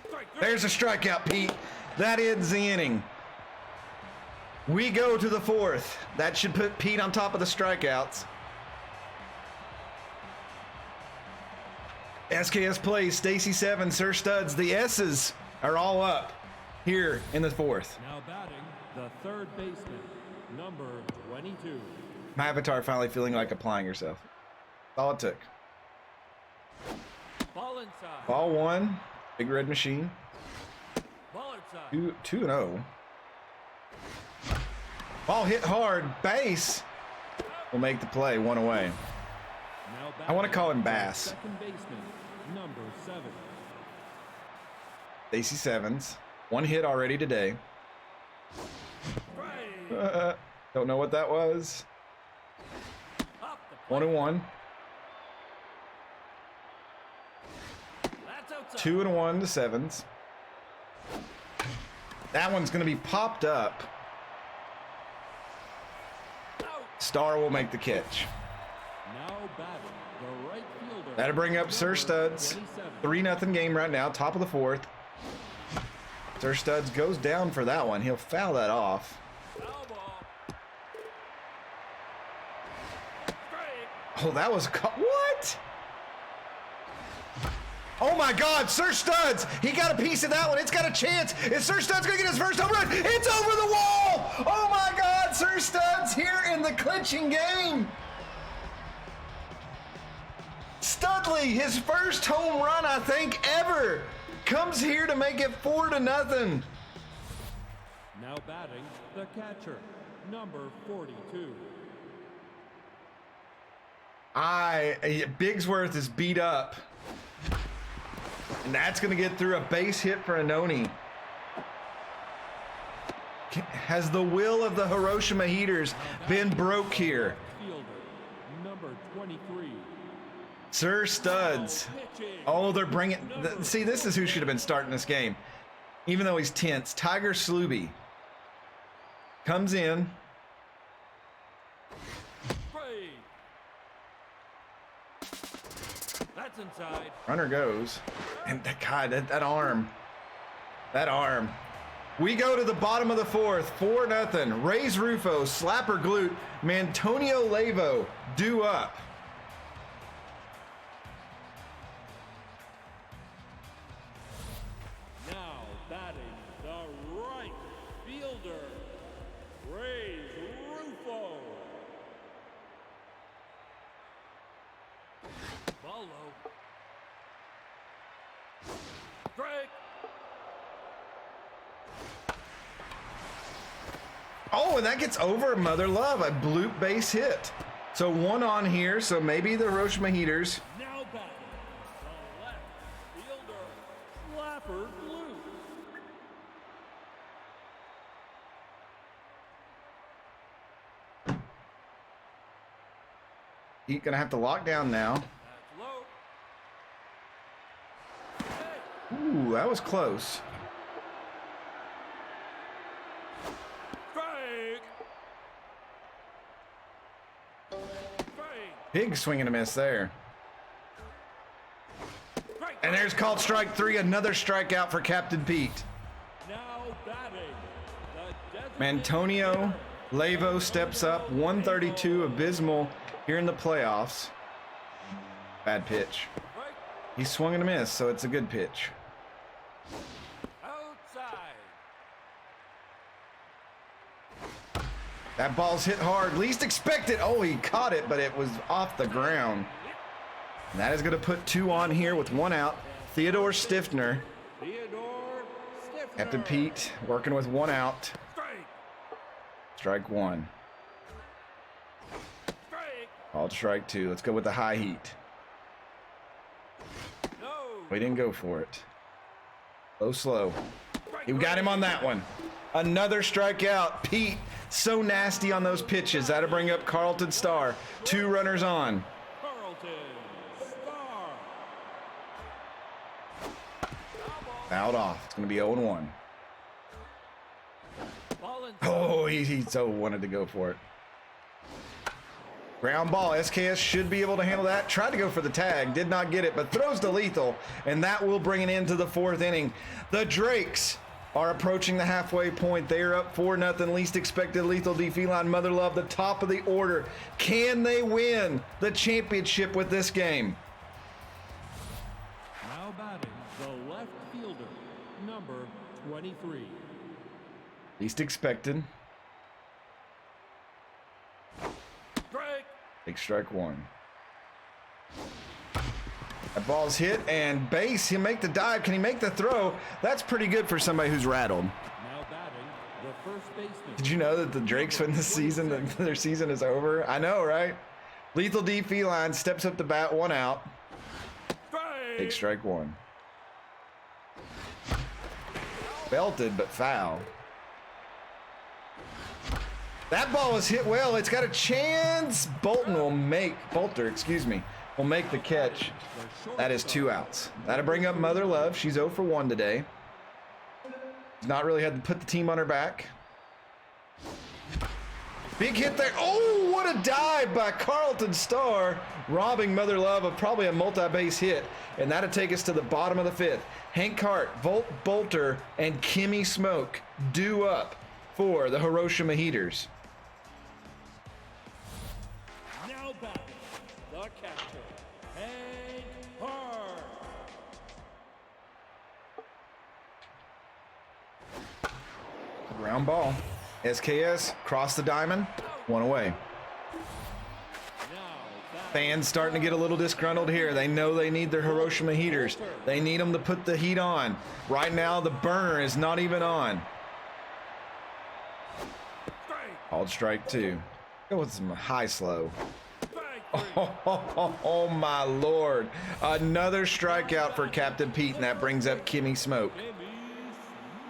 Speaker 2: Strike.
Speaker 1: There's a strikeout, Pete. That ends the inning. We go to the 4th. That should put Pete on top of the strikeouts. SKS Plays, Stacy 7, Sir Studs. The S's are all up here in the 4th.
Speaker 2: Now batting the third baseman, number 22.
Speaker 1: My avatar finally feeling like applying herself. That's all it took.
Speaker 2: Ball inside.
Speaker 1: Ball 1, Big Red Machine.
Speaker 2: Ball inside.
Speaker 1: 2-0. Ball hit hard, base. Will make the play, 1 away.
Speaker 2: Now
Speaker 1: I want to call him
Speaker 2: batting
Speaker 1: Bass.
Speaker 2: second baseman, number 7.
Speaker 1: Stacy 7s. 1 hit already today.
Speaker 2: Strike.
Speaker 1: Don't know what that was.
Speaker 2: Up the plate.
Speaker 1: 1-1.
Speaker 2: That's outside.
Speaker 1: 2-1 to 7s. That one's going to be popped up.
Speaker 2: Out.
Speaker 1: Star will make the catch.
Speaker 2: Now batting the right fielder.
Speaker 1: That'll bring up Sir Studs. 3-0 game right now, top of the 4th. Sir Studs goes down for that one. He'll foul that off.
Speaker 2: Foul ball. Strike.
Speaker 1: Oh, that was what? Oh my God, Sir Studs! He got a piece of that one. It's got a chance. Is Sir Studs gonna get his first home run? It's over the wall! Oh my God, Sir Studs here in the clinching game. Studley, his first home run, I think, ever, comes here to make it 4-0.
Speaker 2: Now batting the catcher, number 42.
Speaker 1: Bigsworth is beat up. And that's going to get through a base hit for Anoni. Has the will of the Hiroshima Heaters been broke here?
Speaker 2: 23.
Speaker 1: Sir Studs. Oh, they're bringing. See, this is who should have been starting this game. Even though he's tense. Tiger Slooby comes in.
Speaker 2: Play. That's inside.
Speaker 1: Runner goes. And God, that arm. That arm. We go to the bottom of the fourth. 4-0. Ray's Rufo, slapper glute. Mantonio Lavo, due up.
Speaker 2: Now batting the right fielder, Ray Rufo. Ball low. Strike.
Speaker 1: Oh, and that gets over Mother Love, a bloop base hit. So 1 on here, so maybe the Hiroshima Heaters.
Speaker 2: Now batting the left fielder, Slapper Blue.
Speaker 1: He's gonna have to lock down now.
Speaker 2: That's low. Hey.
Speaker 1: Ooh, that was close.
Speaker 2: Strike. Strike.
Speaker 1: Big swing and a miss there.
Speaker 2: Strike.
Speaker 1: And there's called strike 3, another strikeout for Captain Pete.
Speaker 2: Now batting the designated
Speaker 1: Mantonio
Speaker 2: hitter,
Speaker 1: Lavo steps up, 132 abysmal here in the playoffs. Bad pitch.
Speaker 2: Strike.
Speaker 1: He swung and a miss, so it's a good pitch.
Speaker 2: Outside.
Speaker 1: That ball's hit hard, least expected. Oh, he caught it, but it was off the ground. And that is going to put 2 on here with 1 out. Theodore Stiffner.
Speaker 2: Theodore Stiffner.
Speaker 1: Captain Pete working with 1 out.
Speaker 2: Strike.
Speaker 1: Strike 1.
Speaker 2: Strike.
Speaker 1: Called strike 2. Let's go with the high heat.
Speaker 2: No.
Speaker 1: We didn't go for it. Low, slow.
Speaker 2: Strike
Speaker 1: You got him on that one. Another strikeout. Pete, so nasty on those pitches. That'll bring up Carlton Starr. 2 runners on.
Speaker 2: Carlton Starr.
Speaker 1: Fouled off. It's going to be 0-1.
Speaker 2: Ball inside.
Speaker 1: Oh, he so wanted to go for it. Ground ball. SKS should be able to handle that. Tried to go for the tag. Did not get it, but throws to lethal. And that will bring it into the 4th inning. The Drakes are approaching the halfway point. They are up 4-0. Least expected lethal D feline Mother Love, the top of the order. Can they win the championship with this game?
Speaker 2: Now batting the left fielder, number 23.
Speaker 1: Least expected.
Speaker 2: Strike.
Speaker 1: Big strike 1. That ball's hit and base. He'll make the dive. Can he make the throw? That's pretty good for somebody who's rattled.
Speaker 2: Now batting the first baseman.
Speaker 1: Did you know that the Drakes win this season? That their season is over? I know, right? Lethal D feline steps up the bat, 1 out.
Speaker 2: Strike.
Speaker 1: Big strike 1. Belted, but foul. That ball was hit well. It's got a chance. Bolter, will make the catch. That is 2 outs. That'll bring up Mother Love. She's 0 for 1 today. She's not really had to put the team on her back. Big hit there. Oh, what a dive by Carlton Starr, robbing Mother Love of probably a multi-base hit. And that'll take us to the bottom of the 5th. Hank Hart, Bolter, and Kimmy Smoke due up for the Hiroshima Heaters.
Speaker 2: Now batting the catcher, Hank Hart.
Speaker 1: Ground ball. SKS cross the diamond, 1 away.
Speaker 2: Now batting
Speaker 1: Fans starting to get a little disgruntled here. They know they need their Hiroshima Heaters. They need them to put the heat on. Right now, the burner is not even on.
Speaker 2: strike.
Speaker 1: Called strike 2. Go with some high slow.
Speaker 2: Strike.
Speaker 1: Oh my Lord. Another strikeout for Captain Pete, and that brings up Kimmy Smoke.
Speaker 2: Kimmy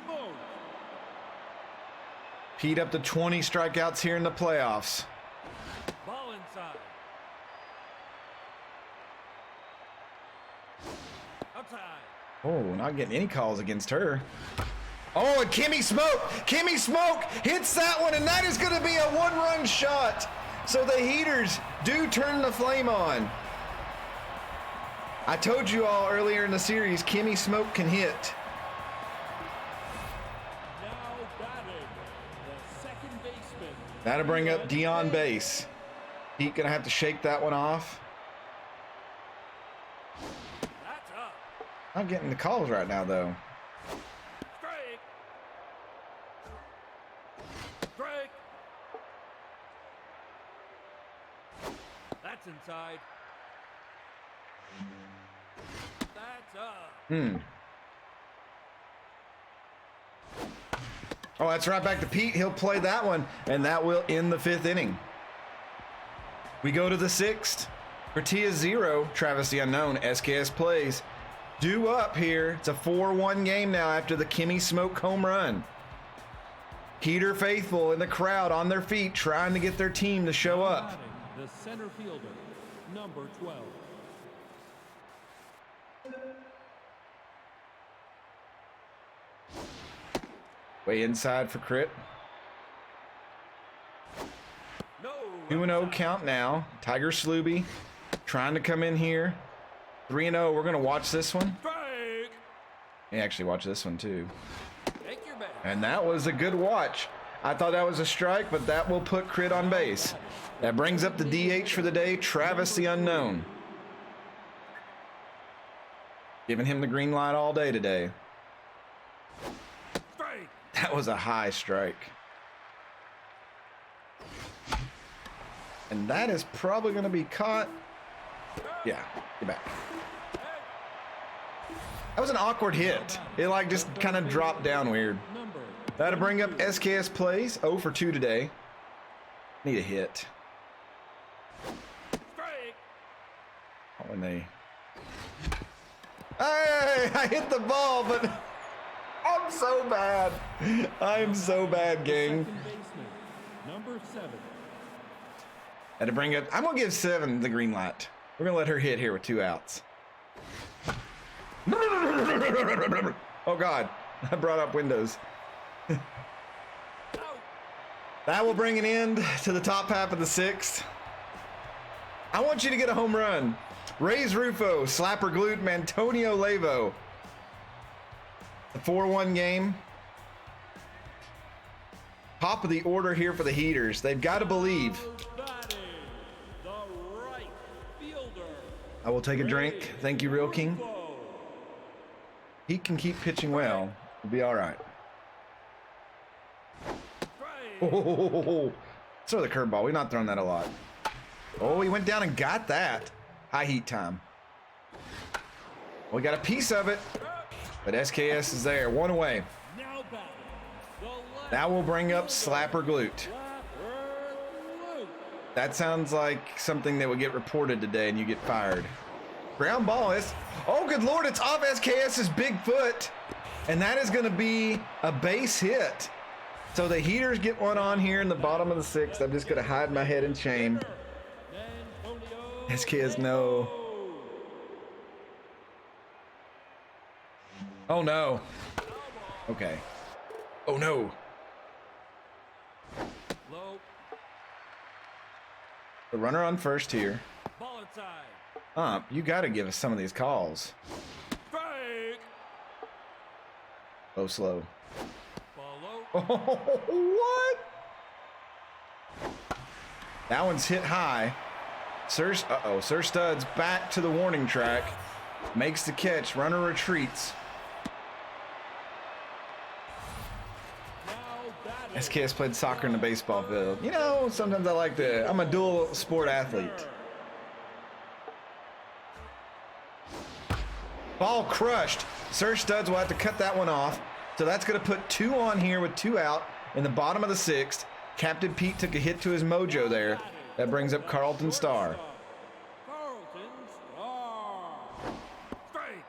Speaker 2: Smoke.
Speaker 1: Pete up to 20 strikeouts here in the playoffs.
Speaker 2: Ball inside.
Speaker 3: Outside.
Speaker 1: Oh, not getting any calls against her. Oh, and Kimmy Smoke hits that one, and that is going to be a one-run shot. So the Heaters do turn the flame on. I told you all earlier in the series, Kimmy Smoke can hit.
Speaker 2: Now batting, the second baseman.
Speaker 1: That'll bring up Dion base. Pete gonna have to shake that one off.
Speaker 3: That's up.
Speaker 1: Not getting the calls right now, though.
Speaker 3: Strike. Strike. That's inside. That's up.
Speaker 1: Oh, that's right back to Pete. He'll play that one, and that will end the 5th inning. We go to the 6th. For Tia 0, Travis the Unknown, SKS Plays. Due up here. It's a 4-1 game now after the Kimmy Smoke home run. Heater faithful in the crowd on their feet trying to get their team to show up.
Speaker 2: Batting, the center fielder, number 12.
Speaker 1: Way inside for Crit.
Speaker 3: No.
Speaker 1: 2-0 count now. Tiger Slooby trying to come in here. 3-0. We're going to watch this one.
Speaker 3: Strike.
Speaker 1: And actually watch this one too.
Speaker 3: Take your bet.
Speaker 1: And that was a good watch. I thought that was a strike, but that will put Crit on base. That brings up the DH for the day, Travis the Unknown. Giving him the green light all day today.
Speaker 3: Strike.
Speaker 1: That was a high strike. And that is probably going to be caught. Yeah, get back. That was an awkward hit. It like just kind of dropped down weird.
Speaker 2: Number
Speaker 1: That'll bring up SKS Plays. 0 for 2 today. Need a hit.
Speaker 3: Strike.
Speaker 1: Oh, when they... Hey, I hit the ball, but I'm so bad. I'm so bad, gang.
Speaker 2: second baseman, number 7.
Speaker 1: Had to bring up. I'm gonna give 7 the green light. We're gonna let her hit here with 2 outs. Oh God, I brought up Windows. That will bring an end to the top half of the 6th. I want you to get a home run. Rays Rufo, Slapper Glute, and Antonio Lavo. The 4-1 game. Top of the order here for the Heaters. They've got to believe.
Speaker 2: Batting, the right fielder.
Speaker 1: I will take a drink. Thank you, Real King.
Speaker 2: Rufo.
Speaker 1: He can keep pitching well. We'll be all right.
Speaker 3: Strike.
Speaker 1: Oh, throw the curveball. We've not thrown that a lot. Oh, he went down and got that. High heat time. We got a piece of it, but SKS is there. 1 away.
Speaker 2: Now batting, the left
Speaker 1: That will bring up Slapper Glute.
Speaker 2: Slapper Glute.
Speaker 1: That sounds like something that would get reported today and you get fired. Ground ball is, oh good Lord, it's off SKS's big foot. And that is gonna be a base hit. So the Heaters get one on here in the bottom of the 6th. I'm just gonna hide my head in shame.
Speaker 2: Antonio
Speaker 1: SKS no. Oh no. Okay. Oh no.
Speaker 2: Low,
Speaker 1: The runner on first here.
Speaker 3: Ball inside.
Speaker 1: You got to give us some of these calls.
Speaker 3: Strike.
Speaker 1: Oh, slow.
Speaker 3: Ball low.
Speaker 1: Oh, what? That one's hit high. Sir Stud's back to the warning track. Makes the catch. Runner retreats.
Speaker 2: now batting,
Speaker 1: SKS played soccer in the baseball field. You know, sometimes I like to. I'm a dual sport athlete. Ball crushed. Sir Studs will have to cut that one off. So that's going to put 2 on here with 2 out in the bottom of the 6th. Captain Pete took a hit to his mojo there. That brings up Carlton Starr.
Speaker 2: Carlton Starr.
Speaker 3: Strike.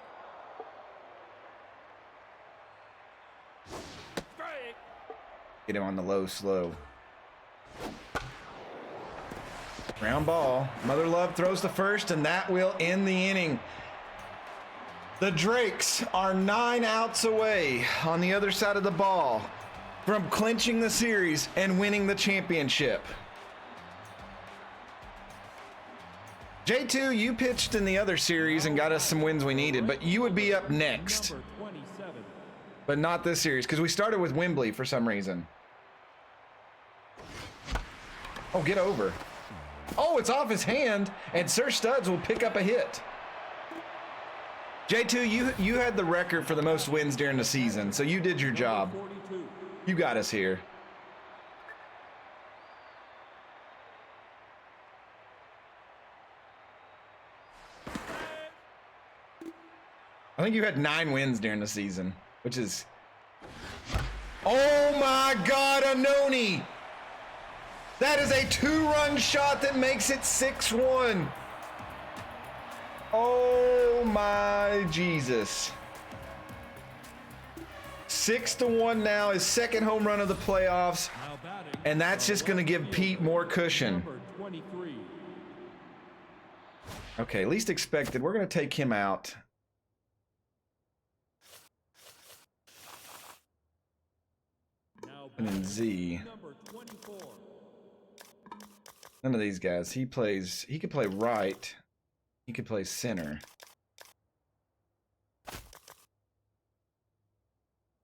Speaker 3: Strike.
Speaker 1: Get him on the low slow. Ground ball. Mother Love throws the first, and that will end the inning. The Drakes are 9 outs away on the other side of the ball from clinching the series and winning the championship. J2, you pitched in the other series and got us some wins we needed, but you would be up next.
Speaker 2: Number 27.
Speaker 1: But not this series, because we started with Wembley for some reason. Oh, get over. Oh, it's off his hand, and Sir Studs will pick up a hit. J2, you had the record for the most wins during the season, so you did your job.
Speaker 2: 42.
Speaker 1: You got us here. I think you had 9 wins during the season, which is... Oh my God, Anoni! That is a 2-run shot that makes it 6-1. Oh my Jesus. 6-1 now, his second home run of the playoffs.
Speaker 2: Now batting.
Speaker 1: And that's just going to give Pete more cushion.
Speaker 2: Number 23.
Speaker 1: Okay, least expected. We're going to take him out.
Speaker 2: Now
Speaker 1: And then
Speaker 2: batting.
Speaker 1: Z.
Speaker 2: Number 24.
Speaker 1: None of these guys. He could play right. He could play center.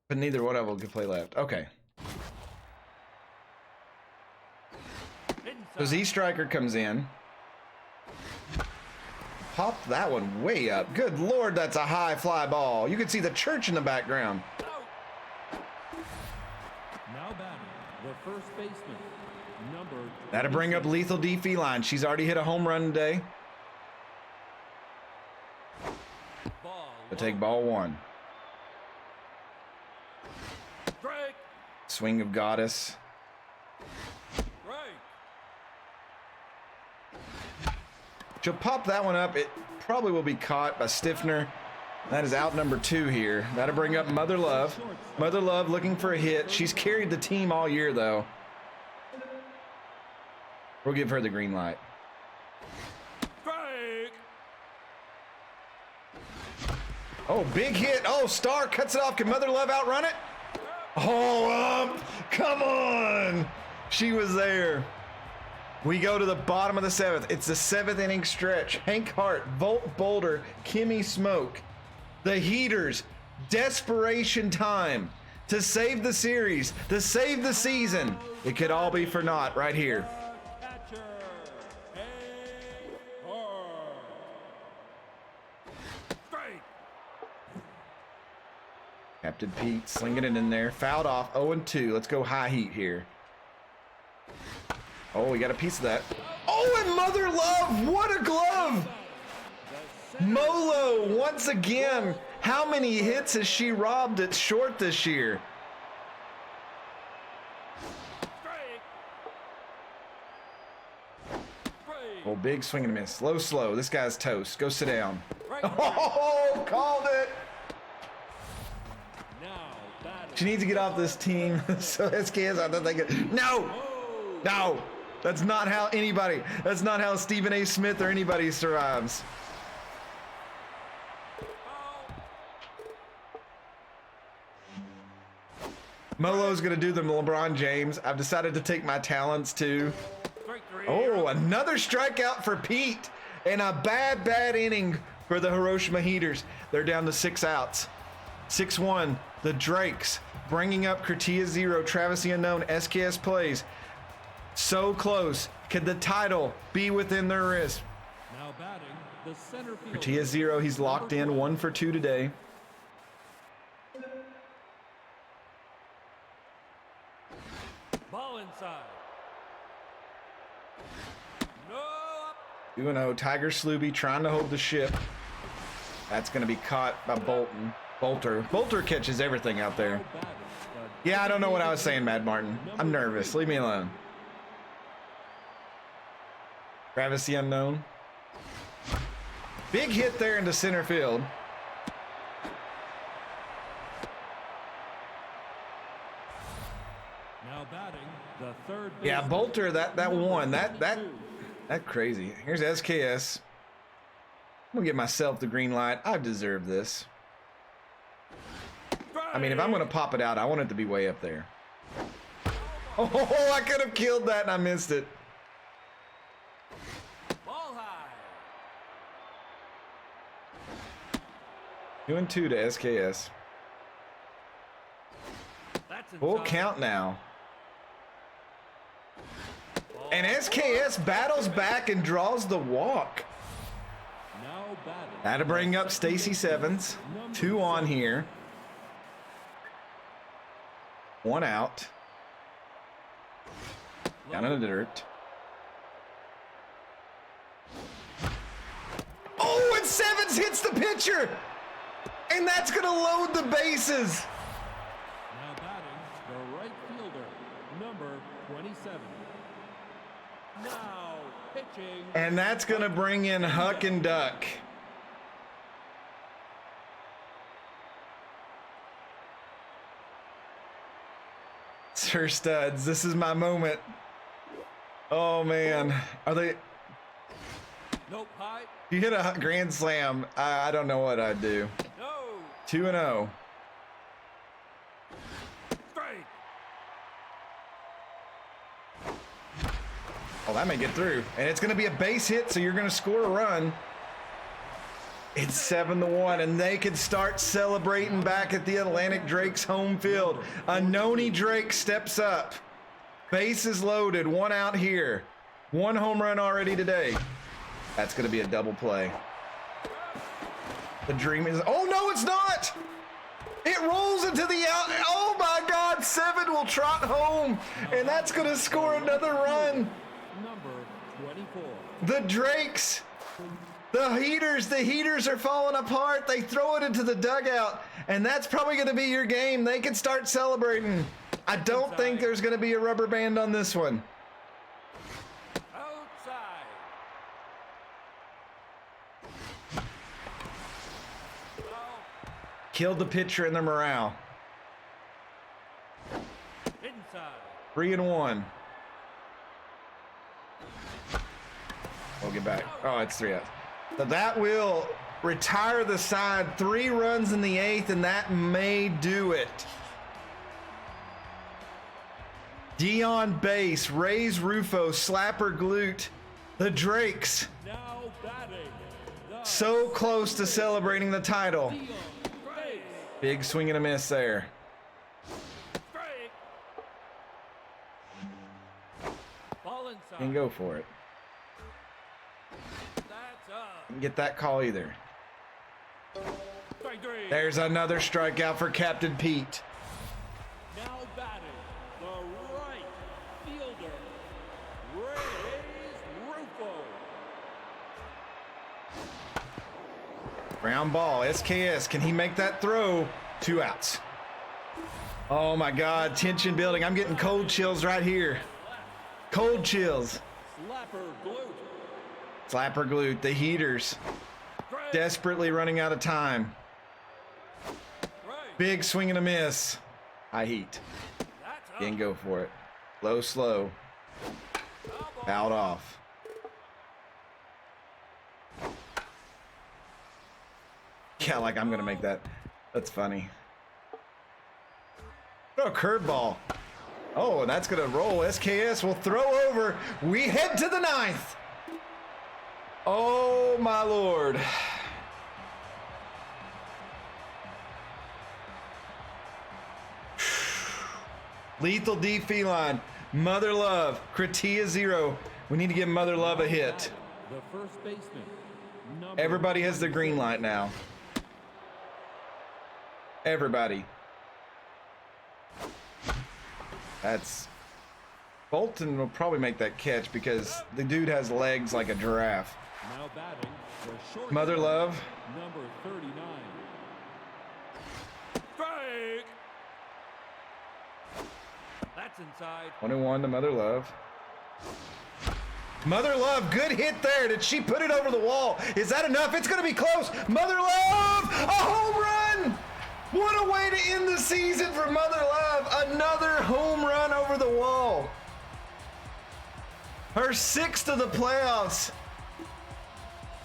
Speaker 1: But neither one of them could play left. Okay. So Z Striker comes in. Pop that one way up. Good Lord, that's a high fly ball. You can see the church in the background.
Speaker 2: Now batting. The first baseman. Number 26.
Speaker 1: That'll bring up Lethal D Feline. She's already hit a home run today.
Speaker 3: Ball.
Speaker 1: To take ball 1.
Speaker 3: Strike.
Speaker 1: Swing of Goddess.
Speaker 3: Strike.
Speaker 1: She'll pop that one up. It probably will be caught by Stiffner. That is out number 2 here. That'll bring up Mother Love. Mother Love looking for a hit. She's carried the team all year, though. We'll give her the green light.
Speaker 3: Strike.
Speaker 1: Oh, big hit. Oh, Star cuts it off. Can Mother Love outrun it? Oh, come on. She was there. We go to the bottom of the 7th. It's the 7th inning stretch. Hank Hart, Volt Boulder, Kimmy Smoke. The Heaters. Desperation time to save the series, to save the season. It could all be for naught right here.
Speaker 3: Catcher. Strike.
Speaker 1: Captain Pete slinging it in there. Fouled off. 0-2. Let's go high heat here. Oh, we got a piece of that. Oh, and Mother Love. What a glove. Molo once again. How many hits has she robbed at short this year?
Speaker 3: Strike. Strike.
Speaker 1: Oh, big swing and a miss. Slow. This guy's toast. Go sit down.
Speaker 3: Right.
Speaker 1: Oh, called it.
Speaker 2: Now batting.
Speaker 1: She needs to get off this team. So SKS, I don't think it. No. That's not how Stephen A. Smith or anybody survives. Molo's going to do the LeBron James. I've decided to take my talents too.
Speaker 3: Strike 3.
Speaker 1: Oh, another strikeout for Pete. And a bad inning for the Hiroshima Heaters. They're down to 6 outs. 6-1. The Drakes bringing up Kratia Zero, Travis the Unknown, SKS Plays. So close. Could the title be within their wrist?
Speaker 2: Now batting. The center field.
Speaker 1: Kratia Zero, he's locked in. 1 for 2 today.
Speaker 3: Ball inside. No.
Speaker 1: 2-0. Tiger Slooby trying to hold the ship. That's going to be caught by Bolter. Bolter catches everything out there.
Speaker 2: Now batting. The
Speaker 1: Yeah, I don't know what I was saying, Mad Martin. I'm nervous. Leave me alone. Travis the Unknown. Big hit there into center field.
Speaker 2: Now batting. The third baseman.
Speaker 1: Yeah, Bolter, that one, that
Speaker 2: Number 22.
Speaker 1: crazy. Here's SKS. I'm gonna give myself the green light. I deserve this. I mean, if I'm gonna pop it out, I want it to be way up there. Oh, I could have killed that and I missed it.
Speaker 3: Ball high.
Speaker 1: 2-2 to SKS.
Speaker 3: That's
Speaker 1: Full
Speaker 3: inside.
Speaker 1: count now. And SKS battles back and draws the walk.
Speaker 2: Now batting.
Speaker 1: That'll bring up Stacy Sevens. 2 on here. 1 out. Down in the dirt. Oh, and Sevens hits the pitcher. And that's going to load the bases.
Speaker 2: Now batting, the right fielder, number 27. Now pitching.
Speaker 1: And that's going to bring in Huck and Duck. Sir Studs, this is my moment. Oh man, are they?
Speaker 3: Nope, high.
Speaker 1: If you hit a grand slam, I don't know what I'd do.
Speaker 3: No.
Speaker 1: 2-0.
Speaker 3: Strike.
Speaker 1: Oh, that may get through, and it's going to be a base hit, so you're going to score a run. It's 7-1, and they can start celebrating back at the Atlantic Drake's home field. Noni Drake steps up. Bases loaded, 1 out here. 1 home run already today. That's going to be a double play. The dream is, oh no, it's not. It rolls into the out. Oh my God, 7 will trot home, and that's going to score another run.
Speaker 2: Number 24.
Speaker 1: The Drakes. The heaters are falling apart. They throw it into the dugout, and that's probably going to be your game. They can start celebrating. I don't think there's going to be a rubber band on this one.
Speaker 3: Outside.
Speaker 1: Killed the pitcher and the morale.
Speaker 3: Inside.
Speaker 1: 3-1. We'll get back. Oh, it's 3 outs. So that will retire the side. 3 runs in the 8th, and that may do it. Dion Base, Rays Rufo, Slapper Glute, the Drakes.
Speaker 2: Now batting, the
Speaker 1: So close to celebrating the title.
Speaker 2: Base.
Speaker 1: Big swing and a miss there.
Speaker 3: Strike. Ball inside.
Speaker 1: Can go for it.
Speaker 3: That's up.
Speaker 1: Didn't get that call either.
Speaker 3: Strike 3.
Speaker 1: There's another strikeout for Captain Pete.
Speaker 2: Now batting, the right fielder, Rays Rufo.
Speaker 1: Ground ball, SKS, can he make that throw? 2 outs. Oh my God, tension building. I'm getting cold chills right here. Cold chills.
Speaker 2: Slapper glute.
Speaker 1: Slapper Glute, the heaters.
Speaker 3: Strike.
Speaker 1: Desperately running out of time.
Speaker 3: Strike.
Speaker 1: Big swing and a miss. High heat.
Speaker 3: That's up.
Speaker 1: Didn't go for it. Low, slow. Out off. Yeah, like I'm going to make that. That's funny. Throw a curveball. Oh, and that's going to roll. SKS will throw over. We head to the 9th. Oh, my Lord. Lethal D Feline. Mother Love. Kratia 0. We need to give Mother Love a hit.
Speaker 2: The first baseman, number
Speaker 1: Everybody has the green light now. Everybody. That's... Bolton will probably make that catch because the dude has legs like a giraffe.
Speaker 2: now batting, the short
Speaker 1: Mother Love.
Speaker 2: number 39.
Speaker 3: Strike. That's inside.
Speaker 1: 21 to Mother Love. Mother Love, good hit there. Did she put it over the wall? Is that enough? It's going to be close. Mother Love, a home run. What a way to end the season for Mother Love. Another home run over the wall. Her 6th of the playoffs.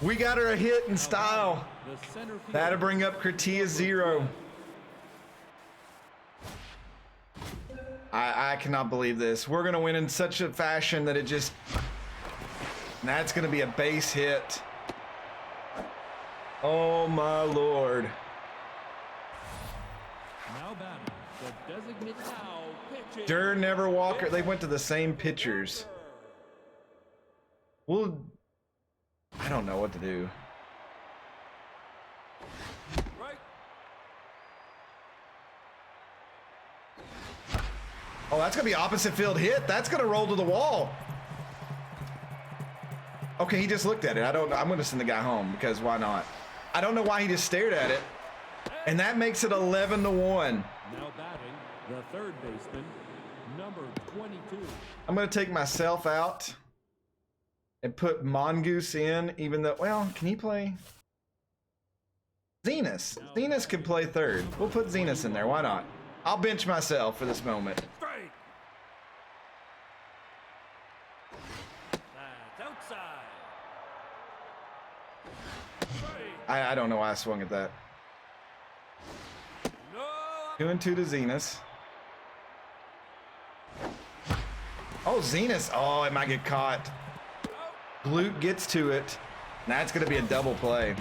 Speaker 1: We got her a hit in style.
Speaker 2: The center field.
Speaker 1: That'll bring up Kratia 0. I cannot believe this. We're going to win in such a fashion that it just... That's going to be a base hit. Oh, my Lord.
Speaker 2: Now batting, the designated now pitching.
Speaker 1: Durr, Never Walker. They went to the same pitchers. Well, I don't know what to do.
Speaker 3: Right.
Speaker 1: Oh, that's going to be opposite field hit. That's going to roll to the wall. Okay, he just looked at it. I'm going to send the guy home because why not? I don't know why he just stared at it. And that makes it 11-1.
Speaker 2: Now batting, the third baseman, number 22.
Speaker 1: I'm going to take myself out and put Mongoose in, even though, well, can he play? Zenas. Zenas can play third. We'll put Zenas in there. Why not? I'll bench myself for this moment.
Speaker 3: Strike. That's outside. Strike.
Speaker 1: I don't know why I swung at that.
Speaker 3: No.
Speaker 1: 2-2 to Zenas. Oh, Zenas. Oh, it might get caught. Glute gets to it. Now it's going to be a double play.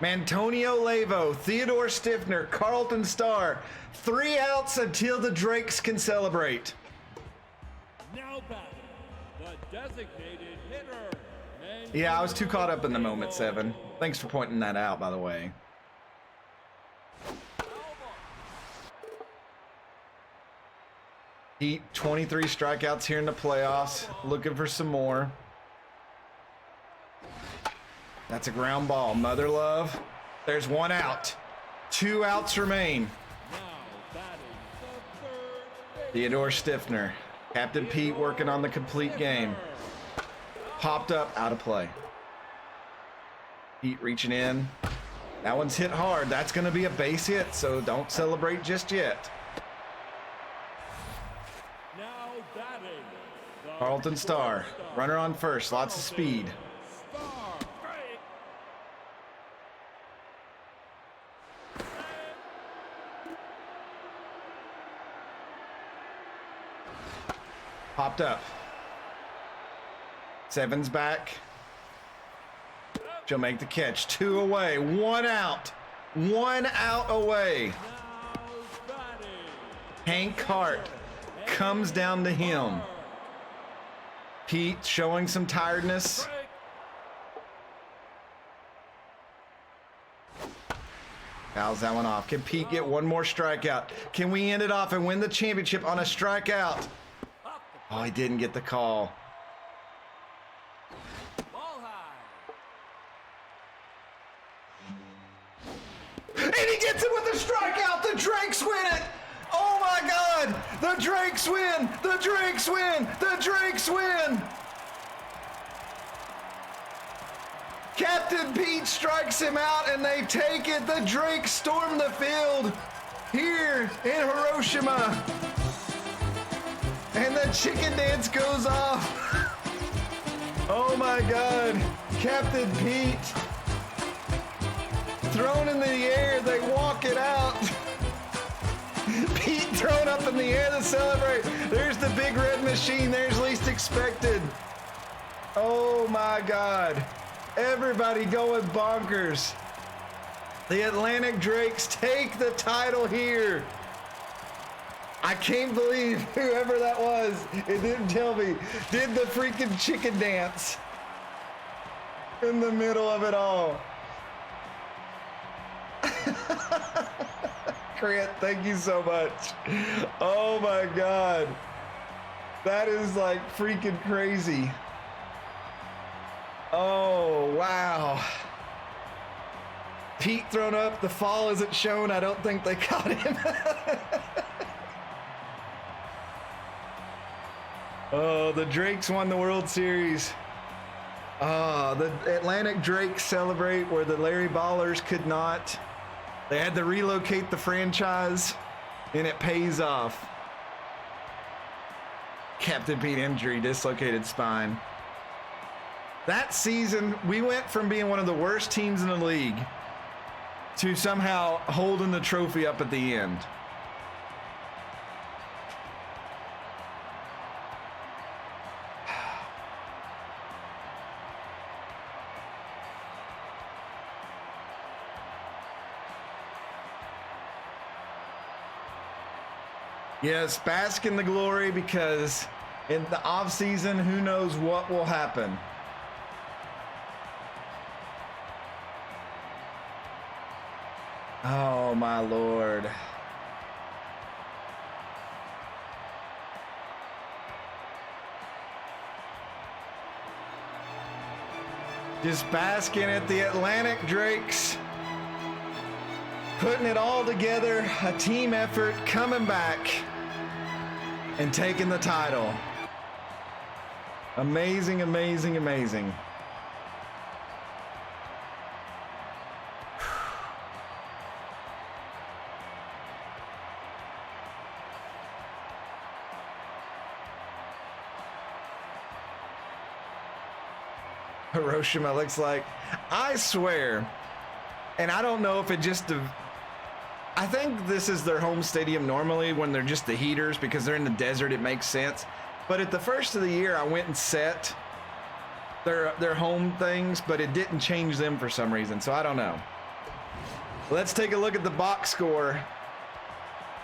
Speaker 1: Mantonio Lavo, Theodore Stiffner, Carlton Starr. 3 outs until the Drakes can celebrate.
Speaker 2: Now batting, the designated hitter.
Speaker 1: Yeah, I was too caught up in the moment, Seven. Thanks for pointing that out, by the way. Heat 23 strikeouts here in the playoffs. Looking for some more. That's a ground ball. Mother love. There's 1 out. 2 outs remain.
Speaker 2: Now batting, the third
Speaker 1: Theodore Stiffner. Captain Pete working on the complete game. Popped up, out of play. Pete reaching in. That one's hit hard. That's going to be a base hit, so don't celebrate just yet.
Speaker 2: Now batting, the
Speaker 1: Carlton Starr. Runner on first. Lots of speed.
Speaker 2: Star.
Speaker 3: Strike.
Speaker 1: Popped up. Seven's back. She'll make the catch. 2 away. 1 out. 1 out away.
Speaker 2: Now batting,
Speaker 1: Hank Hart comes down to him. Pete showing some tiredness.
Speaker 3: Strike.
Speaker 1: Fouls that one off. Can Pete get one more strikeout? Can we end it off and win the championship on a strikeout? Oh, he didn't get the call.
Speaker 3: Ball high.
Speaker 1: And he gets it with a strikeout. The Drakes win it. Oh my God. The Drakes win. The Drakes win. The Drakes win. Captain Pete strikes him out and they take it. The Drakes storm the field here in Hiroshima. And the chicken dance goes off. Oh my God. Captain Pete. Thrown in the air, they walk it out. Pete thrown up in the air to celebrate. There's the big red machine. There's least expected. Oh my God. Everybody going bonkers. The Atlantic Drakes take the title here. I can't believe whoever that was, it didn't tell me, did the freaking chicken dance in the middle of it all. Grant, thank you so much. Oh my God. That is like freaking crazy. Oh, wow. Pete thrown up. The fall isn't shown. I don't think they caught him. Oh, the Drakes won the World Series. The Atlantic Drakes celebrate where the Larry Ballers could not. They had to relocate the franchise, and it pays off. Captain Pete injury, dislocated spine. That season, we went from being one of the worst teams in the league to somehow holding the trophy up at the end. Yes, bask in the glory, because in the off season, who knows what will happen. Oh my Lord. Just basking at the Atlantic Drakes. Putting it all together, a team effort, coming back and taking the title. Amazing, amazing, amazing. Hiroshima looks like, I swear, and I don't know if it just, I think this is their home stadium normally when they're just the heaters, because they're in the desert, it makes sense. But at the first of the year, I went and set their home things, but it didn't change them for some reason, so I don't know. Let's take a look at the box score.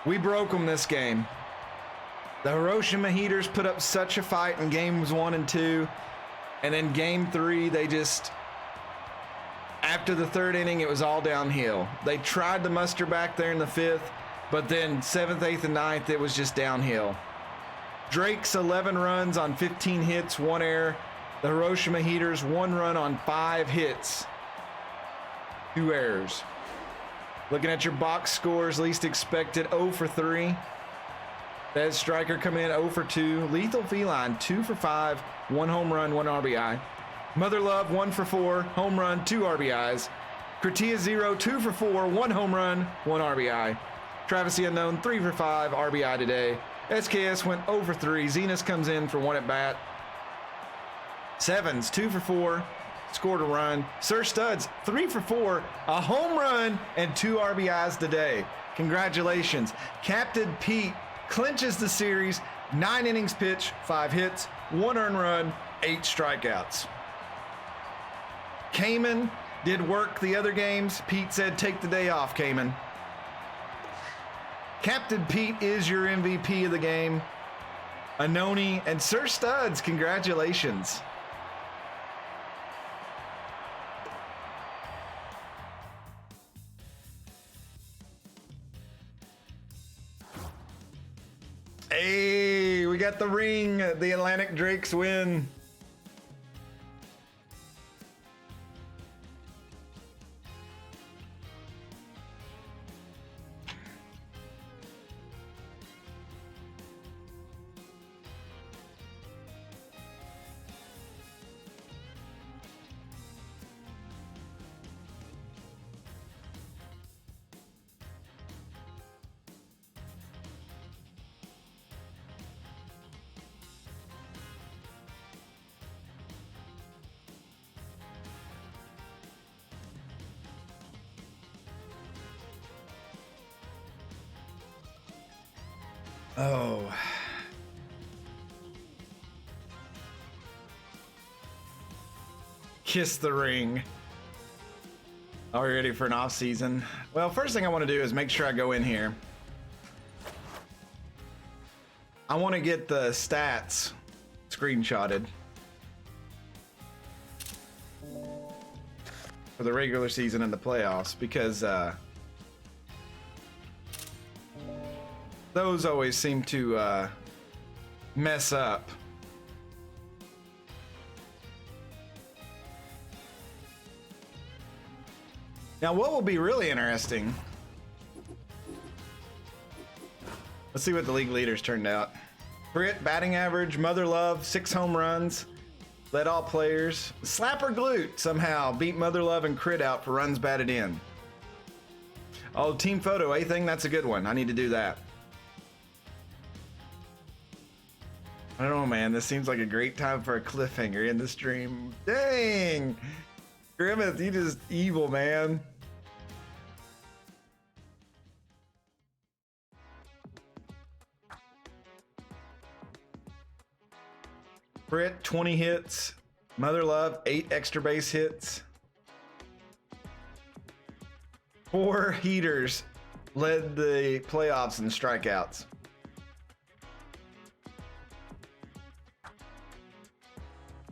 Speaker 1: We broke them this game. The Hiroshima Heaters put up such a fight in games 1 and 2. And then game 3, they just, after the 3rd inning, it was all downhill. They tried to muster back there in the 5th, but then 7th, 8th, and 9th, it was just downhill. Drake's 11 runs on 15 hits, 1 error. The Hiroshima Heaters, 1 run on 5 hits, 2 errors. Looking at your box scores, least expected, 0 for 3. Bez Striker come in 0 for 2. Lethal Feline 2 for 5, 1 home run, 1 RBI. Mother Love 1 for 4, home run, 2 RBIs. Kratia 0, 2 for 4, 1 home run, 1 RBI. Travis the Unknown 3 for 5, RBI today. SKS went 0 for 3. Zenas comes in for 1 at bat. Sevens 2 for 4, scored a run. Sir Studs 3 for 4, a home run, and 2 RBIs today. Congratulations. Captain Pete clinches the series, 9 innings pitched, 5 hits, 1 earned run, 8 strikeouts. Cayman did work the other games. Pete said, take the day off, Cayman. Captain Pete is your MVP of the game. Anoni and Sir Studs, congratulations. Hey, we got the ring. The Atlantic Drakes win. Oh. Kiss the ring. Are we ready for an off season? Well, first thing I want to do is make sure I go in here. I want to get the stats screenshotted for the regular season and the playoffs, because those always seem to mess up. Now, what will be really interesting, let's see what the league leaders turned out. Crit, batting average, Mother Love, 6 home runs, led all players. Slapper Glute somehow beat Mother Love and Crit out for runs batted in. Oh, team photo, thing, that's a good one. I need to do that. I don't know, man. This seems like a great time for a cliffhanger in the stream. Dang! Grimmeth, you just evil, man. Crit, 20 hits. Mother Love, 8 extra base hits. 4 heaters led the playoffs in strikeouts.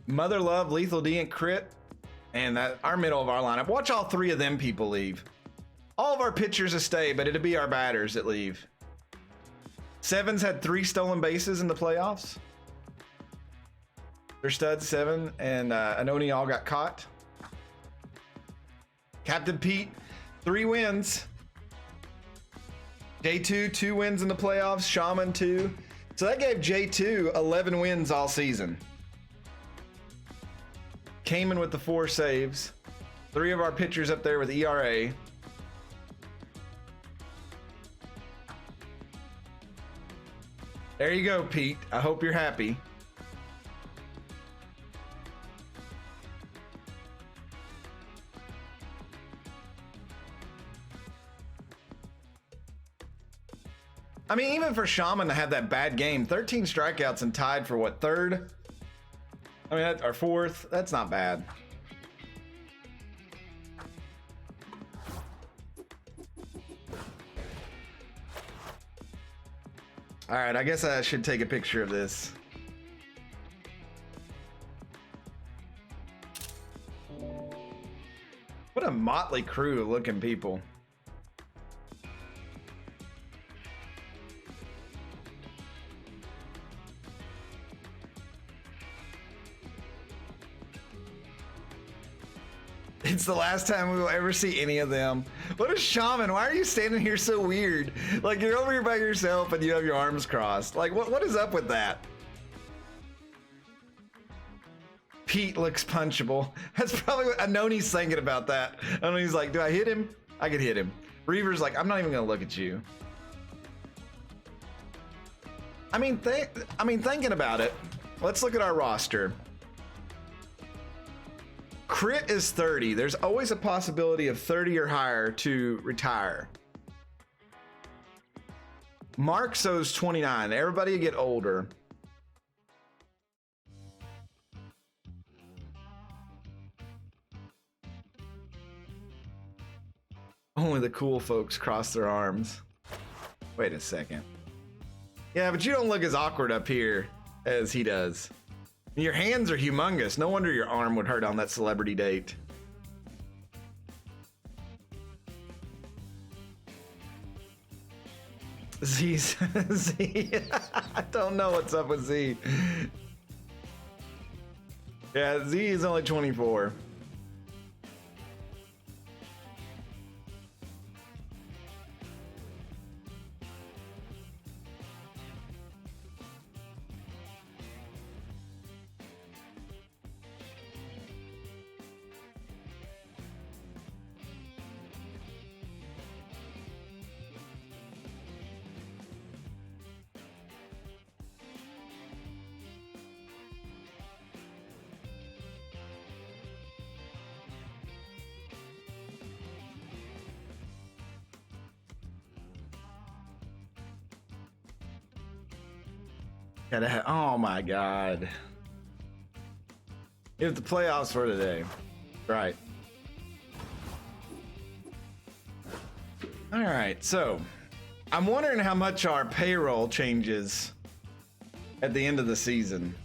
Speaker 1: Mother Love, Lethal D, and Crit. And that our middle of our lineup. Watch all 3 of them people leave. All of our pitchers will stay, but it'll be our batters that leave. Sevens had 3 stolen bases in the playoffs. Their studs, 7, and Anoni all got caught. Captain Pete, 3 wins. J2, 2 wins in the playoffs. Shaman, 2. So that gave J2 11 wins all season. Cayman with the 4 saves. 3 of our pitchers up there with ERA. There you go, Pete. I hope you're happy. I mean, even for Shaman to have that bad game, 13 strikeouts and tied for what, 3rd? I mean, or 4th. That's not bad. All right, I guess I should take a picture of this. What a motley crew looking people. It's the last time we will ever see any of them. What is Shaman? Why are you standing here so weird? Like you're over here by yourself and you have your arms crossed. Like what is up with that? Pete looks punchable. That's probably what Anoni's thinking about that. Anoni's like, do I hit him? I could hit him. Reaver's like, I'm not even gonna look at you. I mean, thinking about it, let's look at our roster. Crit is 30. There's always a possibility of 30 or higher to retire. Mark So's 29. Everybody get older. Only the cool folks cross their arms. Wait a second. Yeah, but you don't look as awkward up here as he does. Your hands are humongous. No wonder your arm would hurt on that celebrity date. Z. I don't know what's up with Z. Yeah, Z is only 24. Oh my god. If the playoffs were today. Right. Alright, so I'm wondering how much our payroll changes at the end of the season.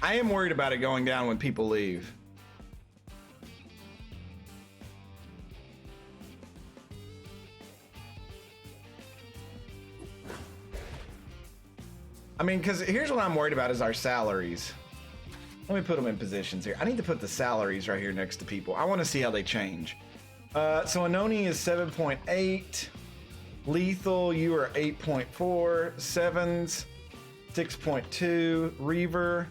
Speaker 1: I am worried about it going down when people leave. I mean, because here's what I'm worried about is our salaries. Let me put them in positions here. I need to put the salaries right here next to people. I want to see how they change. So Anoni is 7.8. Lethal, you are 8.4. Sevens, 6.2. Reaver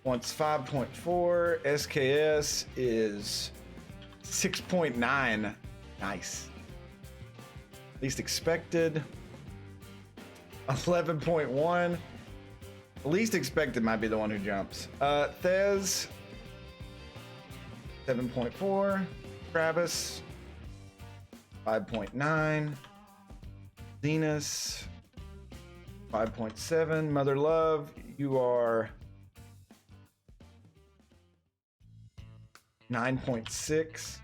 Speaker 1: wants 5.4. SKS is 6.9. Nice. Least expected 11.1. Least expected might be the one who jumps. Thez 7.4. Travis 5.9. Venus 5.7. Mother Love, you are 9.6.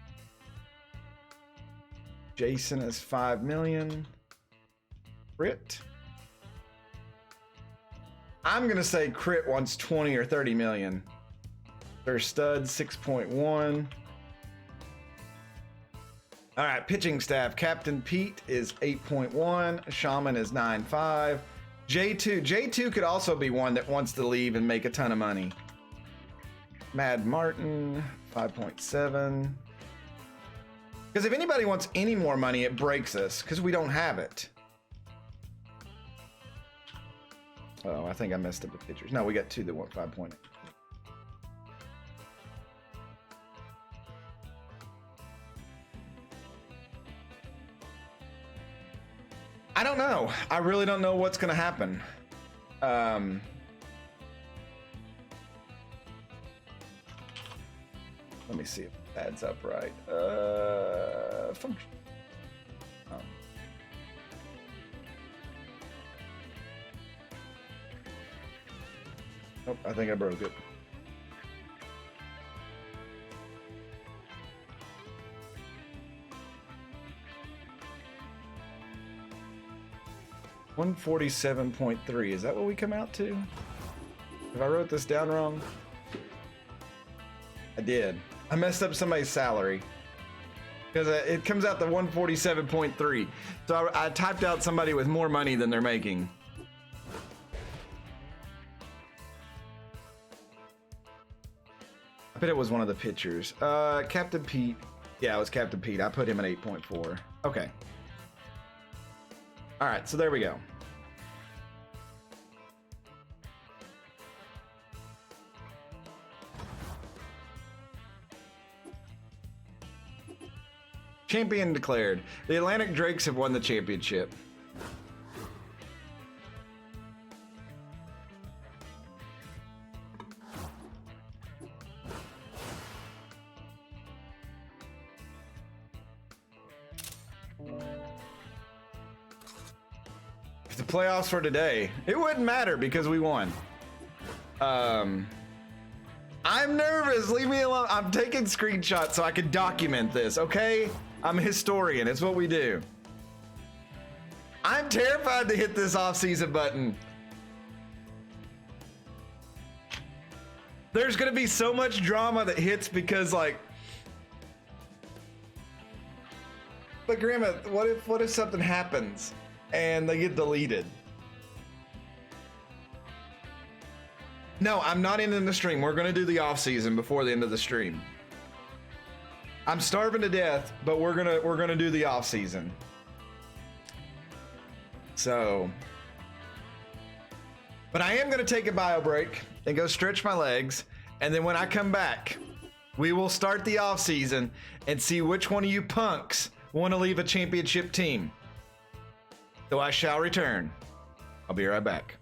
Speaker 1: Jason is 5 million. Crit. I'm gonna say Crit wants 20 or 30 million. Their stud 6.1. All right, pitching staff. Captain Pete is 8.1. Shaman is 9.5. J2 could also be one that wants to leave and make a ton of money. Mad Martin 5.7. Because if anybody wants any more money, it breaks us because we don't have it. Oh, I think I messed up the pictures. No, we got two that want 5.8. I don't know. I really don't know what's going to happen. Let me see if it adds up right. Function. Oh, I think I broke it. $147.3. Is that what we come out to? If I wrote this down wrong? I did. I messed up somebody's salary. Because it comes out to 147.3. So I typed out somebody with more money than they're making. I bet it was one of the pitchers. Captain Pete. Yeah, it was Captain Pete. I put him at 8.4. Okay. All right, so there we go. Champion declared. The Atlantic Drakes have won the championship. The playoffs for today. It wouldn't matter because we won. I'm nervous. Leave me alone. I'm taking screenshots so I can document this, okay? I'm a historian. It's what we do. I'm terrified to hit this off-season button. There's gonna be so much drama that hits because, like... But Grandma, what if something happens and they get deleted? No, I'm not ending the stream. We're gonna do the off-season before the end of the stream. I'm starving to death, but we're gonna do the off-season. So, but I am gonna take a bio break and go stretch my legs, and then when I come back, we will start the off-season and see which one of you punks want to leave a championship team. So I shall return. I'll be right back.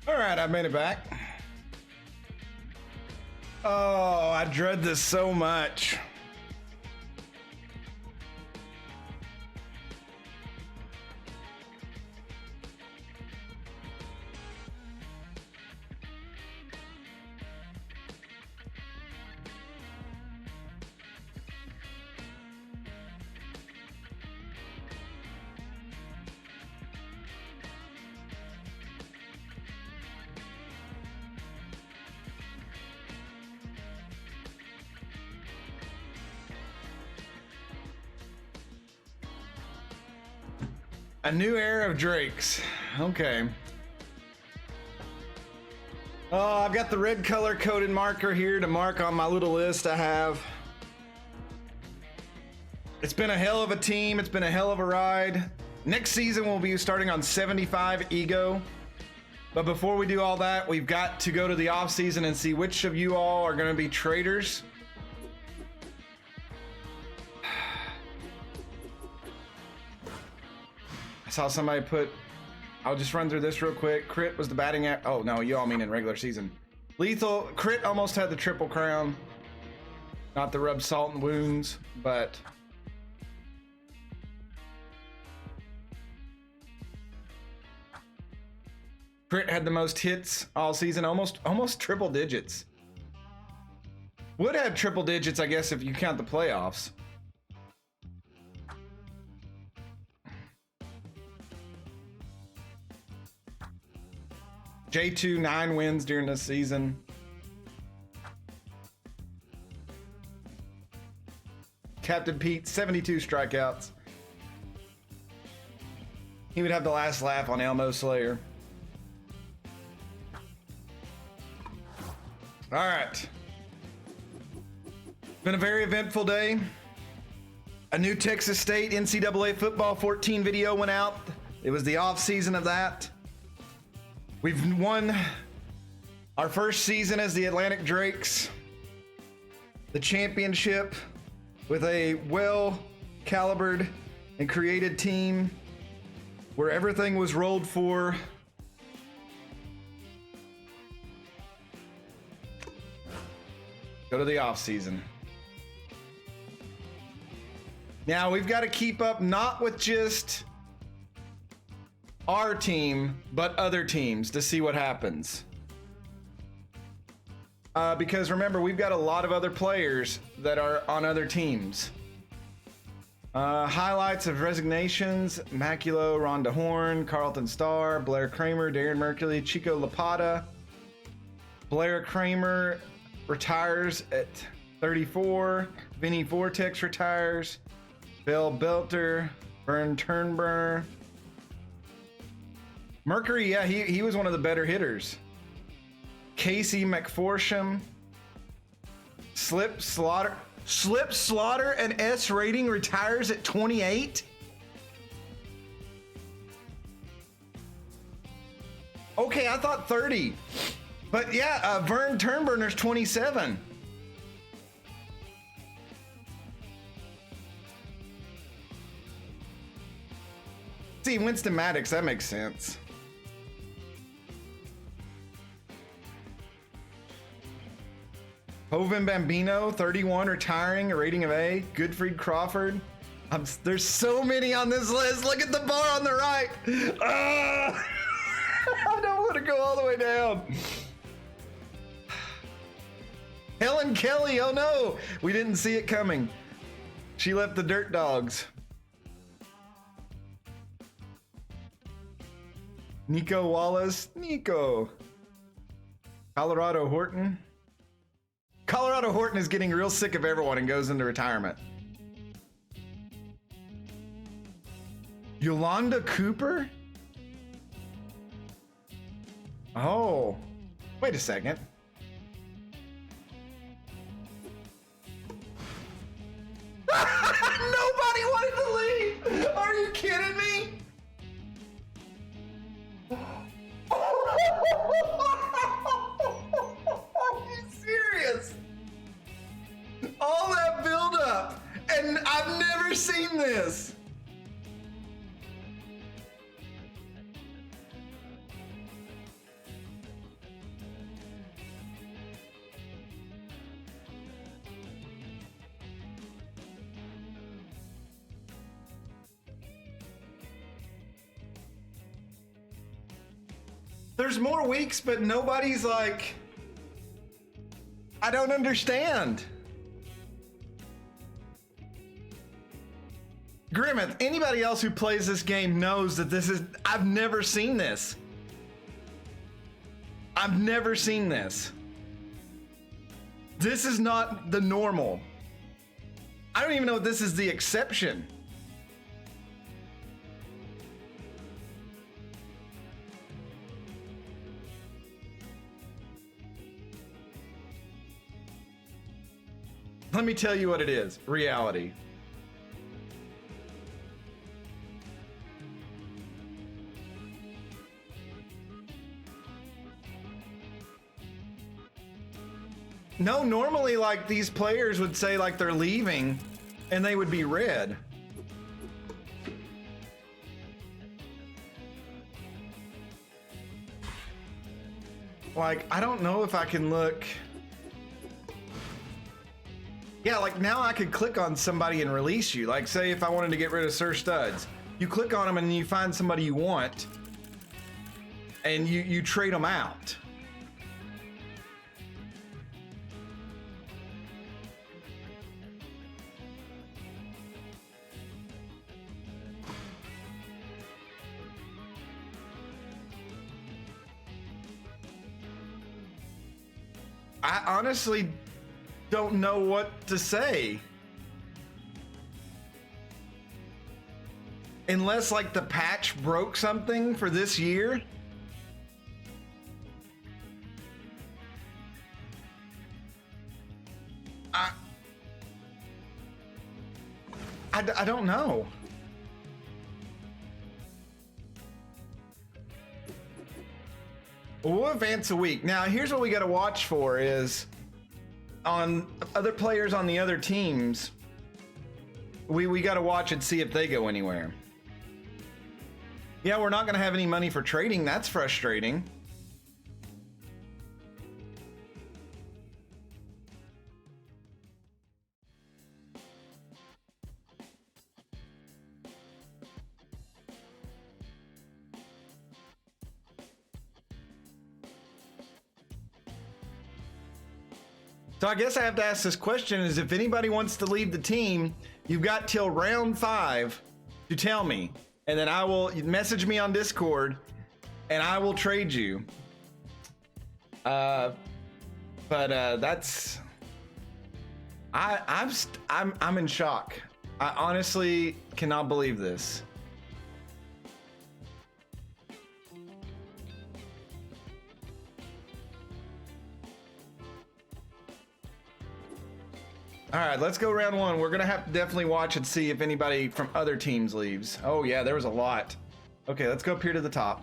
Speaker 1: All right, I made it back. Oh, I dread this so much. A new era of Drakes. Okay. Oh, I've got the red color coded marker here to mark on my little list I have. It's been a hell of a team. It's been a hell of a ride. Next season we'll be starting on 75 ego. But before we do all that, we've got to go to the off season and see which of you all are going to be traders. I saw somebody put, I'll just run through this real quick. Crit was the batting act. Oh no, you all mean in regular season. Lethal, Crit almost had the triple crown. Not to rub salt and wounds, but Crit had the most hits all season, almost triple digits. Would have triple digits, I guess, if you count the playoffs. J2, 9 wins during the season. Captain Pete, 72 strikeouts. He would have the last laugh on Elmo Slayer. All right. Been a very eventful day. A new Texas State NCAA football 14 video went out. It was the off season of that. We've won our first season as the Atlantic Drakes, the championship with a well-calibered and created team where everything was rolled for. Go to the off season. Now we've got to keep up not with just our team, but other teams to see what happens. Because remember, we've got a lot of other players that are on other teams. Highlights of resignations: Maculo, Rhonda Horn, Carlton Starr, Blair Kramer, Darren Mercury, Chico Lapata. Blair Kramer retires at 34. Vinny Vortex retires. Bill Belter, Vern Turnburn. Mercury, yeah, he was one of the better hitters. Casey McForsham. Slip Slaughter and S rating retires at 28. Okay, I thought 30. But yeah, Vern Turnburner's 27. See, Winston Maddox, that makes sense. Hovind Bambino, 31, retiring, a rating of A. Goodfried Crawford. There's so many on this list. Look at the bar on the right. I don't want to go all the way down. Helen Kelly, oh no, we didn't see it coming. She left the Dirt Dogs. Nico Wallace, Nico. Colorado Horton. Colorado Horton is getting real sick of everyone and goes into retirement. Yolanda Cooper? Oh, wait a second. Nobody wanted to leave. Are you kidding me? Are you serious? All that build up, and I've never seen this. There's more weeks, but nobody's like, I don't understand. Grimmeth, anybody else who plays this game knows that this is, I've never seen this. I've never seen this. This is not the normal. I don't even know if this is the exception. Let me tell you what it is. Reality. No, normally like these players would say like they're leaving and they would be red. Like, I don't know if I can look. Yeah, like now I could click on somebody and release you. Like say if I wanted to get rid of Sir Studs, you click on them and you find somebody you want and you trade them out. I honestly don't know what to say. Unless like the patch broke something for this year. I don't know. We'll advance a week. Now, here's what we got to watch for is on other players on the other teams, we got to watch and see if they go anywhere. Yeah, we're not going to have any money for trading. That's frustrating. So I guess I have to ask this question is if anybody wants to leave the team, you've got till round 5 to tell me. And then I will message me on Discord and I will trade you. That's I'm in shock. I honestly cannot believe this. All right, let's go round 1. We're gonna have to definitely watch and see if anybody from other teams leaves. Oh yeah, there was a lot. Okay, let's go up here to the top.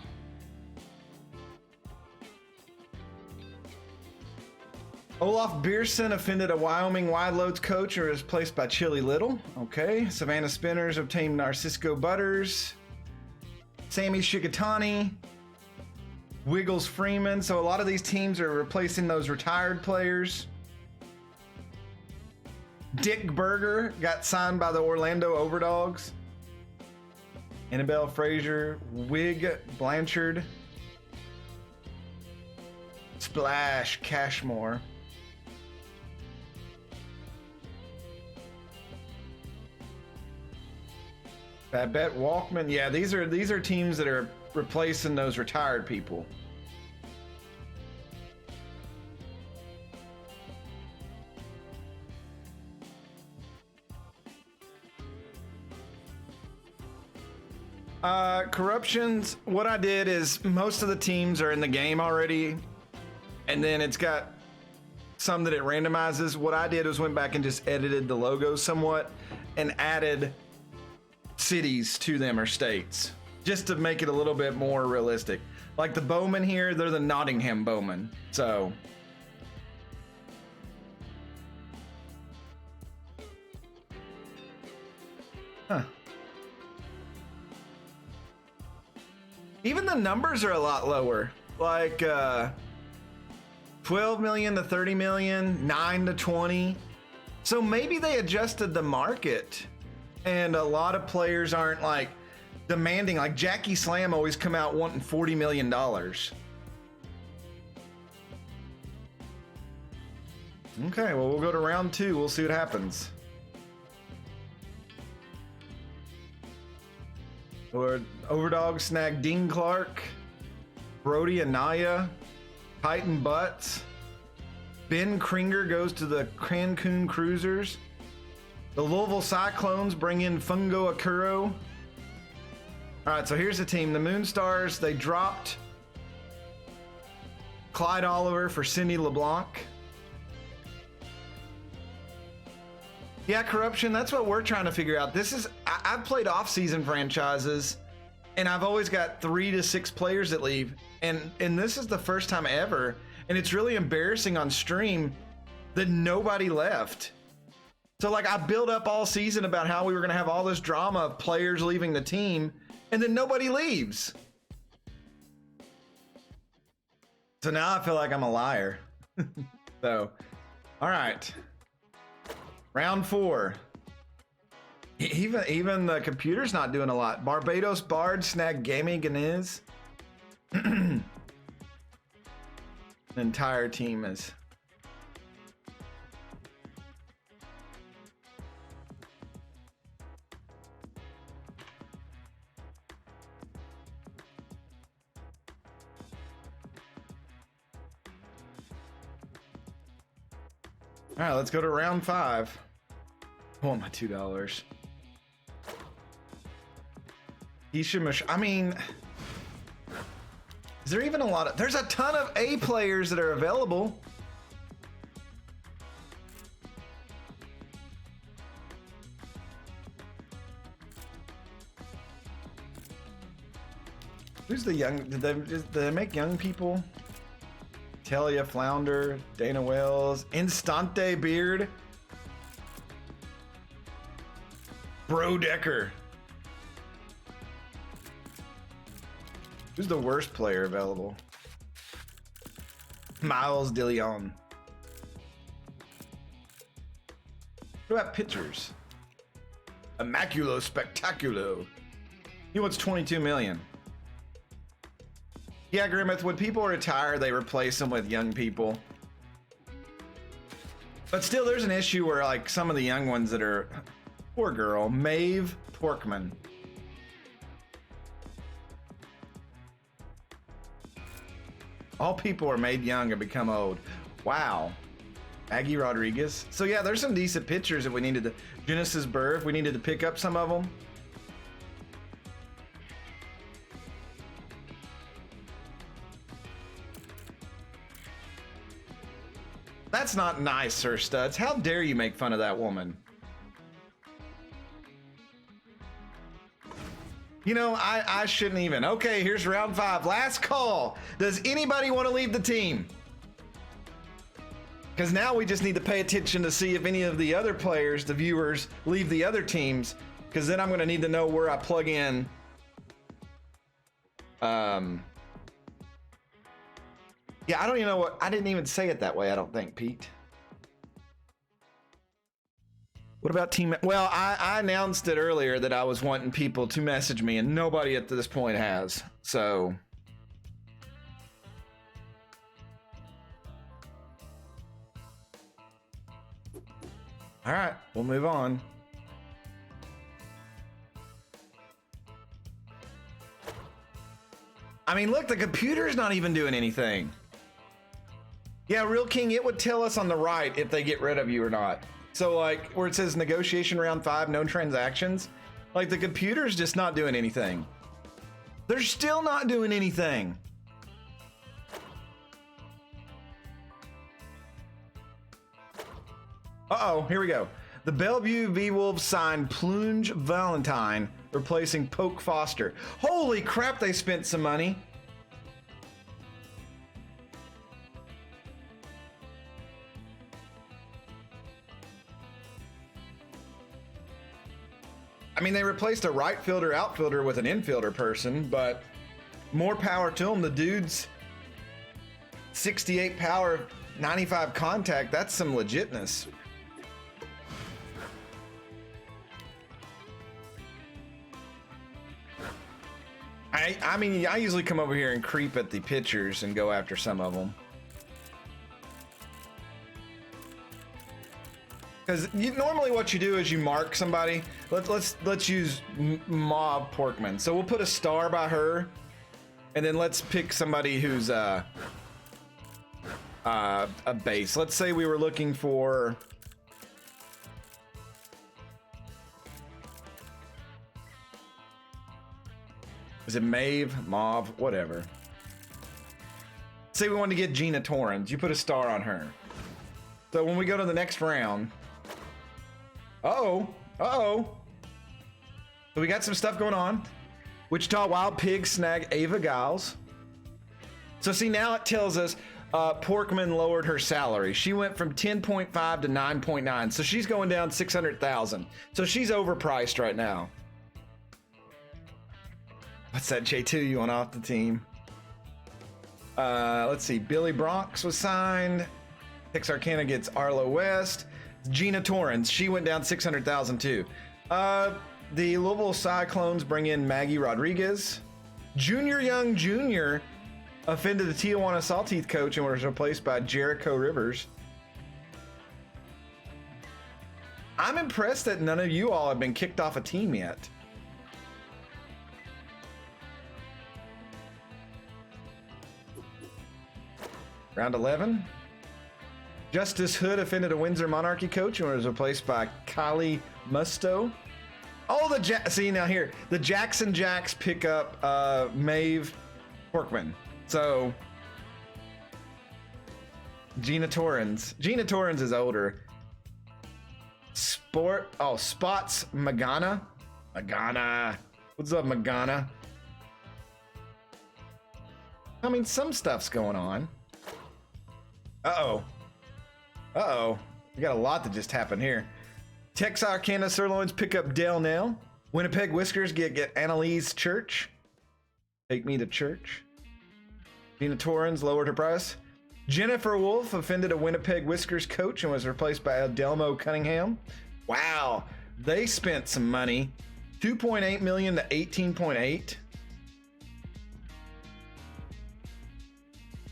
Speaker 1: Olaf Beerson offended a Wyoming wide loads coach or is placed by Chili Little. Okay, Savannah Spinners obtained Narcisco Butters. Sammy Shigatani. Wiggles Freeman. So a lot of these teams are replacing those retired players. Dick Berger got signed by the Orlando Overdogs. Annabelle Frazier, Wig Blanchard, Splash Cashmore. Babette Walkman. Yeah, these are teams that are replacing those retired people. Corruptions, what I did is most of the teams are in the game already, and then it's got some that it randomizes. What I did was went back and just edited the logos somewhat and added cities to them or states just to make it a little bit more realistic. Like the Bowmen here, they're the Nottingham Bowmen. So even the numbers are a lot lower, like 12 million to 30 million, 9 to 20. So maybe they adjusted the market and a lot of players aren't like demanding, like Jackie Slam always come out wanting $40 million. Okay, well, we'll go to round 2. We'll see what happens. Or Overdog snag Dean Clark, Brody Anaya, Titan Butts. Ben Kringer goes to the Cancun Cruisers. The Louisville Cyclones bring in Fungo Akuro. All right, so here's the team. The Moonstars, they dropped Clyde Oliver for Cindy LeBlanc. Yeah, corruption, that's what we're trying to figure out. This is, I've played off-season franchises, and I've always got 3 to 6 players that leave. And this is the first time ever, and it's really embarrassing on stream that nobody left. So like, I built up all season about how we were gonna have all this drama of players leaving the team, and then nobody leaves. So now I feel like I'm a liar. So, all right. Round 4. Even the computer's not doing a lot. Barbados Bard snag Gammy Ganiz. The entire team is. All right, let's go to round 5. I want my $2. I mean, is there even a lot of, there's a ton of A players that are available. Who's the young, did they make young people? Talia Flounder, Dana Wells, Instante Beard, Bro Decker. Who's the worst player available? Miles DeLeon. What about pitchers? Immaculo Spectaculo. He wants 22 million. Yeah, Grimmeth, when people retire, they replace them with young people. But still, there's an issue where, like, some of the young ones that are... Poor girl, Maeve Porkman. All people are made young and become old. Wow. Aggie Rodriguez. So yeah, there's some decent pitchers if we needed to. Genesis Burr, if we needed to pick up some of them. That's not nice, Sir Studs. How dare you make fun of that woman? You know, I shouldn't even. Okay, here's round 5. Last call. Does anybody want to leave the team? Because now we just need to pay attention to see if any of the other players, the viewers, leave the other teams. Because then I'm going to need to know where I plug in. Yeah, I don't even know what... I didn't even say it that way, I don't think, Pete. What about team... Well, I announced it earlier that I was wanting people to message me, and nobody at this point has. So... All right, we'll move on. I mean, look, the computer's not even doing anything. Yeah, Real King, it would tell us on the right if they get rid of you or not. So, like, where it says negotiation round 5, no transactions, like, the computer's just not doing anything. They're still not doing anything. Uh-oh, here we go. The Bellevue V-Wolves signed Plunge Valentine, replacing Poke Foster. Holy crap, they spent some money. I mean, they replaced a right fielder, outfielder with an infielder person, but more power to them. The dude's 68 power, 95 contact. That's some legitness. I mean, I usually come over here and creep at the pitchers and go after some of them. Because normally what you do is you mark somebody. Let's use Mob Porkman. So we'll put a star by her, and then let's pick somebody who's a base. Let's say we were looking for. Is it Maeve, Mauve, whatever? Say we wanted to get Gina Torrens. You put a star on her. So when we go to the next round. Uh-oh. So we got some stuff going on. Wichita Wild Pigs snag Ava Giles. So see, now it tells us Porkman lowered her salary. She went from 10.5 to 9.9. So she's going down 600,000. So she's overpriced right now. What's that, J2? You want off the team? Let's see. Billy Bronx was signed. Texarkana gets Arlo West. Gina Torrens. She went down 600,000 too. The Louisville Cyclones bring in Maggie Rodriguez. Junior Young Jr. offended the Tijuana Saltteeth coach and was replaced by Jericho Rivers. I'm impressed that none of you all have been kicked off a team yet. Round 11. Justice Hood offended a Windsor Monarchy coach and was replaced by Kylie Musto. Oh, see now here, the Jackson Jacks pick up Maeve Porkman. So Gina Torrens. Gina Torrens is older. Spots Magana. What's up, Magana? I mean, some stuff's going on. Uh-oh. We got a lot that just happened here. Texarkana Sirloins pick up Dale Nell. Winnipeg Whiskers get Annalise Church. Take me to church. Gina Torrens lowered her price. Jennifer Wolf offended a Winnipeg Whiskers coach and was replaced by Adelmo Cunningham. Wow. They spent some money. 2.8 million to 18.8.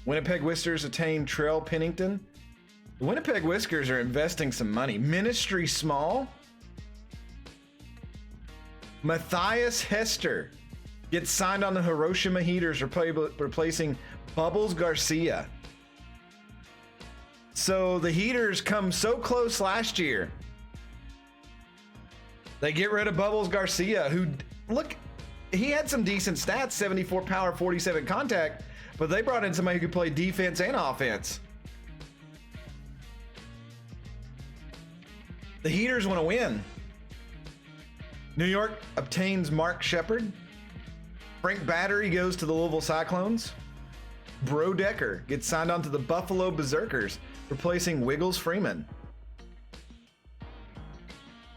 Speaker 1: Winnipeg Whiskers attained Trell Pennington. The Winnipeg Whiskers are investing some money. Ministry Small. Matthias Hester gets signed on the Hiroshima Heaters, replacing Bubbles Garcia. So the Heaters come so close last year. They get rid of Bubbles Garcia, who, look, he had some decent stats, 74 power, 47 contact. But they brought in somebody who could play defense and offense. The Heaters want to win. New York obtains Mark Shepard. Frank Battery goes to the Louisville Cyclones. Bro Decker gets signed on to the Buffalo Berserkers, replacing Wiggles Freeman.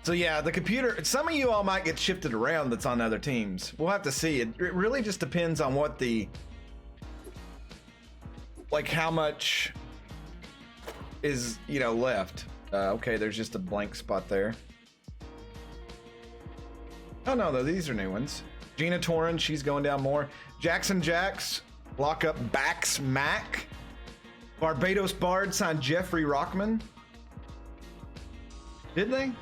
Speaker 1: So yeah, the computer, some of you all might get shifted around that's on other teams. We'll have to see. It really just depends on what the... like how much is, left. Okay, there's just a blank spot there. Oh no, though, these are new ones. Gina Torrens, she's going down more. Jackson Jacks lock up Bax Mac. Barbados Bard signed Jeffrey Rockman. Did they?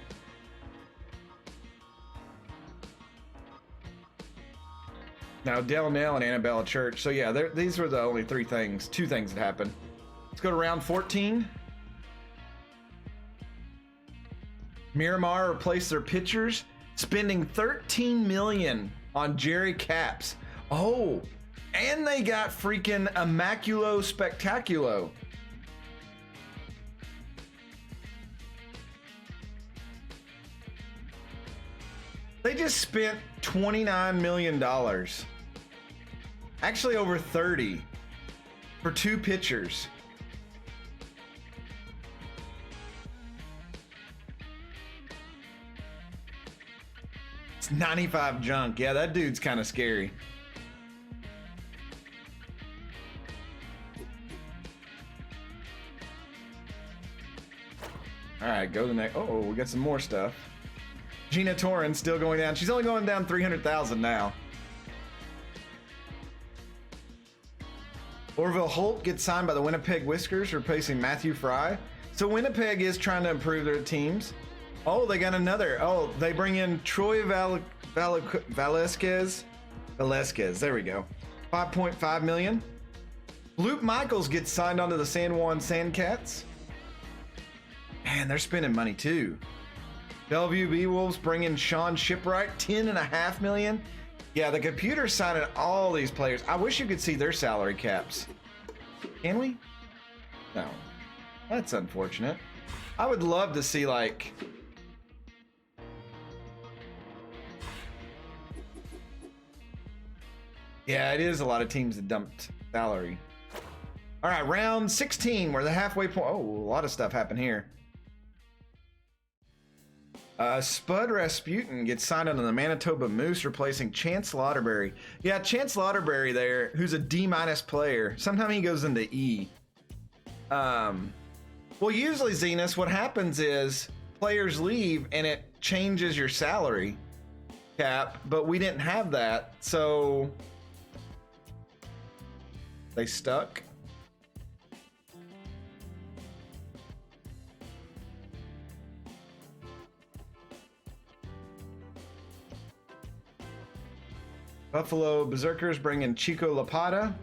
Speaker 1: Now, Dale Nell and Annabella Church. So yeah, these were the only two things that happened. Let's go to round 14. Miramar replaced their pitchers, spending $13 million on Jerry Caps. Oh, and they got freaking Immaculo Spectaculo. They just spent $29 million. Actually over 30 for two pitchers. It's 95 junk. Yeah, that dude's kind of scary. All right, go to the next. Oh, we got some more stuff. Gina Torrens still going down. She's only going down 300,000 now. Orville Holt gets signed by the Winnipeg Whiskers, replacing Matthew Fry. So Winnipeg is trying to improve their teams. Oh, they got another. Oh, they bring in Troy Velasquez. There we go. 5.5 million. Luke Michaels gets signed onto the San Juan Sandcats. Man, they're spending money too. Bellevue Beewolves bring in Sean Shipwright, 10.5 million. Yeah, the computer's signing all these players. I wish you could see their salary caps. Can we? No. That's unfortunate. I would love to see like... Yeah, it is a lot of teams that dumped salary. All right, round 16. We're the halfway point. Oh, a lot of stuff happened here. Spud Rasputin gets signed onto the Manitoba Moose, replacing Chance Lauderberry. Yeah, Chance Lauderberry there, who's a D- player. Sometimes he goes into E. Well, usually, Zenas, what happens is players leave and it changes your salary cap, but we didn't have that, so they stuck. Buffalo Berserkers bring in Chico Lapata.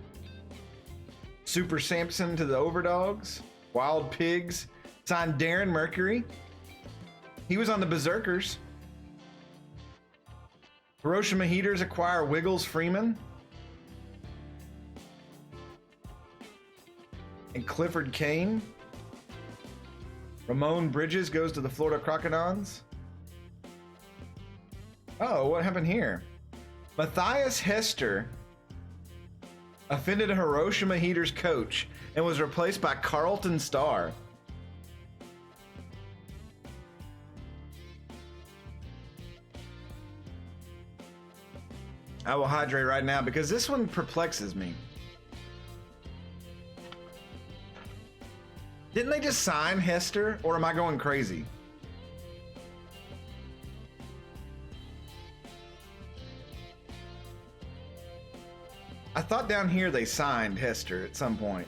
Speaker 1: Super Samson to the Overdogs. Wild Pigs signed Darren Mercury. He was on the Berserkers. Hiroshima Heaters acquire Wiggles Freeman. And Clifford Kane. Ramon Bridges goes to the Florida Crocodons. Oh, what happened here? Matthias Hester offended a Hiroshima Heaters coach and was replaced by Carlton Starr. I will hydrate right now because this one perplexes me. Didn't they just sign Hester, or am I going crazy? I thought down here they signed Hester at some point.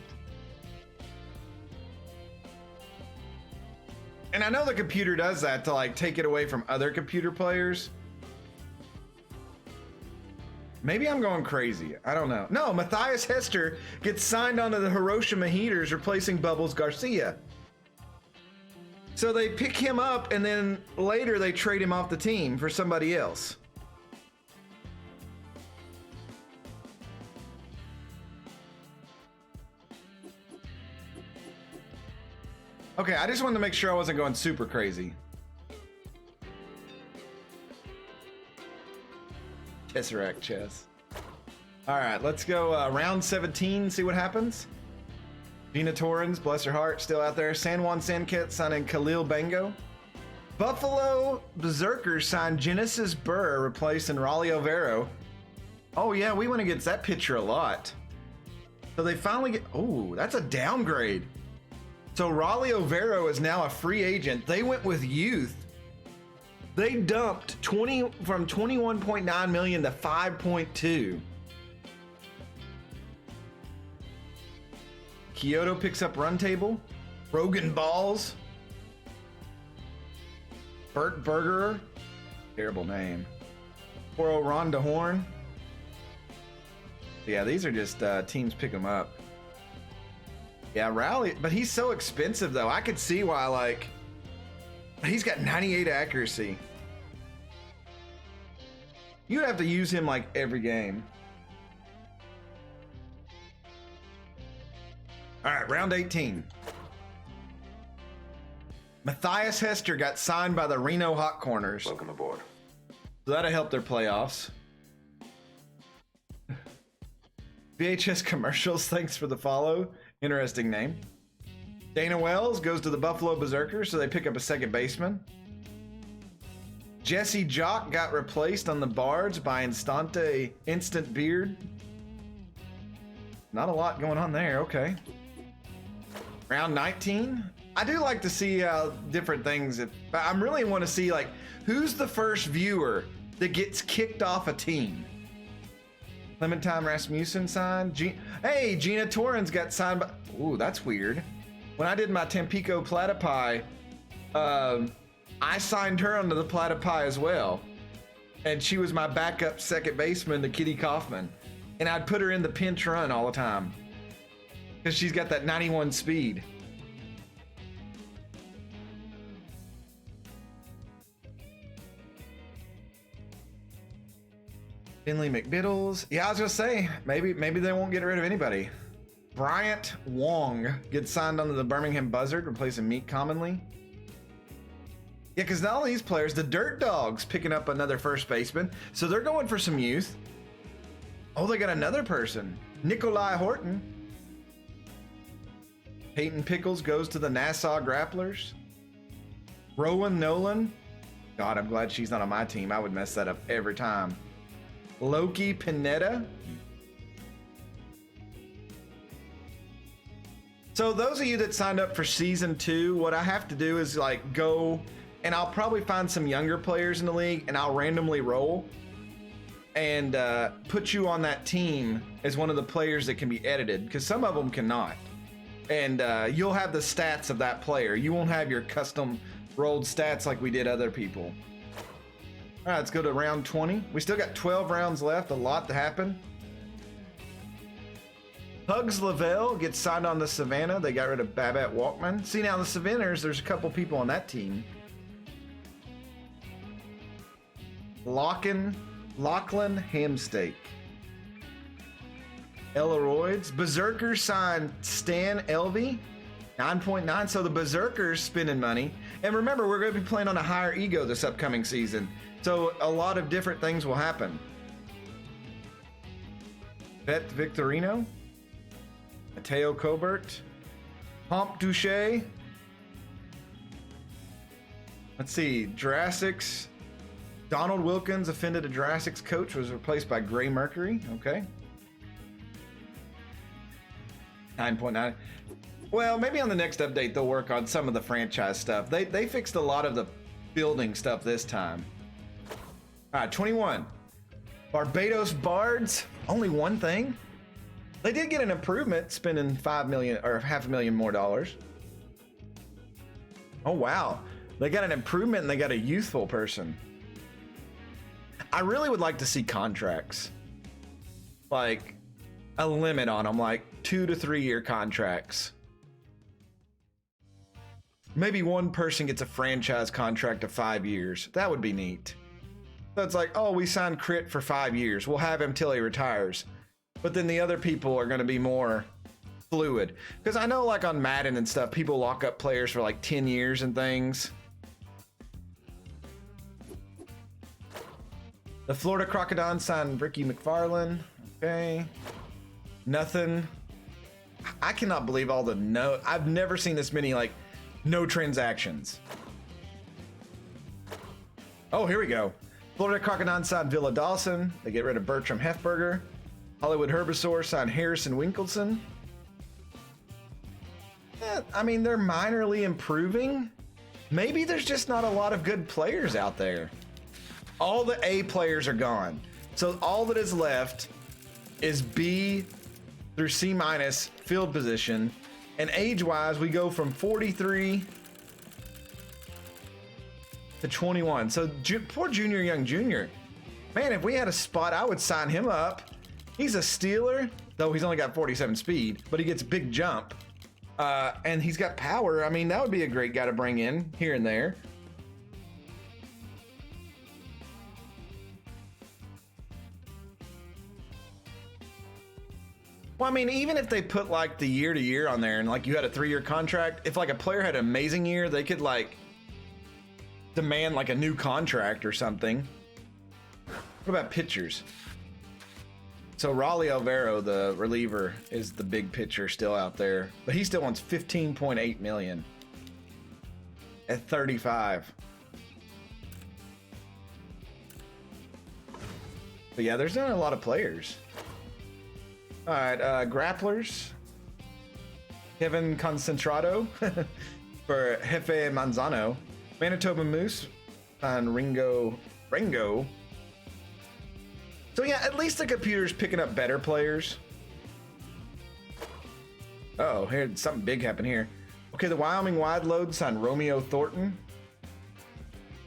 Speaker 1: And I know the computer does that to like take it away from other computer players. Maybe I'm going crazy. I don't know. No, Matthias Hester gets signed onto the Hiroshima Heaters, replacing Bubbles Garcia. So they pick him up and then later they trade him off the team for somebody else. Okay, I just wanted to make sure I wasn't going super crazy. Tesseract chess. All right, let's go round 17, see what happens. Gina Torrens, bless her heart, still out there. San Juan Sandcats signing Khalil Bango. Buffalo Berserkers signed Genesis Burr, replacing Raleigh Overo. Oh yeah, we went against that pitcher a lot. So they finally get, oh, that's a downgrade. So Raleigh Overo is now a free agent. They went with youth. They dumped from 21.9 million to 5.2. Kyoto picks up run table. Rogan Balls. Bert Bergerer. Terrible name. Poro Ron DeHorn. Yeah, these are just teams pick them up. Yeah, Raleigh, but he's so expensive though. I could see why, like, he's got 98 accuracy. You'd have to use him like every game. All right, round 18. Matthias Hester got signed by the Reno Hot Corners.
Speaker 6: Welcome aboard.
Speaker 1: So that'll help their playoffs. VHS Commercials, thanks for the follow. Interesting name. Dana Wells goes to the Buffalo Berserkers, so they pick up a second baseman. Jesse Jock got replaced on the Bards by Instant Beard. Not a lot going on there, okay. Round 19. I do like to see different things. But I really want to see, like, who's the first viewer that gets kicked off a team? Clementine Rasmussen signed. Hey, Gina Torrens got signed by... Ooh, that's weird. when I did my Tampico Platypi, I signed her onto the Platypi as well. And she was my backup second baseman to Kitty Kaufman. And I'd put her in the pinch run all the time. Because she's got that 91 speed. Finley McBiddles. Yeah, I was gonna say, maybe they won't get rid of anybody. Bryant Wong gets signed onto the Birmingham Buzzard, replacing Meek Commonly. Yeah, because not all these players, the Dirt Dogs picking up another first baseman, so they're going for some youth. Oh, they got another person, Nikolai Horton. Peyton Pickles goes to the Nassau Grapplers. Rowan Nolan. God, I'm glad she's not on my team. I would mess that up every time. Loki Pineda. So those of you that signed up for season 2, what I have to do is like go and I'll probably find some younger players in the league and I'll randomly roll and put you on that team as one of the players that can be edited, because some of them cannot. And you'll have the stats of that player. You won't have your custom rolled stats like we did other people. All right, let's go to round 20. We still got 12 rounds left, a lot to happen. Hugs Lavelle gets signed on the Savannah. They got rid of Babette Walkman. See, now the Savannahs, there's a couple people on that team. Lachlan Hamsteak. Elleroids. Berserkers signed Stan Elvey. 9.9. So the Berserkers spending money. And remember, we're going to be playing on a higher ego this upcoming season. So a lot of different things will happen. Bet Victorino. Mateo Cobert. Pomp Duche. Let's see. Jurassic's. Donald Wilkins, offended a Jurassic's coach, was replaced by Gray Mercury. Okay. 9.9. Well, maybe on the next update they'll work on some of the franchise stuff. They fixed a lot of the building stuff this time. All right, 21. Barbados Bards, only one thing. They did get an improvement, spending $5 million or $500,000 more dollars. Oh wow, they got an improvement and they got a youthful person. I really would like to see contracts, like a limit on them, like 2 to 3 year contracts. Maybe one person gets a franchise contract of 5 years. That would be neat. So it's like, oh, we signed Crit for 5 years. We'll have him till he retires. But then the other people are going to be more fluid. Because I know like on Madden and stuff, people lock up players for like 10 years and things. The Florida Crocodile signed Ricky McFarland. Okay. Nothing. I cannot believe all the no. I've never seen this many like no transactions. Oh, here we go. Florida Crocodile signed Villa Dawson. They get rid of Bertram Hefberger. Hollywood Herbisaur signed Harrison Winkleson. Yeah, I mean, they're minorly improving. Maybe there's just not a lot of good players out there. All the A players are gone. So all that is left is B through C minus field position. And age-wise, we go from 43 to 21. So poor Junior Young Jr. Man, if we had a spot, I would sign him up. He's a stealer, though he's only got 47 speed, but he gets a big jump. And he's got power. I mean, that would be a great guy to bring in here and there. Well, I mean, even if they put like the year to year on there and like you had a 3-year contract, if like a player had an amazing year, they could like demand like a new contract or something. What about pitchers? So Raleigh Alvaro, the reliever, is the big pitcher still out there, but he still wants $15.8 million at 35. But yeah, there's not a lot of players. All right, grapplers. Kevin Concentrado for Jefe Manzano. Manitoba Moose on Ringo. So yeah, at least the computer's picking up better players. Uh-oh, here something big happened here. Okay, the Wyoming Wide Load signed Romeo Thornton.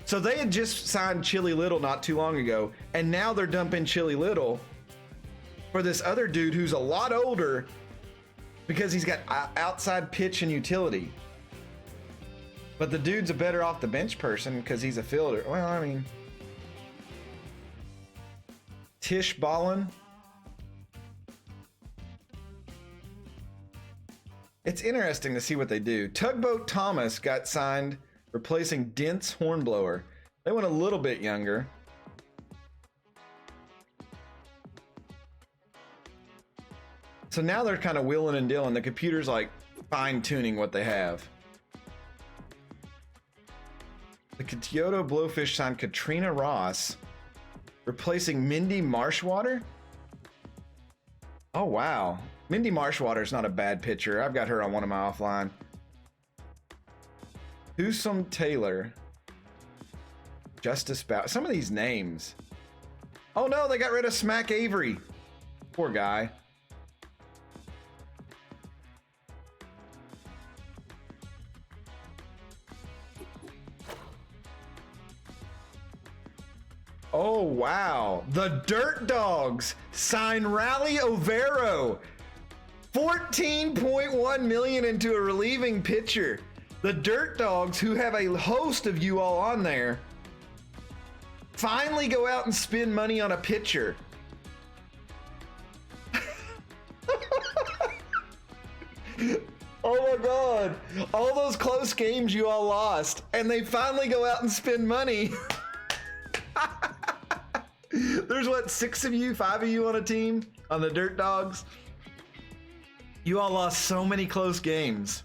Speaker 1: So they had just signed Chili Little not too long ago, and now they're dumping Chili Little for this other dude who's a lot older because he's got outside pitch and utility. But the dude's a better off the bench person because he's a fielder. Well, I mean, Tish Ballin. It's interesting to see what they do. Tugboat Thomas got signed, replacing Dent's Hornblower. They went a little bit younger. So now they're kind of wheeling and dealing. The computer's like fine-tuning what they have. The Kyoto Blowfish signed Katrina Ross, replacing Mindy Marshwater. Oh, wow. Mindy Marshwater is not a bad pitcher. I've got her on one of my offline. Husum Taylor. Justice Bow. Some of these names. Oh no, they got rid of Smack Avery. Poor guy. Oh wow. The Dirt Dogs sign Rally Overo. 14.1 million into a relieving pitcher. The Dirt Dogs, who have a host of you all on there, finally go out and spend money on a pitcher. Oh my God. All those close games you all lost, and they finally go out and spend money. There's what, 6 of you, 5 of you on a team on the Dirt Dogs? You all lost so many close games.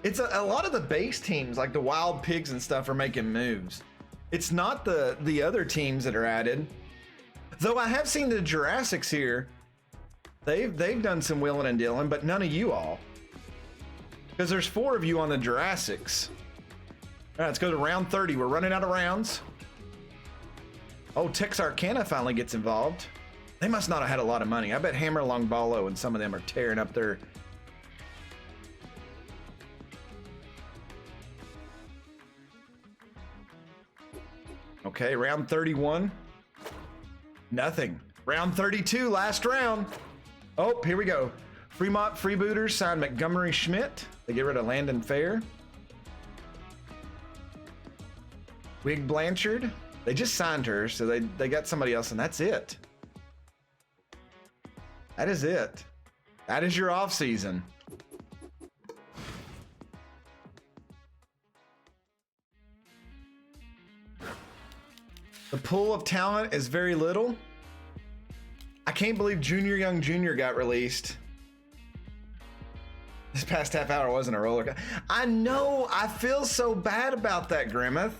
Speaker 1: It's a lot of the base teams, like the Wild Pigs and stuff, are making moves. It's not the other teams that are added. Though I have seen the Jurassics here. They've done some wheeling and dealing, but none of you all. Because there's 4 of you on the Jurassics. All right, let's go to round 30. We're running out of rounds. Oh, Texarkana finally gets involved. They must not have had a lot of money. I bet Hammer Longbalo and some of them are tearing up their... Okay, round 31. Nothing. Round 32, last round. Oh, here we go. Fremont Freebooters signed Montgomery Schmidt. They get rid of Landon Fair. Wig Blanchard. They just signed her, so they got somebody else, and that's it. That is it. That is your off season. The pool of talent is very little. I can't believe Junior Young Jr. got released. This past half hour wasn't a roller coaster. I know. I feel so bad about that, Grimmeth.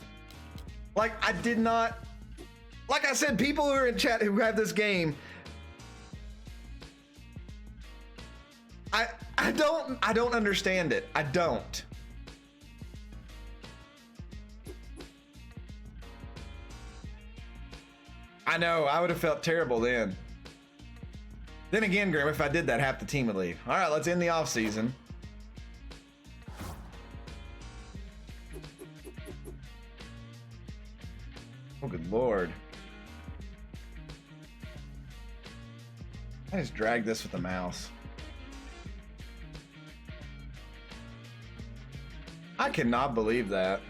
Speaker 1: Like, I did not... Like I said, people who are in chat who have this game... I don't understand it. I don't. I know. I would have felt terrible then. Then again, Grim, if I did that, half the team would leave. All right, let's end the off season. Oh, good Lord. I just dragged this with the mouse. I cannot believe that.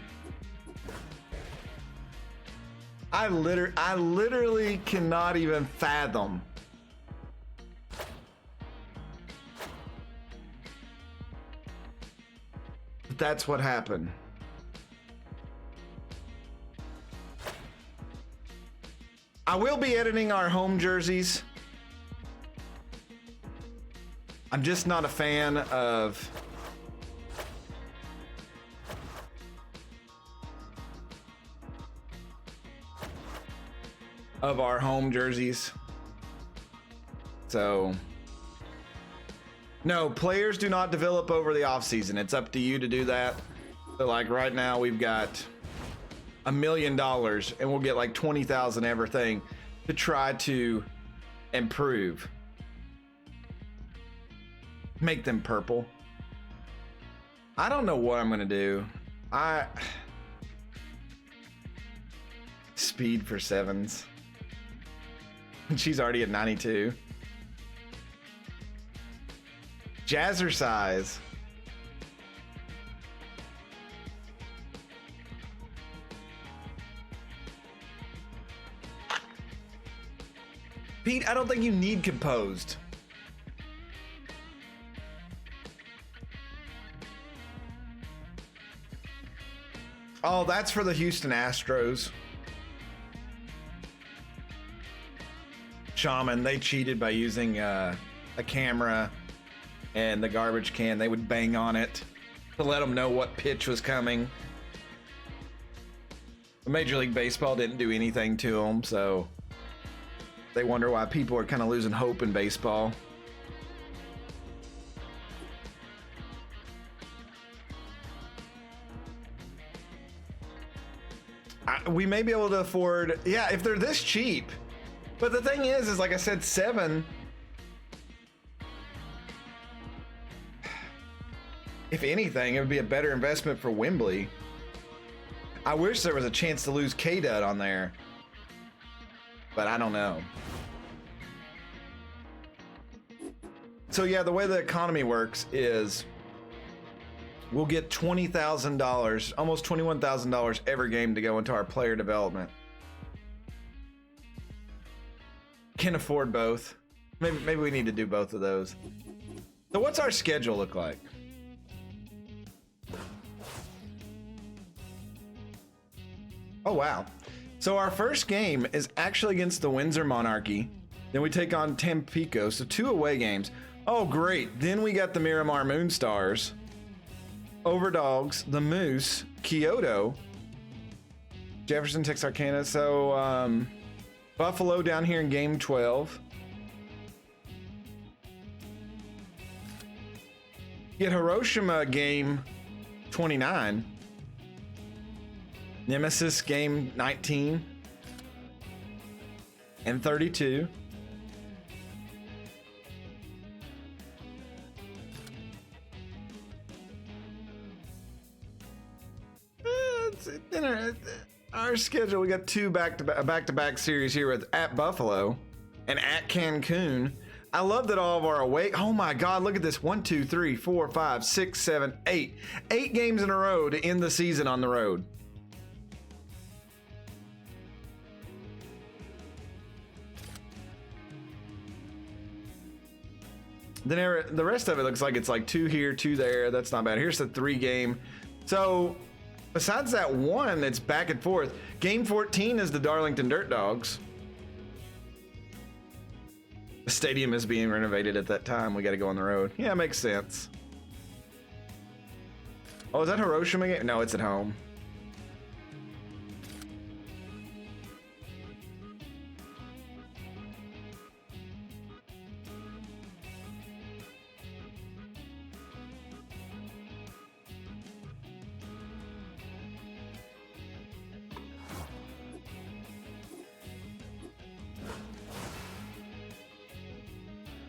Speaker 1: I literally cannot even fathom. That's what happened. I will be editing our home jerseys. I'm just not a fan of our home jerseys. So no, players do not develop over the offseason. It's up to you to do that. So like right now we've got $1 million and we'll get like 20,000 everything to try to improve. Make them purple. I don't know what I'm gonna do. Speed for 7s. She's already at 92. Jazzercise. Pete, I don't think you need composed. Oh, that's for the Houston Astros. Shaman, they cheated by using a camera and the garbage can. They would bang on it to let them know what pitch was coming. Major League Baseball didn't do anything to them, so they wonder why people are kind of losing hope in baseball. We may be able to afford, yeah, if they're this cheap. But the thing is like I said, 7. If anything, it would be a better investment for Wembley. I wish there was a chance to lose K-Dud on there, but I don't know. So yeah, the way the economy works is we'll get $20,000, almost $21,000 every game to go into our player development. Can afford both. Maybe we need to do both of those. So what's our schedule look like? Oh, wow. So our first game is actually against the Windsor Monarchy. Then we take on Tampico, so 2 away games. Oh, great. Then we got the Miramar Moonstars, Overdogs, the Moose, Kyoto, Jefferson, Texarkana. So Buffalo down here in game 12. Get Hiroshima game 29. Nemesis game 19 and 32. Our schedule, we got 2 back-to-back series here with at Buffalo and at Cancun. I love that all of our away. Oh my God, look at this. 1, 2, 3, 4, 5, 6, 7, 8. 8 games in a row to end the season on the road. Then the rest of it looks like it's like 2 here, 2 there. That's not bad. Here's the 3 game. So besides that one that's back and forth, game 14 is the Darlington Dirt Dogs. The stadium is being renovated at that time. We got to go on the road. Yeah, it makes sense. Oh, is that Hiroshima game? No, it's at home.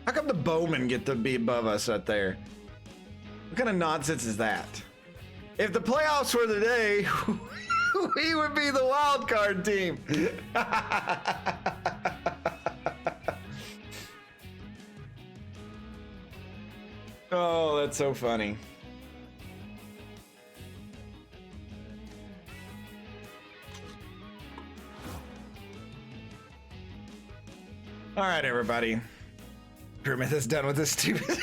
Speaker 1: How come the Bowmen get to be above us right there? What kind of nonsense is that? If the playoffs were today, we would be the wild card team. Oh, that's so funny. All right, everybody. Kermit is done with this stupid.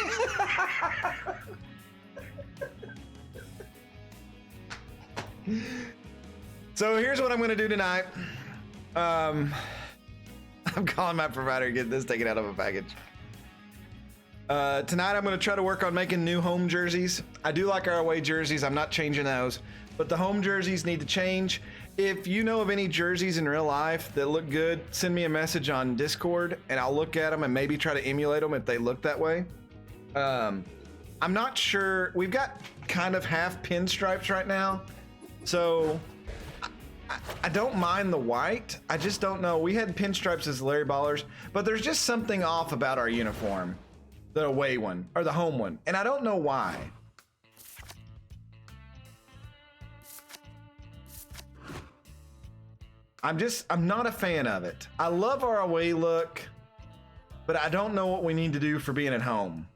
Speaker 1: So here's what I'm gonna do tonight. I'm calling my provider to get this taken out of a package. Tonight I'm gonna try to work on making new home jerseys. I do like our away jerseys. I'm not changing those, but the home jerseys need to change. If you know of any jerseys in real life that look good, send me a message on Discord and I'll look at them and maybe try to emulate them if they look that way. I'm not sure. We've got kind of half pinstripes right now, so I don't mind the white. I just don't know. We had pinstripes as Larry Ballers, but there's just something off about our uniform. The away one, or the home one. And I don't know why. I'm not a fan of it. I love our away look, but I don't know what we need to do for being at home.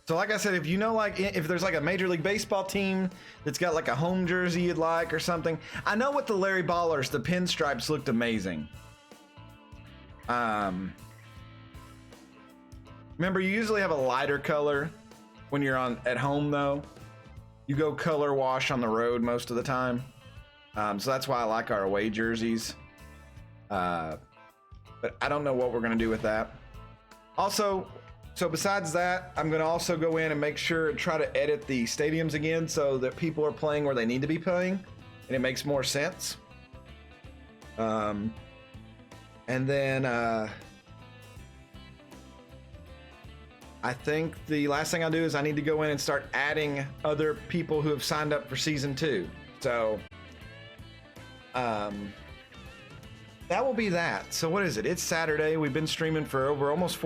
Speaker 1: So like I said, if you know, like if there's like a Major League Baseball team that's got like a home jersey you'd like or something. I know with the Larry Ballers, the pinstripes looked amazing. Remember, you usually have a lighter color when you're at home though. You go color wash on the road most of the time. So that's why I like our away jerseys. But I don't know what we're gonna do with that. Also, so besides that, I'm going to also go in and make sure and try to edit the stadiums again so that people are playing where they need to be playing and it makes more sense. And then I think the last thing I'll do is I need to go in and start adding other people who have signed up for season 2. So that will be that. So what is it? It's Saturday. We've been streaming for over almost